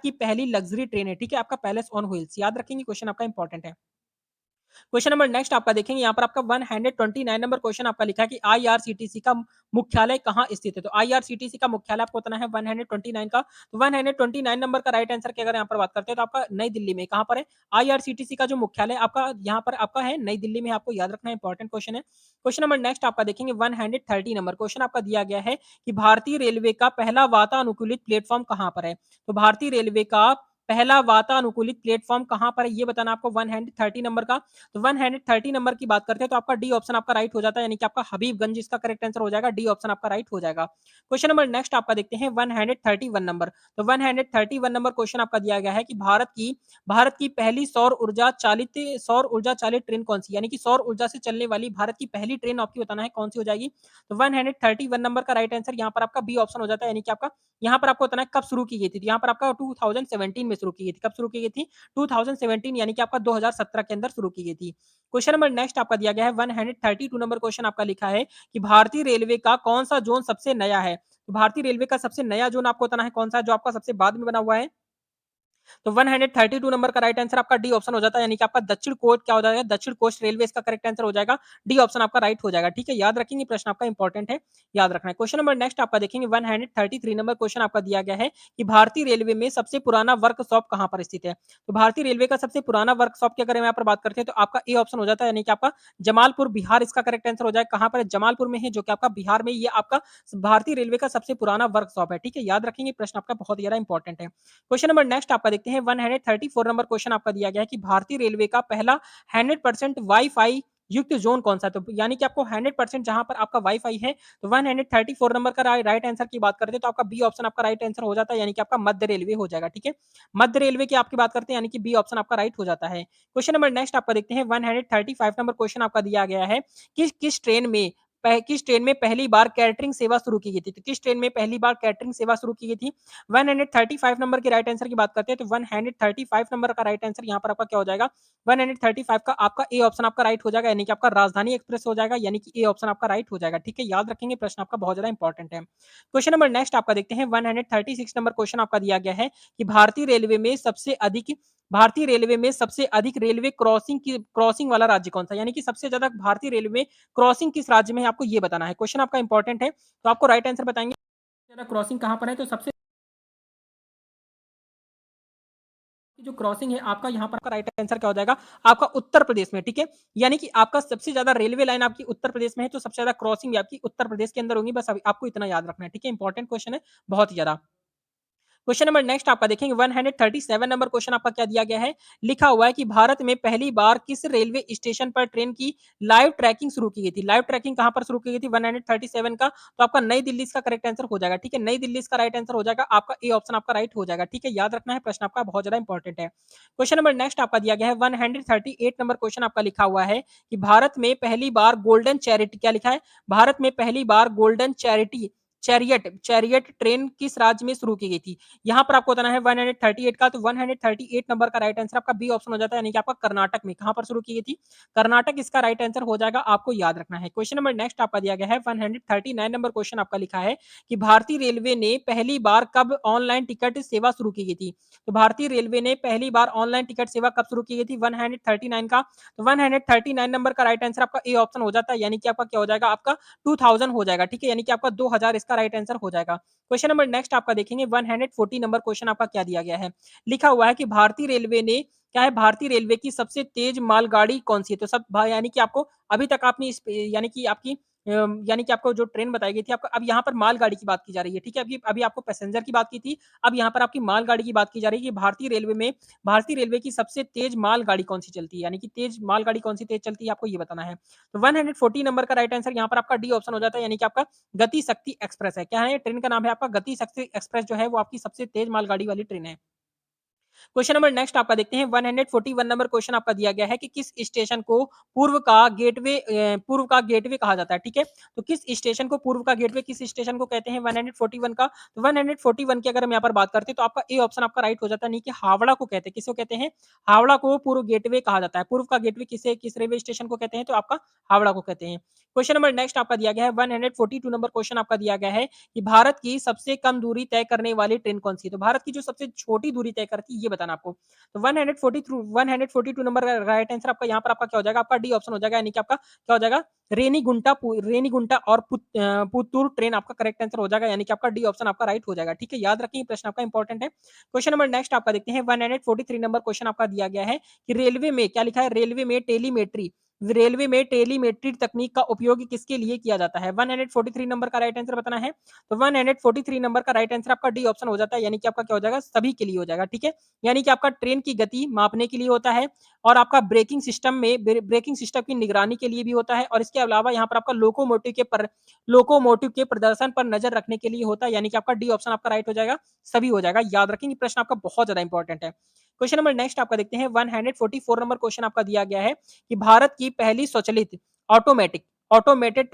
की पहली लग्ज़री ट्रेन है, ठीक है? आपका पैलेस ऑन व्हील्स, याद रखेंगे, क्वेश्चन आपका इंपॉर्टेंट है। क्वेश्चन नंबर नेक्स्ट आपका देखेंगे, यहाँ पर आपका 129 नंबर क्वेश्चन आपका लिखा है कि आईआरसीटीसी का मुख्यालय कहाँ स्थित है? तो आईआरसीटीसी का मुख्यालय आपको बताना है 129 का। तो 129 नंबर का राइट आंसर की अगर यहाँ पर बात करते हैं तो आपका नई दिल्ली में, कहाँ पर है? आईआरसीटीसी का जो मुख्यालय आपका यहाँ पर आपका है नई दिल्ली में, आपको याद रखना है, इंपॉर्टेंट क्वेश्चन है। क्वेश्चन नंबर नेक्स्ट आपका देखेंगे, 130 नंबर क्वेश्चन आपका दिया गया है कि भारतीय रेलवे का पहला वातानुकूलित प्लेटफॉर्म कहाँ पर है? तो भारतीय रेलवे का पहला वातानुकूलित प्लेटफॉर्म कहाँ पर है, ये बताना आपको 130 नंबर का। तो 130 नंबर की बात करते हैं तो आपका डी ऑप्शन आपका राइट हो जाता है, यानी कि आपका हबीबगंज इसका करेक्ट आंसर हो जाएगा, डी ऑप्शन आपका राइट हो जाएगा। क्वेश्चन नंबर नेक्स्ट आपका देखते हैं 131 नंबर। तो 131 नंबर क्वेश्चन आपका दिया गया है कि भारत की पहली सौर ऊर्जा चालित ट्रेन कौन सी, यानी कि सौर ऊर्जा से चलने वाली भारत की पहली ट्रेन आपकी बताना है कौन सी हो जाएगी। तो 131 नंबर का राइट आंसर यहाँ पर आपका बी ऑप्शन हो जाता है, यानी कि आपका यहाँ पर आपको बताना है कब शुरू की गई थी। तो यहाँ पर आपका 2017 में शुरू की गई थी। कब शुरू की गई थी? 2017, यानी कि आपका 2017 के अंदर शुरू की गई थी। क्वेश्चन नंबर नेक्स्ट आपका दिया गया है, 132 नंबर क्वेश्चन आपका लिखा है कि भारतीय रेलवे का कौन सा जोन सबसे नया है? तो भारतीय रेलवे का सबसे नया जोन आपको बताना है कौन सा है, जो आपका सबसे बाद में बना हुआ है। तो 132 नंबर का राइट आंसर आपका डी ऑप्शन हो जाता है, यानी कि आपका दक्षिण कोस्ट क्या हो जाएगा? दक्षिण कोस्ट रेलवे इसका करेक्ट आंसर हो जाएगा। डी ऑप्शन आपका राइट हो जाएगा, ठीक है? याद रखेंगे, प्रश्न आपका इंपॉर्टेंट है, याद रखना है। क्वेश्चन नंबर नेक्स्ट आपका देखेंगे, 133 नंबर क्वेश्चन आपका दिया गया है कि भारतीय रेलवे में सबसे पुराना वर्कशॉप कहाँ पर स्थित है? तो भारतीय रेलवे का सबसे पुराना वर्कशॉप की अगर हम यहाँ पर बात करते हैं तो आपका ए ऑप्शन हो जाता है, यानी कि आपका जमालपुर बिहार इसका करेक्ट आंसर हो जाएगा। कहाँ पर है? जमालपुर में है, जो कि आपका बिहार में, ये आपका भारतीय रेलवे का सबसे पुराना वर्कशॉप है, ठीक है? याद रखेंगे, प्रश्न आपका बहुत ज्यादा इंपॉर्टेंट है। क्वेश्चन नंबर नेक्स्ट आपका देखते हैं, 134 नंबर क्वेश्चन आपका दिया गया है कि भारतीय रेलवे का पहला 100% वाई-फाई युक्त जोन कौन सा है? तो यानी कि आपको 100% जहां पर आपका वाई-फाई है, तो 134 नंबर का राइट आंसर की बात करते हैं तो आपका बी ऑप्शन आपका राइट आंसर हो जाता है, यानी कि आपका मध्य रेलवे हो जाएगा, ठीक है? मध्य रेलवे की आपकी बात करते हैं, यानी कि बी ऑप्शन आपका राइट हो जाता है। क्वेश्चन नंबर नेक्स्ट आपका देखते हैं, 135 नंबर क्वेश्चन आपका दिया गया है कि किस ट्रेन में पहली बार कैटरिंग सेवा शुरू की गई थी? तो किस ट्रेन में पहली बार कैटरिंग सेवा शुरू की गई थी? 135 नंबर के राइट आंसर की बात करते हैं तो 135 नंबर का राइट आंसर यहाँ पर आपका क्या हो जाएगा? 135 का आपका ए ऑप्शन आपका राइट हो जाएगा, यानी कि आपका राजधानी एक्सप्रेस हो जाएगा, यानी कि ए ऑप्शन आपका राइट हो जाएगा, ठीक है? याद रखेंगे, प्रश्न आपका बहुत ज्यादा इंपॉर्टेंट है। क्वेश्चन नंबर नेक्स्ट आपका देखते हैं, 136 नंबर क्वेश्चन आपका दिया गया है कि भारतीय रेलवे में सबसे अधिक रेलवे क्रॉसिंग वाला राज्य कौन सा है? यानी कि सबसे ज्यादा भारतीय रेलवे में क्रॉसिंग किस राज्य में है, आपको ये बताना है। क्वेश्चन आपका इंपॉर्टेंट है, तो आपको राइट आंसर बताएंगे ज्यादा क्रॉसिंग कहाँ पर है। तो सबसे जो क्रॉसिंग है आपका, यहाँ पर आपका राइट आंसर क्या हो जाएगा? आपका उत्तर प्रदेश में, ठीक है? यानी कि आपका सबसे ज्यादा रेलवे लाइन आपकी उत्तर प्रदेश में है, तो सबसे ज्यादा क्रॉसिंग भी आपकी उत्तर प्रदेश के अंदर होंगी, बस अभी आपको इतना याद रखना है, ठीक है? इंपॉर्टेंट क्वेश्चन है, बहुत ही ज्यादा। क्वेश्चन नंबर नेक्स्ट आपका देखेंगे, 137 नंबर क्वेश्चन आपका क्या दिया गया है? लिखा हुआ है कि भारत में पहली बार किस रेलवे स्टेशन पर ट्रेन की लाइव ट्रैकिंग शुरू की गई थी? लाइव ट्रैकिंग कहां पर शुरू की गई थी? 137 का, तो आपका नई दिल्ली इसका करेक्ट आंसर हो जाएगा, ठीक है? नई दिल्ली इसका राइट आंसर हो जाएगा, आपका ए ऑप्शन आपका राइट हो जाएगा, ठीक है? याद रखना है, प्रश्न आपका बहुत ज्यादा इंपॉर्टेंट है। क्वेश्चन नंबर नेक्स्ट आपका दिया गया है, 138 नंबर क्वेश्चन आपका लिखा हुआ है कि भारत में पहली बार गोल्डन चैरिटी, क्या लिखा है? भारत में पहली बार गोल्डन चैरियट चैरियट ट्रेन किस राज्य में शुरू की गई थी? यहाँ पर आपको बताना है 138 का, तो 138 नंबर का राइट आंसर आपका बी ऑप्शन हो जाता है, यानी कि आपका कर्नाटक में। कहां पर शुरू की गई थी? कर्नाटक इसका राइट आंसर हो जाएगा, आपको याद रखना है। क्वेश्चन नंबर नेक्स्ट आपका दिया गया है, 139 नंबर क्वेश्चन आपका लिखा है कि भारतीय रेलवे ने पहली बार कब ऑनलाइन टिकट सेवा शुरू की गई थी? तो भारतीय रेलवे ने पहली बार ऑनलाइन टिकट सेवा कब शुरू की गई थी? 139 का, तो 139 नंबर का राइट आंसर आपका ए ऑप्शन हो जाता है, यानी कि आपका क्या हो जाएगा? आपका 2000 हो जाएगा, ठीक है? यानी कि आपका 2000 इसका राइट आंसर हो जाएगा। क्वेश्चन नंबर नेक्स्ट आपका देखेंगे, 140 नंबर क्वेश्चन आपका क्या दिया गया है? लिखा हुआ है कि भारतीय रेलवे की सबसे तेज मालगाड़ी कौन सी है? तो सब यानी कि आपको अभी तक आपने यानी कि आपकी यानी कि आपको जो ट्रेन बताई गई थी आपको अब यहाँ पर मालगाड़ी की बात की जा रही है, ठीक है? अभी अभी आपको पैसेंजर की बात की थी, अब यहाँ पर आपकी मालगाड़ी की बात की जा रही है कि भारतीय रेलवे की सबसे तेज़ मालगाड़ी कौन-सी चलती है? यानी कि तेज़ मालगाड़ी कौन-सी तेज़ चलती है, आपको ये बताना है। तो 140 नंबर का राइट आंसर यहाँ पर आपका डी ऑप्शन हो जाता है, यानी कि आपका गति शक्ति एक्सप्रेस है। क्या है? ट्रेन का नाम है आपका गति शक्ति एक्सप्रेस जो है वो आपकी सबसे तेज़ मालगाड़ी वाली ट्रेन है। क्वेश्चन नंबर नेक्स्ट आपका देखते हैं 141 नंबर क्वेश्चन आपका दिया गया है कि किस स्टेशन को पूर्व का गेटवे कहा जाता है, ठीक है? तो किस स्टेशन को पूर्व का गेटवे किस स्टेशन को कहते हैं 141 का? तो 141 की अगर हम यहाँ पर बात करते हैं तो आपका ए ऑप्शन आपका राइट हो जाता है, नहीं कि हावड़ा को कहते हैं। किसको कहते हैं? हावड़ा को पूर्व गेटवे कहा जाता है। पूर्व का गेटवे किस रेलवे स्टेशन को कहते हैं? तो आपका हावड़ा को कहते हैं। क्वेश्चन नंबर नेक्स्ट आपका दिया गया है 142 नंबर क्वेश्चन आपका दिया गया है कि भारत की सबसे कम दूरी तय करने वाली ट्रेन कौन-सी है? तो भारत की जो सबसे छोटी दूरी तय करती है ये बताना आपको। तो 142 नंबर का राइट आंसर आपका यहाँ पर आपका क्या हो जाएगा? आपका डी ऑप्शन हो जाएगा, यानी कि आपका क्या हो जाएगा? रेनीगुंटा और पुत्तूर ट्रेन आपका करेक्ट आंसर हो जाएगा, यानी कि आपका डी ऑप्शन आपका राइट हो जाएगा, ठीक है? याद रखें ये प्रश्न आपका इंपॉर्टेंट है। क्वेश्चन नंबर नेक्स्ट आपका देखते हैं 143 नंबर क्वेश्चन आपका दिया गया है कि रेलवे में क्या लिखा है? रेलवे में टेलीमेट्री तकनीक का उपयोग किसके लिए किया जाता है? 143 नंबर का राइट आंसर बताना है। तो 143 नंबर का राइट आंसर आपका डी ऑप्शन हो जाता है, यानी कि आपका क्या हो जाएगा? सभी के लिए हो जाएगा, ठीक है? यानी कि आपका ट्रेन की गति मापने के लिए होता है और आपका ब्रेकिंग सिस्टम की निगरानी के लिए भी होता है और इसके अलावा यहाँ पर आपका लोकोमोटिव के प्रदर्शन पर नजर रखने के लिए होता है, यानी कि आपका डी ऑप्शन आपका राइट हो जाएगा, सभी हो जाएगा। याद रखेंगे प्रश्न आपका बहुत ज्यादा इंपॉर्टेंट है। क्वेश्चन नंबर नेक्स्ट आपका देखते हैं 144 नंबर क्वेश्चन आपका दिया गया है कि भारत की पहली स्वचालित ऑटोमेटिक ऑटोमेटेड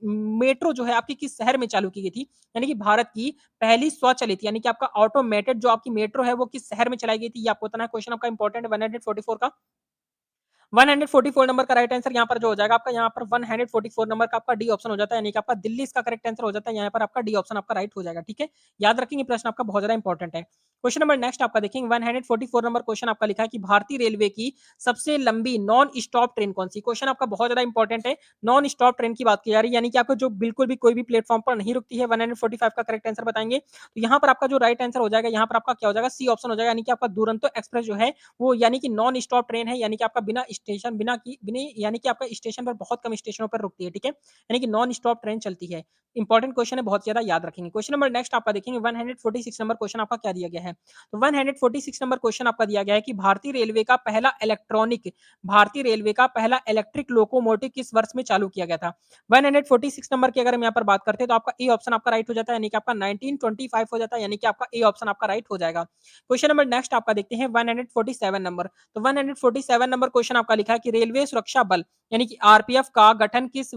मेट्रो जो है आपकी किस शहर में चालू की गई थी? यानी कि भारत की पहली स्वचालित यानी कि आपका ऑटोमेटेड जो आपकी मेट्रो है वो किस शहर में चलाई गई थी? ये आपको बताना है। क्वेश्चन आपका इंपॉर्टेंट है 144 का। 144 नंबर का राइट आंसर यहाँ पर जो हो जाएगा आपका यहाँ पर 144 नंबर का आपका डी ऑप्शन हो जाता है, यानी कि आपका दिल्ली इसका करेक्ट आंसर हो जाता है। यहाँ पर आपका डी ऑप्शन आपका राइट हो जाएगा, ठीक है? याद रखेंगे प्रश्न आपका बहुत ज्यादा इंपॉर्टेंट है। क्वेश्चन नंबर नेक्स्ट आपका देखेंगे 144 नंबर क्वेश्चन आपका लिखा है कि भारतीय रेलवे की सबसे लंबी नॉन स्टॉप ट्रेन कौन सी? क्वेश्चन आपका बहुत ज्यादा इंपॉर्टेंट है। नॉन स्टॉप ट्रेन की बात की जा रही है, यानी कि आपको जो बिल्कुल भी कोई भी प्लेटफॉर्म पर नहीं रुकती है। 145 का करेक्ट आंसर बताएंगे तो यहाँ पर आपका जो राइट आंसर हो जाएगा, यहाँ पर आपका क्या हो जाएगा? सी ऑप्शन हो जाएगा, यानी कि आपका दुरंतो एक्सप्रेस जो है वो यानी कि नॉन स्टॉप ट्रेन है, यानी कि आपका बिना स्टेशन बिना की बिना यानी कि आपका स्टेशन पर बहुत कम स्टेशनों पर रुकती है, ठीक है? यानी कि नॉन स्टॉप ट्रेन चलती है। इंपॉर्टेंट क्वेश्चन है, बहुत ज्यादा याद रखेंगे। क्वेश्चन नंबर नेक्स्ट आपका देखेंगे 146 नंबर क्वेश्चन आपका क्या दिया गया है? तो 146 नंबर क्वेश्चन आपका दिया गया है कि भारतीय रेलवे का पहला इलेक्ट्रिक लोकोमोटिव किस वर्ष में चालू किया गया था? 146 नंबर की अगर हम यहाँ पर बात करते हैं तो आपका ए ऑप्शन आपका राइट हो जाता है, यानी कि आपका 1925 हो जाता है, यानी कि आपका ए ऑप्शन आपका राइट हो जाएगा। क्वेश्चन नंबर नेक्स्ट आपका देखते हैं 147 नंबर। तो 147 नंबर क्वेश्चन आपका लिखा है कि रेलवे सुरक्षा बल यानी कि आरपीएफ का गठन किस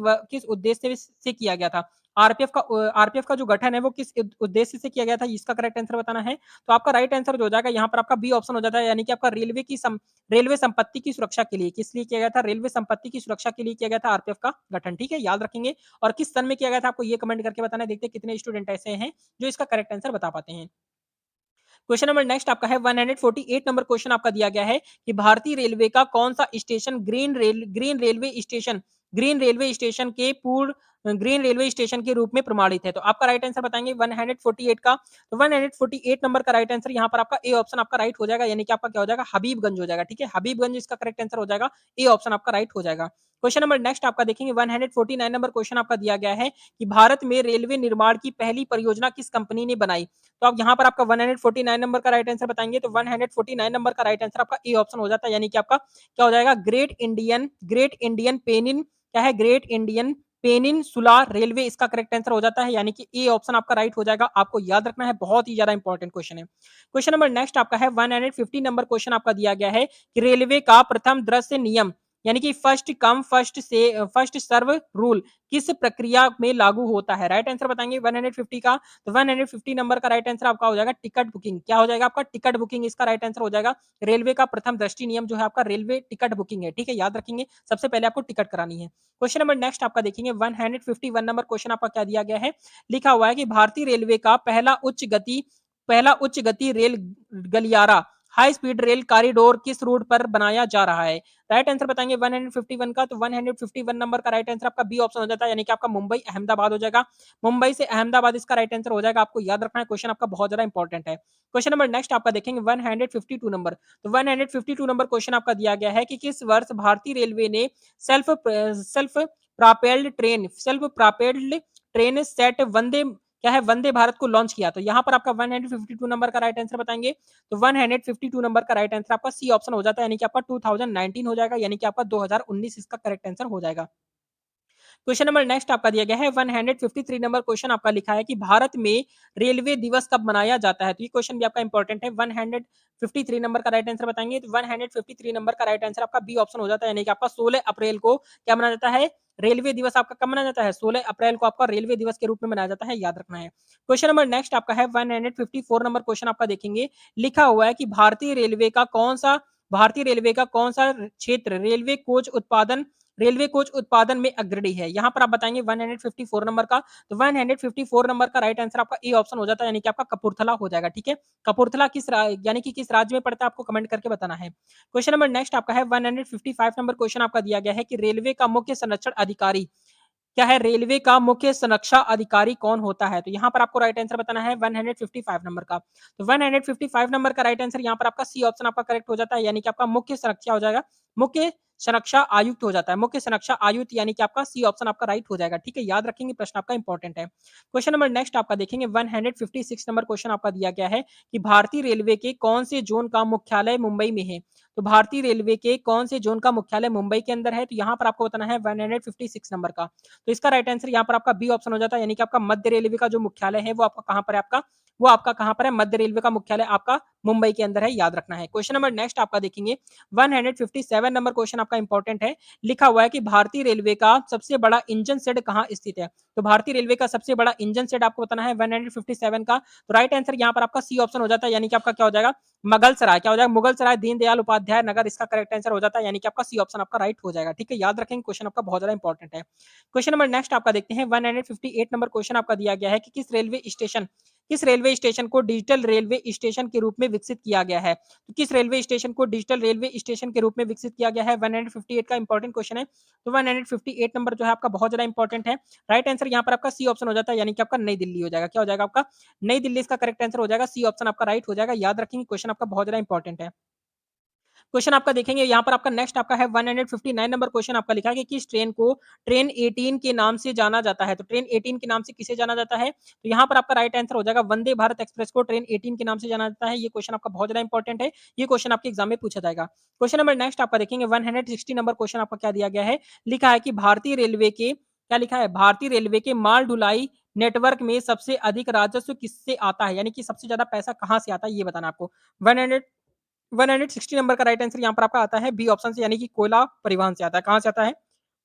उद्देश्य से किया गया था? आरपीएफ का जो गठन है वो किस उद्देश्य से किया गया था, इसका करेक्ट आंसर बताना है। तो आपका राइट आंसर जो हो जाएगा यहाँ पर आपका बी ऑप्शन हो जाता है, यानी कि आपका रेलवे संपत्ति की सुरक्षा के लिए। किस लिए किया गया था? रेलवे संपत्ति की सुरक्षा के लिए किया गया था आरपीएफ का गठन, ठीक है? याद रखेंगे। और किस सन में किया गया था आपको ये कमेंट करके बताना है। देखते हैं कितने स्टूडेंट ऐसे हैं जो इसका करेक्ट आंसर बता पाते हैं। क्वेश्चन नंबर नेक्स्ट आपका है 148 नंबर क्वेश्चन आपका दिया गया है कि भारतीय रेलवे का कौन सा स्टेशन ग्रीन रेलवे स्टेशन के पूर्ण ग्रीन रेलवे स्टेशन के रूप में प्रमाणित है? तो आपका राइट आंसर बताएंगे 148 का। तो 148 नंबर का राइट आंसर यहाँ पर आपका ए ऑप्शन आपका राइट हो जाएगा, यानी कि आपका क्या हो जाएगा? हबीबगंज हो जाएगा, ठीक है? हबीबगंज इसका करेक्ट आंसर हो जाएगा, ए ऑप्शन आपका राइट हो जाएगा। क्वेश्चन नंबर नेक्स्ट आपका देखेंगे 149 नंबर क्वेश्चन आपका दिया गया है कि भारत में रेलवे निर्माण की पहली परियोजना किस कंपनी ने बनाई? तो आप यहाँ पर आपका 149 नंबर का राइट आंसर बताएंगे तो 149 नंबर का राइट आंसर आपका ए ऑप्शन हो जाता है, यानी कि आपका क्या हो जाएगा? ग्रेट इंडियन पेनिनसुला रेलवे इसका करेक्ट आंसर हो जाता है, यानी कि ए ऑप्शन आपका राइट हो जाएगा। आपको याद रखना है, बहुत ही ज्यादा इंपॉर्टेंट क्वेश्चन है। क्वेश्चन नंबर नेक्स्ट आपका है 150 नंबर क्वेश्चन आपका दिया गया है कि रेलवे का प्रथम दृश्य नियम यानी कि फर्स्ट सर्व रूल किस प्रक्रिया में लागू होता है? राइट आंसर बताएंगे 150 का। तो 150 नंबर का राइट आंसर आपका हो जाएगा टिकट बुकिंग। क्या हो जाएगा आपका? टिकट बुकिंग इसका राइट आंसर हो जाएगा। रेलवे का प्रथम दृष्टि नियम जो है आपका रेलवे टिकट बुकिंग है, ठीक है? याद रखेंगे सबसे पहले आपको टिकट करानी है। क्वेश्चन नंबर नेक्स्ट आपका देखेंगे 151 नंबर क्वेश्चन आपका क्या दिया गया है? लिखा हुआ है कि भारतीय रेलवे का पहला उच्च गति रेल गलियारा हाई स्पीड रेल कॉरिडोर किस रूट पर बनाया जा रहा है? राइट आंसर बताएंगे 151 का। तो 151 नंबर का राइट आंसर आपका बी ऑप्शन हो जाता है, यानी कि आपका मुंबई अहमदाबाद हो जाएगा। मुंबई से अहमदाबाद इसका राइट आंसर हो जाएगा। आपको याद रखना है, क्वेश्चन आपका बहुत ज्यादा इंपॉर्टेंट है। क्वेश्चन नंबर नेक्स्ट आपका देखेंगे 152 नंबर। तो 152 नंबर क्वेश्चन आपका दिया गया है कि किस वर्ष भारतीय रेलवे ने self self self propelled train set Vande क्या है वंदे भारत को लॉन्च किया? तो यहाँ पर आपका 152 नंबर का राइट आंसर बताएंगे। तो 152 नंबर का राइट आंसर आपका सी ऑप्शन हो जाता है, यानी कि आपका 2019 हो जाएगा, यानी कि आपका 2019 इसका करेक्ट आंसर हो जाएगा। क्वेश्चन नंबर नेक्स्ट आपका दिया गया है 153 नंबर क्वेश्चन आपका लिखा है कि भारत में रेलवे दिवस कब मनाया जाता है? तो ये क्वेश्चन भी आपका इंपॉर्टेंट है। 153 नंबर का राइट आंसर बताएंगे। तो 153 नंबर का राइट आंसर आपका बी ऑप्शन हो जाता है, यानी कि आपका 16 अप्रैल को क्या मनाया जाता है? रेलवे दिवस आपका कब मनाया जाता है? 16 अप्रैल को आपका रेलवे दिवस के रूप में मनाया जाता है, याद रखना है। क्वेश्चन नंबर नेक्स्ट आपका है 154 नंबर क्वेश्चन आपका देखेंगे। लिखा हुआ है कि भारतीय रेलवे का कौन सा क्षेत्र रेलवे कोच उत्पादन में अग्रणी है? यहाँ पर आप बताएंगे 154 नंबर का। तो 154 नंबर का राइट आंसर आपका ए ऑप्शन हो जाता है, यानी कि आपका कपूरथला हो जाएगा। ठीक है, कपूरथला यानी कि किस राज्य में पड़ता है, आपको कमेंट करके बताना है। क्वेश्चन नंबर नेक्स्ट आपका है 155 नंबर क्वेश्चन आपका दिया गया है कि रेलवे का मुख्य संरक्षण अधिकारी क्या है? रेलवे का मुख्य संरक्षा अधिकारी कौन होता है? तो यहाँ पर आपको राइट आंसर बताना है 155 नंबर का। तो 155 नंबर का राइट आंसर यहाँ पर आपका सी ऑप्शन आपका करेक्ट हो जाता है, यानी कि आपका मुख्य संरक्षा हो जाएगा, मुख्य संरक्षा आयुक्त हो जाता है, मुख्य संरक्षा आयुक्त, यानी कि आपका सी ऑप्शन आपका राइट हो जाएगा। ठीक है, याद रखेंगे, प्रश्न आपका इंपॉर्टेंट है। क्वेश्चन नंबर नेक्स्ट आपका देखेंगे 156 नंबर क्वेश्चन आपका दिया गया है कि भारतीय रेलवे के कौन से जोन का मुख्यालय मुंबई में है? तो भारतीय रेलवे के कौन से जोन का मुख्यालय मुंबई के अंदर है? तो यहाँ पर आपको बताना है 156 नंबर का। तो इसका राइट आंसर यहाँ पर आपका बी ऑप्शन हो जाता है, यानी कि आपका मध्य रेलवे का जो मुख्यालय है वो आपका कहाँ पर है? वो आपका कहाँ पर है? मध्य रेलवे का मुख्यालय आपका मुंबई के अंदर है, याद रखना है। क्वेश्चन नंबर नेक्स्ट आपका देखेंगे 157 नंबर क्वेश्चन आपका इंपॉर्टेंट है। लिखा हुआ है कि भारतीय रेलवे का सबसे बड़ा इंजन शेड कहाँ स्थित है? तो भारतीय रेलवे का सबसे बड़ा इंजन शेड आपको बताना है 157 का। तो राइट आंसर यहाँ पर आपका सी ऑप्शन हो जाता है, यानी कि आपका क्या हो जाएगा? मुगल सराय। क्या हो जाएगा? मुगल सराय दीनदयाल उपाध्याय नगर, इसका करेक्ट आंसर हो जाता है, यानी कि आपका सी ऑप्शन आपका राइट हो जाएगा। ठीक है, याद रखेंगे, क्वेश्चन आपका बहुत ज्यादा इंपॉर्टेंट है। क्वेश्चन नंबर नेक्स्ट आपका देखते हैं 158 नंबर क्वेश्चन आपका दिया गया है कि किस रेलवे स्टेशन को डिजिटल रेलवे स्टेशन के रूप में विकसित किया गया है? तो किस रेलवे स्टेशन को डिजिटल रेलवे स्टेशन के रूप में विकसित किया गया है? 158 का इंपॉर्टेंट क्वेश्चन है। तो 158 नंबर जो है आपका बहुत ज्यादा इंपॉर्टेंट है। राइट आंसर यहाँ पर आपका सी ऑप्शन हो जाता है, यानी कि आपका नई दिल्ली हो जाएगा। क्या हो जाएगा? आपका नई दिल्ली इसका करेक्ट आंसर हो जाएगा, सी ऑप्शन आपका राइट हो जाएगा, याद रखेंगे, क्वेश्चन आपका बहुत ज्यादा इंपॉर्टेंट है। क्वेश्चन आपका देखेंगे यहाँ पर आपका नेक्स्ट आपका है 159 नंबर क्वेश्चन आपका लिखा है कि किस ट्रेन को ट्रेन 18 के नाम से जाना जाता है? तो ट्रेन 18 के नाम से किसे जाना जाता है? तो यहाँ पर आपका राइट आंसर हो जाएगा वंदे भारत एक्सप्रेस को ट्रेन 18 के नाम से जाना जाता है। ये क्वेश्चन आपका बहुत ज्यादा इंपॉर्टेंट है, ये क्वेश्चन आपके एग्जाम में पूछा जाएगा। क्वेश्चन नंबर नेक्स्ट आपका देखेंगे 160 नंबर क्वेश्चन आपका क्या दिया गया है? लिखा है कि भारतीय रेलवे के क्या लिखा है? भारतीय रेलवे के माल ढुलाई नेटवर्क में सबसे अधिक राजस्व किससे आता है? यानी कि सबसे ज्यादा पैसा कहाँ से आता है, ये बताना आपको। 160 नंबर का राइट आंसर यहाँ पर आपका आता है बी ऑप्शन से, यानी कि कोयला परिवहन से आता है। कहाँ से आता है?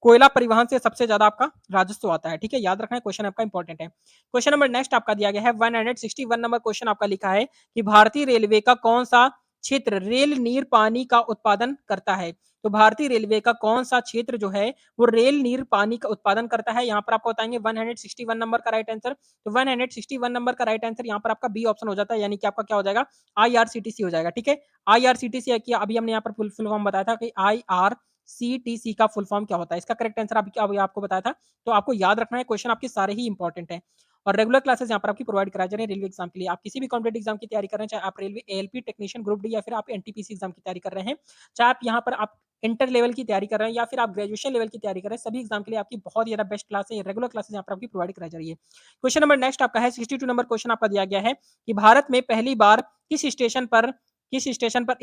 कोयला परिवहन से सबसे ज्यादा आपका राजस्व आता है। ठीक है, याद रखना है, क्वेश्चन आपका इंपॉर्टेंट है। क्वेश्चन नंबर नेक्स्ट आपका दिया गया है 161 नंबर क्वेश्चन आपका लिखा है कि भारतीय रेलवे का कौन सा क्षेत्र रेल नीर पानी का उत्पादन करता है? तो भारतीय रेलवे का कौन सा क्षेत्र जो है वो रेल नीर पानी का उत्पादन करता है? यहाँ पर आपको बताएंगे 161 नंबर का राइट आंसर। तो 161 नंबर का राइट आंसर यहाँ पर आपका बी ऑप्शन हो जाता है, यानी कि आपका क्या हो जाएगा? आईआरसीटीसी हो जाएगा। ठीक है, आईआरसीटीसी की अभी हमने यहाँ पर फुल फॉर्म बताया था कि आईआरसीटीसी का फुल फॉर्म क्या होता है, इसका करेक्ट आंसर अभी आपको बताया था। तो आपको याद रखना है, क्वेश्चन आपके सारे ही इंपॉर्टेंट है। और रेगुलर क्लासेस यहाँ पर आपकी प्रोवाइड कराए जा रहे हैं रेलवे एग्जाम के लिए। आप किसी भी कॉम्पिटेटिव एग्जाम की तैयारी कर रहे हैं, चाहे आप railway ALP technician group D या फिर आप एनटीपीसी एग्जाम की तैयारी कर रहे हैं, चाहे आप यहाँ पर आप इंटर लेवल की तैयारी कर रहे हैं या फिर आप ग्रेजुएशन लेवल की तैयारी कर रहे हैं, सभी एग्जाम के लिए आपकी बहुत ज्यादा बेस्ट क्लास है, रेगुलर क्लासेस यहाँ पर आपकी प्रोवाइड कराई जा रही है। क्वेश्चन नंबर नेक्स्ट आपका है 62 नंबर क्वेश्चन आपका दिया गया है कि भारत में पहली बार किस स्टेशन पर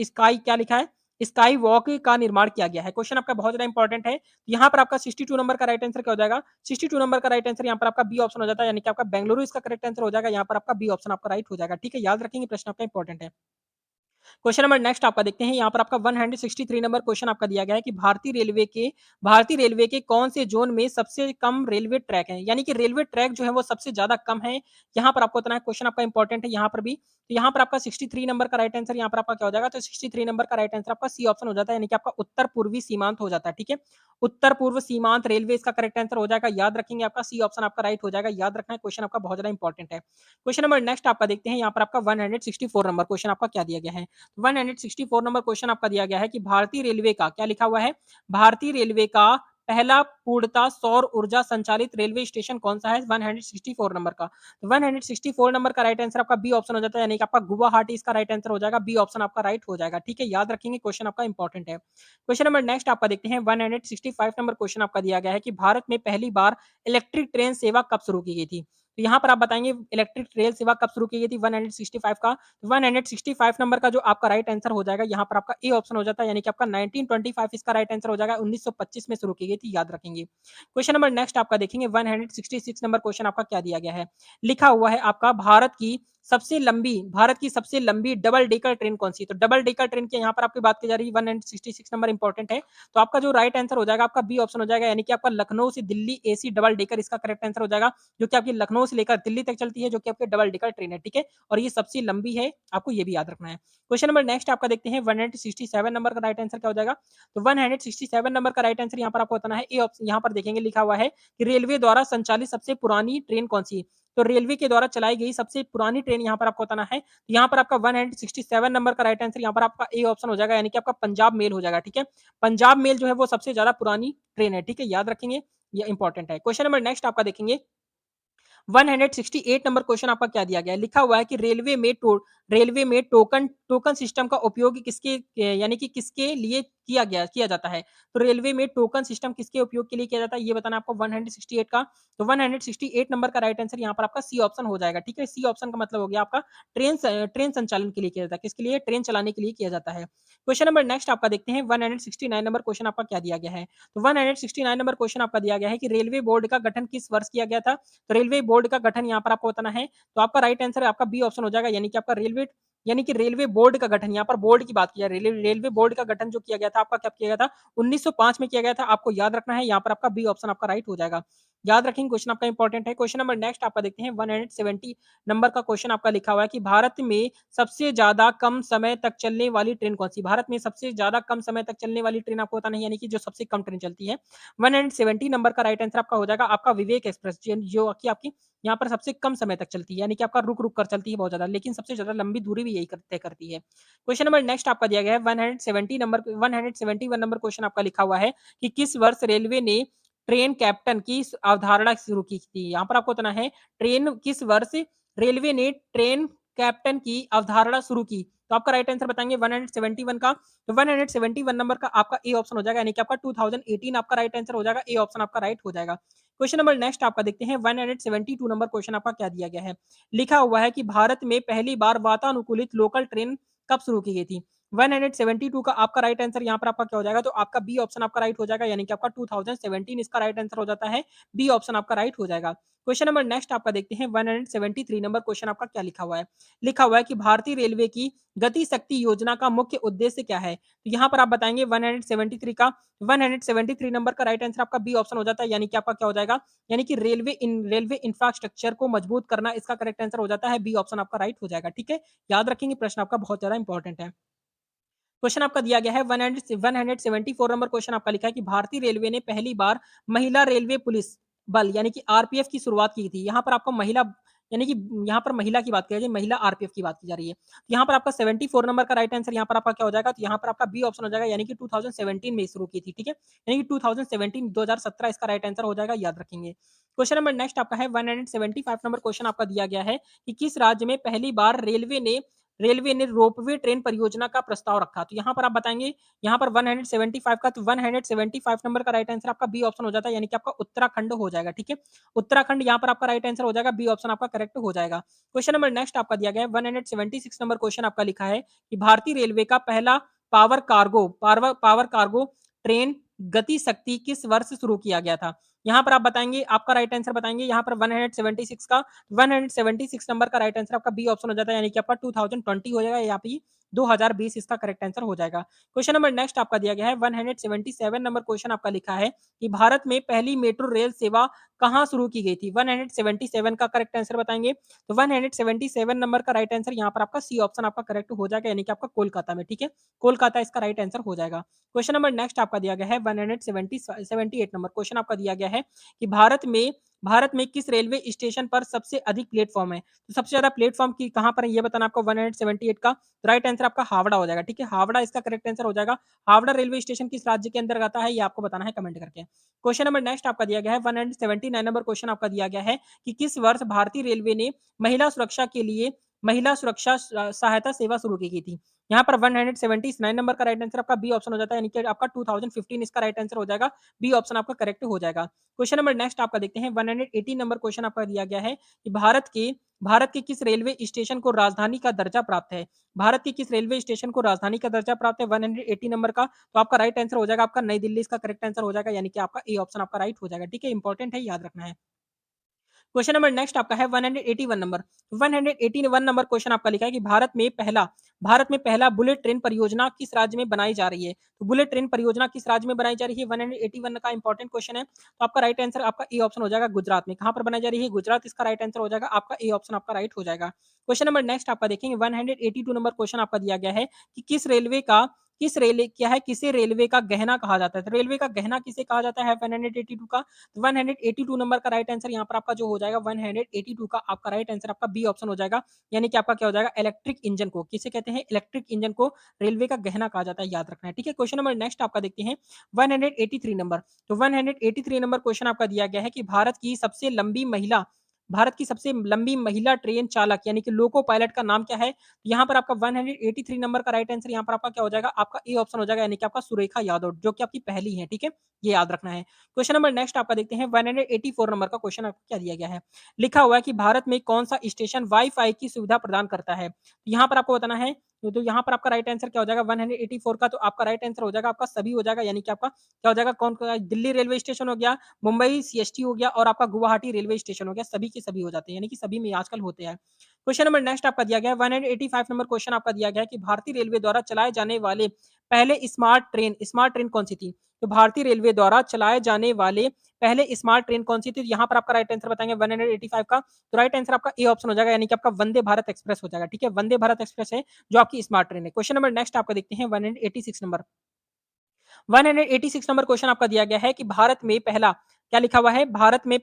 स्काई क्या लिखा है? स्काई वॉक का निर्माण किया गया है। क्वेश्चन आपका बहुत ज्यादा इंपॉर्टेंट है। यहाँ पर आपका 62 नंबर का राइट आंसर क्या हो जाएगा? 62 नंबर का राइट आंसर यहाँ पर आपका बी ऑप्शन हो जाता है, यानी कि आपका बेंगलुरु इसका करेक्ट आंसर हो जाएगा। यहाँ पर आपका बी ऑप्शन आपका राइट हो जाएगा। ठीक है, याद रखेंगे, प्रश्न आपका इंपॉर्टेंट है। क्वेश्चन नंबर नेक्स्ट आपका देखते हैं, यहाँ पर आपका 163 नंबर क्वेश्चन आपका दिया गया है कि भारतीय रेलवे के कौन से जोन में सबसे कम रेलवे ट्रैक है? यानी कि रेलवे ट्रैक जो है वो सबसे ज्यादा कम है। यहाँ पर आपको बताना है, क्वेश्चन आपका इंपॉर्टेंट है यहाँ पर भी। तो यहाँ पर आपका 63 नंबर का राइट आंसर यहाँ पर आपका क्या हो जाएगा? तो 63 नंबर का राइट आंसर आपका सी ऑप्शन हो जाता है, यानी कि आपका उत्तर पूर्वी सीमांत हो जाता है। ठीक है, उत्तर पूर्व सीमांत रेलवे इसका करेक्ट आंसर हो जाएगा, याद रखेंगे, आपका सी ऑप्शन आपका राइट हो जाएगा, याद रखना है, क्वेश्चन आपका बहुत ज्यादा इंपॉर्टेंट है। क्वेश्चन नंबर नेक्स्ट आपका देखते हैं, यहाँ पर आपका 164 नंबर क्वेश्चन आपका क्या दिया गया है? 164 नंबर क्वेश्चन आपका दिया गया है कि भारतीय रेलवे का क्या लिखा हुआ है? भारतीय रेलवे का पहला पूर्णतः सौर ऊर्जा संचालित रेलवे स्टेशन कौन-सा है? 164 नंबर का। तो 164 नंबर का राइट आंसर आपका बी ऑप्शन हो जाता है, यानी कि आपका गुवाहाटी इसका राइट आंसर हो जाएगा। बी ऑप्शन आपका राइट हो जाएगा, ठीक है? याद रखेंगे, क्वेश्चन आपका इंपॉर्टेंट है। क्वेश्चन नंबर नेक्स्ट आपका देखते हैं, 165 नंबर क्वेश्चन आपका दिया गया है कि भारत में पहली बार इलेक्ट्रिक ट्रेन सेवा कब शुरू की गई थी? तो यहाँ पर आप बताएँगे इलेक्ट्रिक रेल सेवा कब शुरू की गई थी 165 का? 165 नंबर का जो आपका राइट आंसर हो जाएगा, यहाँ पर आपका ए ऑप्शन हो जाता है, यानी कि आपका 1925 इसका राइट आंसर हो जाएगा। 1925 में शुरू की गई थी, याद रखेंगे। क्वेश्चन नंबर नेक्स्ट आपका देखेंगे, 166 नंबर क्वेश्चन आपका क्या दिया गया है? लिखा हुआ है आपका भारत की सबसे लंबी डबल डेकर ट्रेन कौन-सी है? तो डबल डेकर ट्रेन की यहाँ पर आपकी बात की जा रही है, 166 नंबर इंपॉर्टेंट है। तो आपका जो राइट आंसर हो जाएगा, आपका बी ऑप्शन हो जाएगा, यानी कि आपका लखनऊ से दिल्ली एसी डबल डेकर इसका करेक्ट आंसर हो जाएगा, जो कि आपकी लखनऊ से लेकर दिल्ली तक चलती है, जो कि आपकी डबल डेकर ट्रेन है, ठीक है? और ये सबसे लंबी है, आपको ये भी याद रखना है। क्वेश्चन नंबर नेक्स्ट आपका देखते हैं, 167 नंबर का राइट आंसर क्या हो जाएगा? तो 167 नंबर का राइट आंसर यहाँ पर आपको बताना है, ए ऑप्शन यहाँ पर देखेंगे लिखा हुआ है कि रेलवे द्वारा संचालित सबसे पुरानी ट्रेन कौन-सी है? तो रेलवे के द्वारा चलाई गई सबसे पुरानी ट्रेन यहाँ पर आपको बताना है। तो यहाँ पर आपका 167 नंबर का राइट आंसर यहाँ पर आपका ए ऑप्शन हो जाएगा, यानी कि आपका पंजाब मेल हो जाएगा, ठीक है? पंजाब मेल जो है वो सबसे ज़्यादा पुरानी ट्रेन है, ठीक है? याद रखेंगे, ये इंपॉर्टेंट है। क्वेश्चन नंबर नेक्स्ट आपका देखेंगे, 168 नंबर क्वेश्चन आपका क्या दिया गया है? लिखा हुआ है कि रेलवे में टोकन टोकन सिस्टम का उपयोग यानी कि किसके लिए किया जाता है? तो रेलवे में टोकन सिस्टम किसके उपयोग के लिए किया जाता है? ये बताना है आपको 168 का। तो 168 नंबर का राइट आंसर यहाँ पर आपका सी ऑप्शन हो जाएगा, ठीक है? सी ऑप्शन का मतलब हो गया आपका ट्रेन संचालन के लिए किया जाता है। किसके लिए? ट्रेन चलाने के लिए किया जाता है। क्वेश्चन नंबर नेक्स्ट आपका देखते हैं, 169 नंबर क्वेश्चन आपका क्या दिया गया है? तो 169 नंबर क्वेश्चन आपका दिया गया है कि रेलवे बोर्ड का गठन किस वर्ष किया गया था? तो रेलवे बोर्ड का गठन यहाँ पर आपको बताना है। तो आपका राइट आंसर आपका बी ऑप्शन हो जाएगा, यानी कि रेलवे बोर्ड का गठन, यहाँ पर बोर्ड की बात की जा रही है। रेलवे बोर्ड का गठन जो किया गया था, आपका कब किया गया था? 1905 में किया गया था। आपको याद रखना है, यहाँ पर आपका बी ऑप्शन आपका राइट हो जाएगा। याद रखेंगे, क्वेश्चन आपका इंपॉर्टेंट है। क्वेश्चन नंबर नेक्स्ट आपका देखते हैं, 170 नंबर का क्वेश्चन आपका लिखा हुआ है कि भारत में सबसे ज्यादा कम समय तक चलने वाली ट्रेन कौन सी? भारत में सबसे ज्यादा कम समय तक चलने वाली ट्रेन आपको बताना है, यानी कि जो सबसे कम ट्रेन चलती है। 170 नंबर का राइट आंसर आपका हो जाएगा आपका विवेक एक्सप्रेस, जो कि आपकी यहाँ पर सबसे कम समय तक चलती है, यानी कि आपका रुक-रुक कर चलती है बहुत ज़्यादा, लेकिन सबसे ज़्यादा लंबी दूरी भी यही तय करती है। क्वेश्चन नंबर नेक्स्ट आपका दिया गया है, 171 नंबर क्वेश्चन आपका लिखा हुआ है कि किस वर्ष रेलवे ने ट्रेन कैप्टन की अवधारणा शुरू की थी? यहाँ पर आपको बताना है, ट्रेन किस वर्ष रेलवे ने ट्रेन कैप्टन की अवधारणा शुरू की? तो आपका राइट आंसर बताएंगे 171 का। तो 171 नंबर का आपका ए ऑप्शन हो जाएगा, यानी कि आपका 2018 आपका राइट आंसर हो जाएगा। ए ऑप्शन आपका राइट हो जाएगा। क्वेश्चन नंबर नेक्स्ट आपका देखते हैं, 172 नंबर क्वेश्चन आपका क्या दिया गया है? लिखा हुआ है कि भारत में पहली बार वातानुकूलित लोकल ट्रेन कब शुरू की गई थी? 172 का आपका राइट आंसर यहाँ पर आपका क्या हो जाएगा? तो आपका बी ऑप्शन आपका राइट हो जाएगा, यानी कि आपका 2017 इसका राइट आंसर हो जाता है। बी ऑप्शन आपका राइट हो जाएगा। क्वेश्चन नंबर नेक्स्ट आपका देखते हैं, 173 नंबर क्वेश्चन आपका क्या लिखा हुआ है? लिखा हुआ है कि भारतीय रेलवे की गति शक्ति योजना का मुख्य उद्देश्य क्या है? तो यहाँ पर आप बताएंगे 173 नंबर का राइट आंसर आपका बी ऑप्शन हो जाता है, यानी कि आपका क्या हो जाएगा? यानी कि रेलवे इंफ्रास्ट्रक्चर को मजबूत करना इसका करेक्ट आंसर हो जाता है। बी ऑप्शन आपका राइट हो जाएगा, ठीक है? याद रखेंगे, प्रश्न आपका बहुत ज़्यादा इंपॉर्टेंट है। क्वेश्चन आपका दिया गया है, 174 नंबर क्वेश्चन आपका लिखा है कि भारतीय रेलवे ने पहली बार महिला रेलवे पुलिस बल यानी कि आरपीएफ की शुरुआत की थी। यहाँ पर आपको महिला यानी कि यहाँ पर महिला की बात की जा रही है, महिला आरपीएफ की बात की जा रही है। तो यहाँ पर आपका 74 नंबर का राइट आंसर यहाँ पर आपका क्या हो जाएगा? तो यहाँ पर आपका बी ऑप्शन हो जाएगा, यानी कि 2017 में शुरू की थी, ठीक है? यानी कि 2017 इसका राइट आंसर हो जाएगा, याद रखेंगे। क्वेश्चन नंबर नेक्स्ट आपका है, 175 नंबर क्वेश्चन आपका दिया गया है कि किस राज्य में पहली बार रेलवे ने रोपवे ट्रेन परियोजना का प्रस्ताव रखा? तो यहाँ पर आप बताएँगे, यहाँ पर 175 का, तो 175 नंबर का राइट आंसर आपका बी ऑप्शन हो जाता है, यानी कि आपका उत्तराखंड हो जाएगा, ठीक है? उत्तराखंड यहाँ पर आपका राइट आंसर हो जाएगा, बी ऑप्शन आपका करेक्ट हो जाएगा। क्वेश्चन नंबर नेक्स्ट आपका दिया गया है, 176 नंबर क्वेश्चन आपका लिखा है कि भारतीय रेलवे का पहला पावर कार्गो ट्रेन गति शक्ति किस वर्ष शुरू किया गया था? यहाँ पर आप बताएँगे, आपका राइट आंसर बताएँगे, यहाँ पर 176 का 176 नंबर का राइट आंसर आपका बी ऑप्शन हो जाता है, यानी कि आपका 2020 हो जाएगा, यहाँ पे 2020 इसका करेक्ट आंसर हो जाएगा। क्वेश्चन नंबर नेक्स्ट आपका दिया गया है, 177 नंबर क्वेश्चन आपका लिखा है कि भारत में पहली मेट्रो रेल सेवा कहाँ शुरू की गई थी? 177 का करेक्ट आंसर बताएंगे। तो 177 नंबर का राइट आंसर यहाँ पर आपका सी ऑप्शन आपका करेक्ट हो जाएगा, यानी कि आपका कोलकाता में, ठीक है? कोलकाता इसका राइट आंसर हो जाएगा। क्वेश्चन नंबर नेक्स्ट आपका दिया गया है, 178 नंबर क्वेश्चन आपका दिया गया है कि भारत में किस रेलवे स्टेशन पर सबसे अधिक प्लेटफ़ॉर्म है? तो सबसे ज़्यादा प्लेटफ़ॉर्म की कहाँ पर है ये बताना आपको 178 का, तो राइट आंसर आपका हावड़ा हो जाएगा, ठीक है? हावड़ा इसका करेक्ट आंसर हो जाएगा। हावड़ा रेलवे स्टेशन किस राज्य के अंदर आता है ये आपको बताना है कमेंट करके। क्वेश्चन नंबर नेक्स्ट आपका दिया गया है 179 नंबर क्वेश्चन आपका दिया गया है कि किस वर्ष भारतीय रेलवे ने महिला सुरक्षा के लिए महिला सुरक्षा सहायता सेवा शुरू की थी? यहाँ पर 179 नंबर का राइट आंसर आपका बी ऑप्शन हो जाता है, यानी कि आपका 2015 इसका राइट आंसर हो जाएगा। बी ऑप्शन आपका करेक्ट हो जाएगा। क्वेश्चन नंबर नेक्स्ट आपका देखते हैं 118 नंबर क्वेश्चन आपका दिया गया है कि भारत के किस रेलवे स्टेशन को राजधानी का दर्जा प्राप्त है? भारत के किस रेलवे स्टेशन को राजधानी का दर्जा प्राप्त है 180 नंबर का? तो आपका राइट आंसर हो जाएगा आपका नई दिल्ली इसका करेक्ट आंसर हो जाएगा, यानी कि आपका ए ऑप्शन आपका राइट हो जाएगा। ठीक है, इंपॉर्टेंट है, याद रखना है। क्वेश्चन नंबर नेक्स्ट आपका है 181 नंबर। 181 नंबर क्वेश्चन आपका लिखा है कि भारत में पहला बुलेट ट्रेन परियोजना किस राज्य में बनाई जा रही है? तो बुलेट ट्रेन परियोजना किस राज्य में बनाई जा रही है? 181 का इंपॉर्टेंट क्वेश्चन है। तो आपका राइट आंसर आपका ए ऑप्शन हो जाएगा गुजरात में। कहाँ पर बनाई जा रही है? गुजरात इसका राइट आंसर हो जाएगा। आपका ए ऑप्शन आपका राइट हो जाएगा। क्वेश्चन नंबर नेक्स्ट आपका देखेंगे 182 नंबर क्वेश्चन आपका दिया गया है कि किसे रेलवे का गहना कहा जाता है? तो रेलवे का गहना किसे कहा जाता है 182 का? 182 नंबर का राइट आंसर यहाँ पर आपका जो हो जाएगा 182 का आपका राइट आंसर आपका बी ऑप्शन हो जाएगा, यानी कि आपका क्या हो जाएगा इलेक्ट्रिक इंजन को किसे कहते हैं? इलेक्ट्रिक इंजन को रेलवे का गहना कहा जाता है, याद रखना है। ठीक है, क्वेश्चन नंबर नेक्स्ट आपका देखते हैं 183 नंबर। तो 183 नंबर क्वेश्चन आपका दिया गया है कि भारत की सबसे लंबी महिला ट्रेन चालक यानी कि लोको पायलट का नाम क्या है? यहाँ पर आपका 183 नंबर का राइट आंसर यहाँ पर आपका क्या हो जाएगा? आपका ए ऑप्शन हो जाएगा, यानी कि आपका सुरेखा यादव, जो कि आपकी पहली है। ठीक है, ये याद रखना है। क्वेश्चन नंबर नेक्स्ट आपका देखते हैं 184 नंबर का क्वेश्चन आपको क्या दिया गया है? लिखा हुआ है कि भारत में कौन सा स्टेशन वाई-फाई की सुविधा प्रदान करता है? यहाँ पर आपको बताना है, तो यहाँ पर आपका राइट आंसर क्या हो जाएगा 184 का, तो आपका राइट आंसर हो जाएगा आपका सभी हो जाएगा, यानी कि आपका क्या हो जाएगा दिल्ली रेलवे स्टेशन हो गया, मुंबई सीएसटी हो गया और आपका गुवाहाटी रेलवे स्टेशन हो गया, सभी के सभी हो जाते हैं, यानी कि सभी में आजकल होते हैं। क्वेश्चन नंबर नेक्स्ट आपका दिया गया है 185 नंबर क्वेश्चन आपका दिया गया है कि भारतीय रेलवे द्वारा चलाए जाने वाले पहले स्मार्ट ट्रेन कौन सी थी? तो भारतीय रेलवे द्वारा चलाए जाने वाले पहले स्मार्ट ट्रेन कौन सी थी? यहाँ पर आपका राइट आंसर बताएंगे 185 का, तो राइट आंसर आपका ए ऑप्शन हो जाएगा, यानी कि आपका वंदे भारत एक्सप्रेस हो जाएगा। ठीक है, वंदे भारत एक्सप्रेस है जो आपकी स्मार्ट ट्रेन है। क्वेश्चन नंबर नेक्स्ट आपका देखते हैं 186 नंबर। 186 नंबर क्वेश्चन आपका दिया गया है कि क्या लिखा हुआ है? भारत में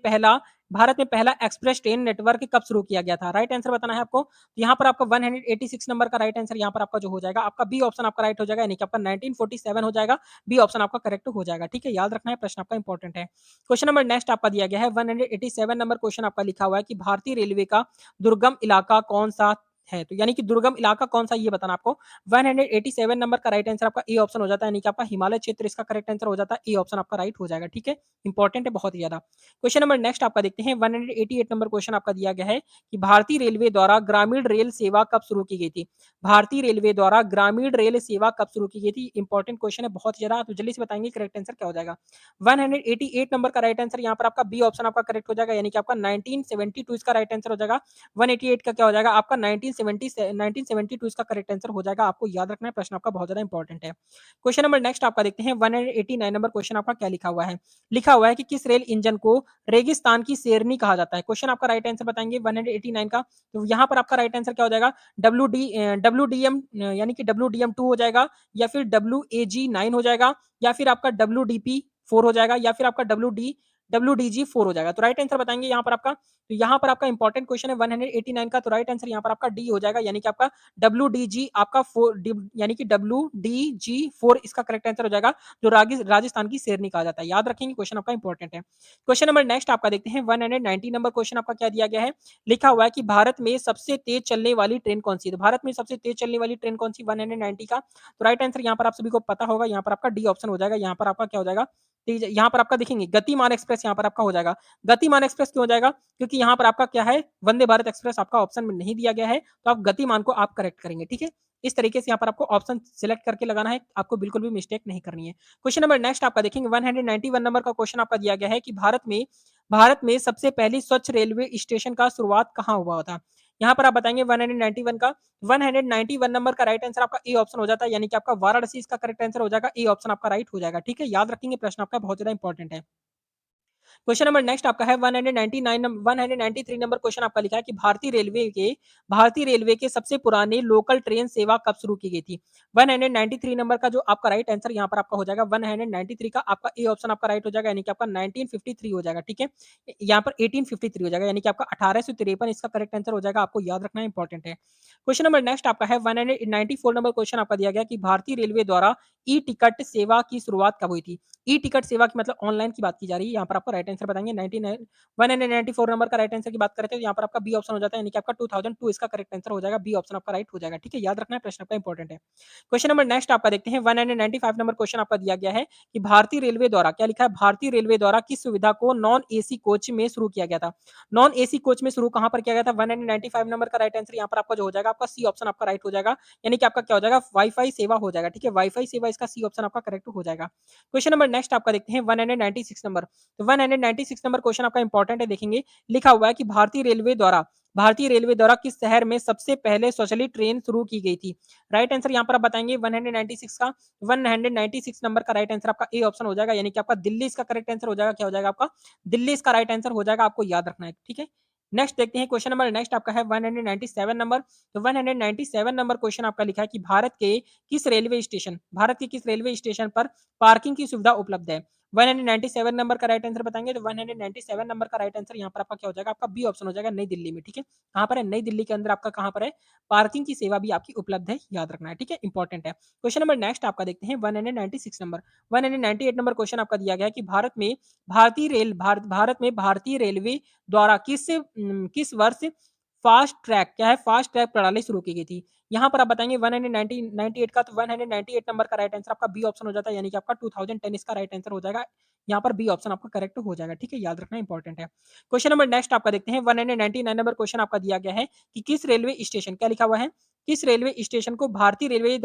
पहला एक्सप्रेस ट्रेन नेटवर्क कब शुरू किया गया था? राइट आंसर बताना है आपको। तो यहाँ पर आपका 186 नंबर का राइट आंसर यहाँ पर आपका जो हो जाएगा आपका बी ऑप्शन आपका राइट हो जाएगा, यानी कि आपका 1947 हो जाएगा। बी ऑप्शन आपका करेक्ट हो जाएगा। ठीक है, याद रखना है, प्रश्न आपका इंपॉर्टेंट है। क्वेश्चन नंबर नेक्स्ट आपका दिया गया है 187 नंबर क्वेश्चन आपका लिखा हुआ है कि भारतीय रेलवे का दुर्गम इलाका कौन सा है? तो यानी कि दुर्गम इलाका कौन सा ये बताना आपको। 187 नंबर का राइट आंसर आपका ए ऑप्शन हो जाता है, यानी कि आपका हिमालय क्षेत्र इसका करेक्ट आंसर हो जाता है। ए ऑप्शन आपका राइट हो जाएगा। ठीक है, इंपॉर्टेंट है बहुत ही ज्यादा। क्वेश्चन नंबर नेक्स्ट आपका देखते हैं 188 नंबर क्वेश्चन आपका दिया गया है कि भारतीय रेलवे द्वारा ग्रामीण रेल सेवा कब शुरू की गई थी? भारतीय रेलवे द्वारा ग्रामीण रेल सेवा कब शुरू की गई थी? इंपॉर्टेंट क्वेश्चन है बहुत ज्यादा, तो जल्दी से बताएंगे करेक्ट आंसर क्या हो जाएगा। 188 नंबर का राइट आंसर यहाँ पर आपका बी ऑप्शन आपका करेक्ट हो जाएगा, यानी कि आपका 1972 इसका राइट आंसर हो जाएगा। 188 का क्या हो जाएगा आपका 1972 इसका करेक्ट आंसर हो जाएगा। आपको याद रखना है, प्रश्न आपका बहुत ज्यादा इंपॉर्टेंट है। क्वेश्चन नंबर नेक्स्ट आपका देखते हैं 189 नंबर क्वेश्चन आपका क्या लिखा हुआ है कि किस रेल इंजन को रेगिस्तान की शेरनी कहा जाता है? क्वेश्चन आपका राइट आंसर बताएंगे 189 का, तो यहाँ पर आपका राइट आंसर क्या हो जाएगा डब्ल्यू डी एम यानी कि WDM 2 हो जाएगा, या फिर WAG 9 हो जाएगा, या फिर आपका WDP 4 हो जाएगा, या फिर आपका WDG 4 हो जाएगा। तो राइट आंसर बताएंगे यहाँ पर आपका, तो यहाँ पर आपका इंपॉर्टेंट क्वेश्चन है 189 का, तो राइट आंसर यहाँ पर आपका डी हो जाएगा, यानी कि आपका WDG आपका 4 यानी कि WDG 4 इसका करेक्ट आंसर हो जाएगा, जो राजस्थान की शेरनी कहा जाता है। याद रखेंगे, क्वेश्चन आपका इंपॉर्टेंट है। क्वेश्चन नंबर नेक्स्ट आपका देखते हैं 190 नंबर क्वेश्चन आपका क्या दिया गया है? लिखा हुआ है कि भारत में सबसे तेज चलने वाली ट्रेन कौन सी है? तो भारत में सबसे तेज चलने वाली ट्रेन कौन सी 190 का, तो राइट आंसर यहाँ पर आप सभी को पता होगा, यहाँ पर आपका डी ऑप्शन हो जाएगा। यहाँ पर आपका क्या हो जाएगा, यहाँ पर आपका देखेंगे गतिमान एक्सप्रेस यहाँ पर आपका हो जाएगा। गतिमान एक्सप्रेस क्यों हो जाएगा? क्योंकि यहाँ पर आपका क्या है, वंदे भारत एक्सप्रेस आपका ऑप्शन में नहीं दिया गया है, तो आप गतिमान को आप करेक्ट करेंगे। ठीक है, इस तरीके से यहाँ पर आपको ऑप्शन सिलेक्ट करके लगाना है, आपको बिल्कुल भी मिस्टेक नहीं करनी है। क्वेश्चन नंबर नेक्स्ट आपका देखेंगे 191 नंबर का क्वेश्चन आपका दिया गया है कि भारत में सबसे पहली स्वच्छ रेलवे स्टेशन का शुरुआत कहाँ हुआ था? यहाँ पर आप बताएंगे 191 का, 191 नंबर का राइट आंसर आपका ए ऑप्शन हो जाता है, यानी कि आपका वाराणसी इसका करेक्ट आंसर हो जाएगा। ए ऑप्शन आपका राइट हो जाएगा। ठीक है, याद रखेंगे, प्रश्न आपका बहुत ज्यादा इंपॉर्टेंट है। क्वेश्चन नंबर नेक्स्ट आपका है 193 नंबर क्वेश्चन आपका लिखा है कि भारतीय रेलवे के सबसे पुराने लोकल ट्रेन सेवा कब शुरू की गई थी? 193 नंबर का जो आपका राइट आंसर यहाँ पर आपका हो जाएगा 193 का आपका ए ऑप्शन आपका राइट हो जाएगा, यानी कि आपका 1953 हो जाएगा, ठीक है? यहाँ पर 1853 हो जाएगा, यानी कि आपका 1853 इसका करेक्ट आंसर हो जाएगा, आपको याद रखना इंपॉर्टेंट है। क्वेश्चन नंबर नेक्स्ट आपका है 194 नंबर क्वेश्चन आपका दिया गया कि भारतीय रेलवे द्वारा ई टिकट सेवा की शुरुआत कब हुई थी? ई टिकट सेवा की मतलब ऑनलाइन की बात की जा रही है, यहाँ पर आपको राइट आंसर बताएंगे 194 नंबर का राइट आंसर की बात करते हैं तो यहाँ पर आपका बी ऑप्शन हो जाता है, यानी कि आपका 2002 इसका करेक्ट आंसर हो जाएगा, बी ऑप्शन आपका राइट हो जाएगा, ठीक है? याद रखना है, प्रश्न आपका इंपॉर्टेंट है। क्वेश्चन नंबर नेक्स्ट आपका देखते हैं 195 नंबर क्वेश्चन आपका दिया गया है कि भारतीय रेलवे द्वारा क्या लिखा है, भारतीय रेलवे द्वारा किस सुविधा को नॉन एसी कोच में शुरू किया गया था? नॉन एसी कोच में शुरू कहां पर किया गया था? 195 नंबर का राइट आंसर यहाँ पर आपका जो हो जाएगा आपका सी ऑप्शन आपका राइट हो जाएगा, यानी कि आपका क्या हो जाएगा, वाईफाई सेवा हो जाएगा, ठीक है? वाईफाई सेवा इसका सी ऑप्शन आपका करेक्ट हो जाएगा। क्वेश्चन नंबर नेक्स्ट आपका देखते हैं 196 नंबर। तो 196 नंबर क्वेश्चन आपका इंपॉर्टेंट है, देखेंगे लिखा हुआ है कि भारतीय रेलवे द्वारा किस शहर में सबसे पहले स्वचालित ट्रेन शुरू की गई थी? राइट आंसर यहाँ पर आप बताएंगे 196 का 196 नंबर का राइट आंसर आपका ए ऑप्शन हो जाएगा, यानी कि आपका दिल्ली इसका करेक्ट आंसर हो जाएगा, क्या हो जाएगा आपका दिल्ली इसका राइट आंसर हो जाएगा, आपको याद रखना है, ठीक है? नेक्स्ट देखते हैं क्वेश्चन नंबर नेक्स्ट आपका है 197 नंबर। तो 197 नंबर क्वेश्चन आपका लिखा है कि भारत के किस रेलवे स्टेशन पर पार्किंग की सुविधा उपलब्ध है? 197 नंबर का राइट आंसर बताएंगे तो 197 नंबर का राइट आंसर यहाँ पर आपका क्या हो जाएगा, आपका बी ऑप्शन हो जाएगा, नई दिल्ली में, ठीक है? कहाँ पर है? नई दिल्ली के अंदर आपका कहाँ पर है? पार्किंग की सेवा भी आपकी उपलब्ध है, याद रखना है, ठीक है? इंपॉर्टेंट है। क्वेश्चन नंबर नेक्स्ट आपका देखते हैं 196 नंबर। 198 नंबर क्वेश्चन आपका दिया गया है कि भारत में भारतीय रेलवे द्वारा किस वर्ष फास्ट ट्रैक प्रणाली शुरू की गई थी? यहाँ पर आप बताएंगे 198 का, तो 198 नंबर का राइट आंसर आपका बी ऑप्शन हो जाता है, यानी कि आपका 2010 इसका राइट आंसर हो जाएगा, यहाँ पर बी ऑप्शन आपका करेक्ट हो जाएगा, ठीक है? याद रखना इंपॉर्टेंट है। क्वेश्चन नंबर नेक्स्ट आपका देखते हैं 199 नंबर क्वेश्चन आपका दिया गया है कि किस रेलवे स्टेशन, क्या लिखा हुआ है, किस रेलवे स्टेशन को भारतीय रेलवे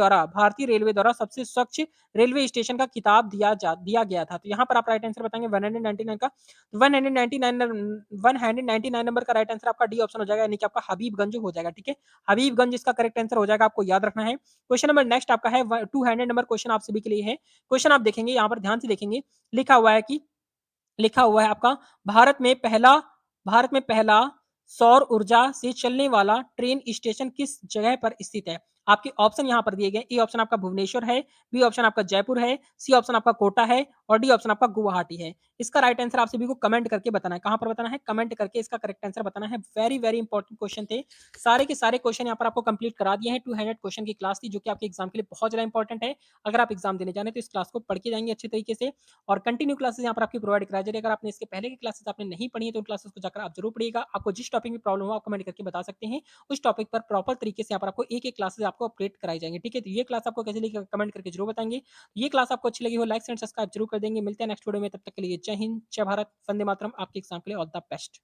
द्वारा सबसे स्वच्छ रेलवे स्टेशन का खिताब दिया गया था? तो यहाँ पर आप राइट आंसर बताएंगे 199 का, 199 नंबर का राइट आंसर आपका डी ऑप्शन हो जाएगा, यानी कि आपका हबीबगंज हो जाएगा, ठीक है? हबीबगंज इसका करेक्ट आंसर हो जाएगा, आपको याद रखना है। क्वेश्चन नंबर नेक्स्ट आपका है 200 नंबर क्वेश्चन आप सभी के लिए है। क्वेश्चन आप देखेंगे यहाँ पर ध्यान से देखेंगे, लिखा हुआ है कि लिखा हुआ है आपका भारत में पहला सौर ऊर्जा से चलने वाला ट्रेन स्टेशन किस जगह पर स्थित है? आपके ऑप्शन यहाँ पर दिए गए, ए ऑप्शन आपका भुवनेश्वर है, बी ऑप्शन आपका जयपुर है, सी ऑप्शन आपका कोटा है और डी ऑप्शन आपका गुवाहाटी है। इसका राइट आंसर आप सभी को कमेंट करके बताना है, कहाँ पर बताना है? कमेंट करके इसका करेक्ट आंसर बताना है। वेरी वेरी इंपॉर्टेंट क्वेश्चन थे, सारे के सारे क्वेश्चन यहाँ पर आपको कंप्लीट करा दिए हैं। 200 क्वेश्चन की क्लास थी जो कि आपके एग्जाम के लिए बहुत ज्यादा इंपॉर्टेंट है। अगर आप एग्जाम देने जाने तो इस क्लास को पढ़ के जाएंगे अच्छे तरीके से, और कंटिन्यू क्लासेस यहाँ पर आपकी प्रोवाइड कराई जा रही है। अगर आपने इसके पहले की क्लासेस आपने नहीं पढ़ी है तो उन क्लासेस को जाकर आप जरूर पढ़िएगा। आपको जिस टॉपिक में प्रॉब्लम हो आप कमेंट करके बता सकते हैं, उस टॉपिक पर प्रॉपर तरीके से यहाँ पर आपको एक एक क्लासेस आपको अपडेट कराई जाएंगे, ठीक है? तो ये क्लास आपको कैसे लगी कमेंट करके जरूर बताएंगे। ये क्लास आपको अच्छी लगी हो लाइक एंड सब्सक्राइब जरूर कर देंगे। मिलते हैं नेक्स्ट वीडियो में, तब तक के लिए जय हिंद, जय भारत, वंदे मातरम। आपके एग्जाम के लिए ऑल द बेस्ट।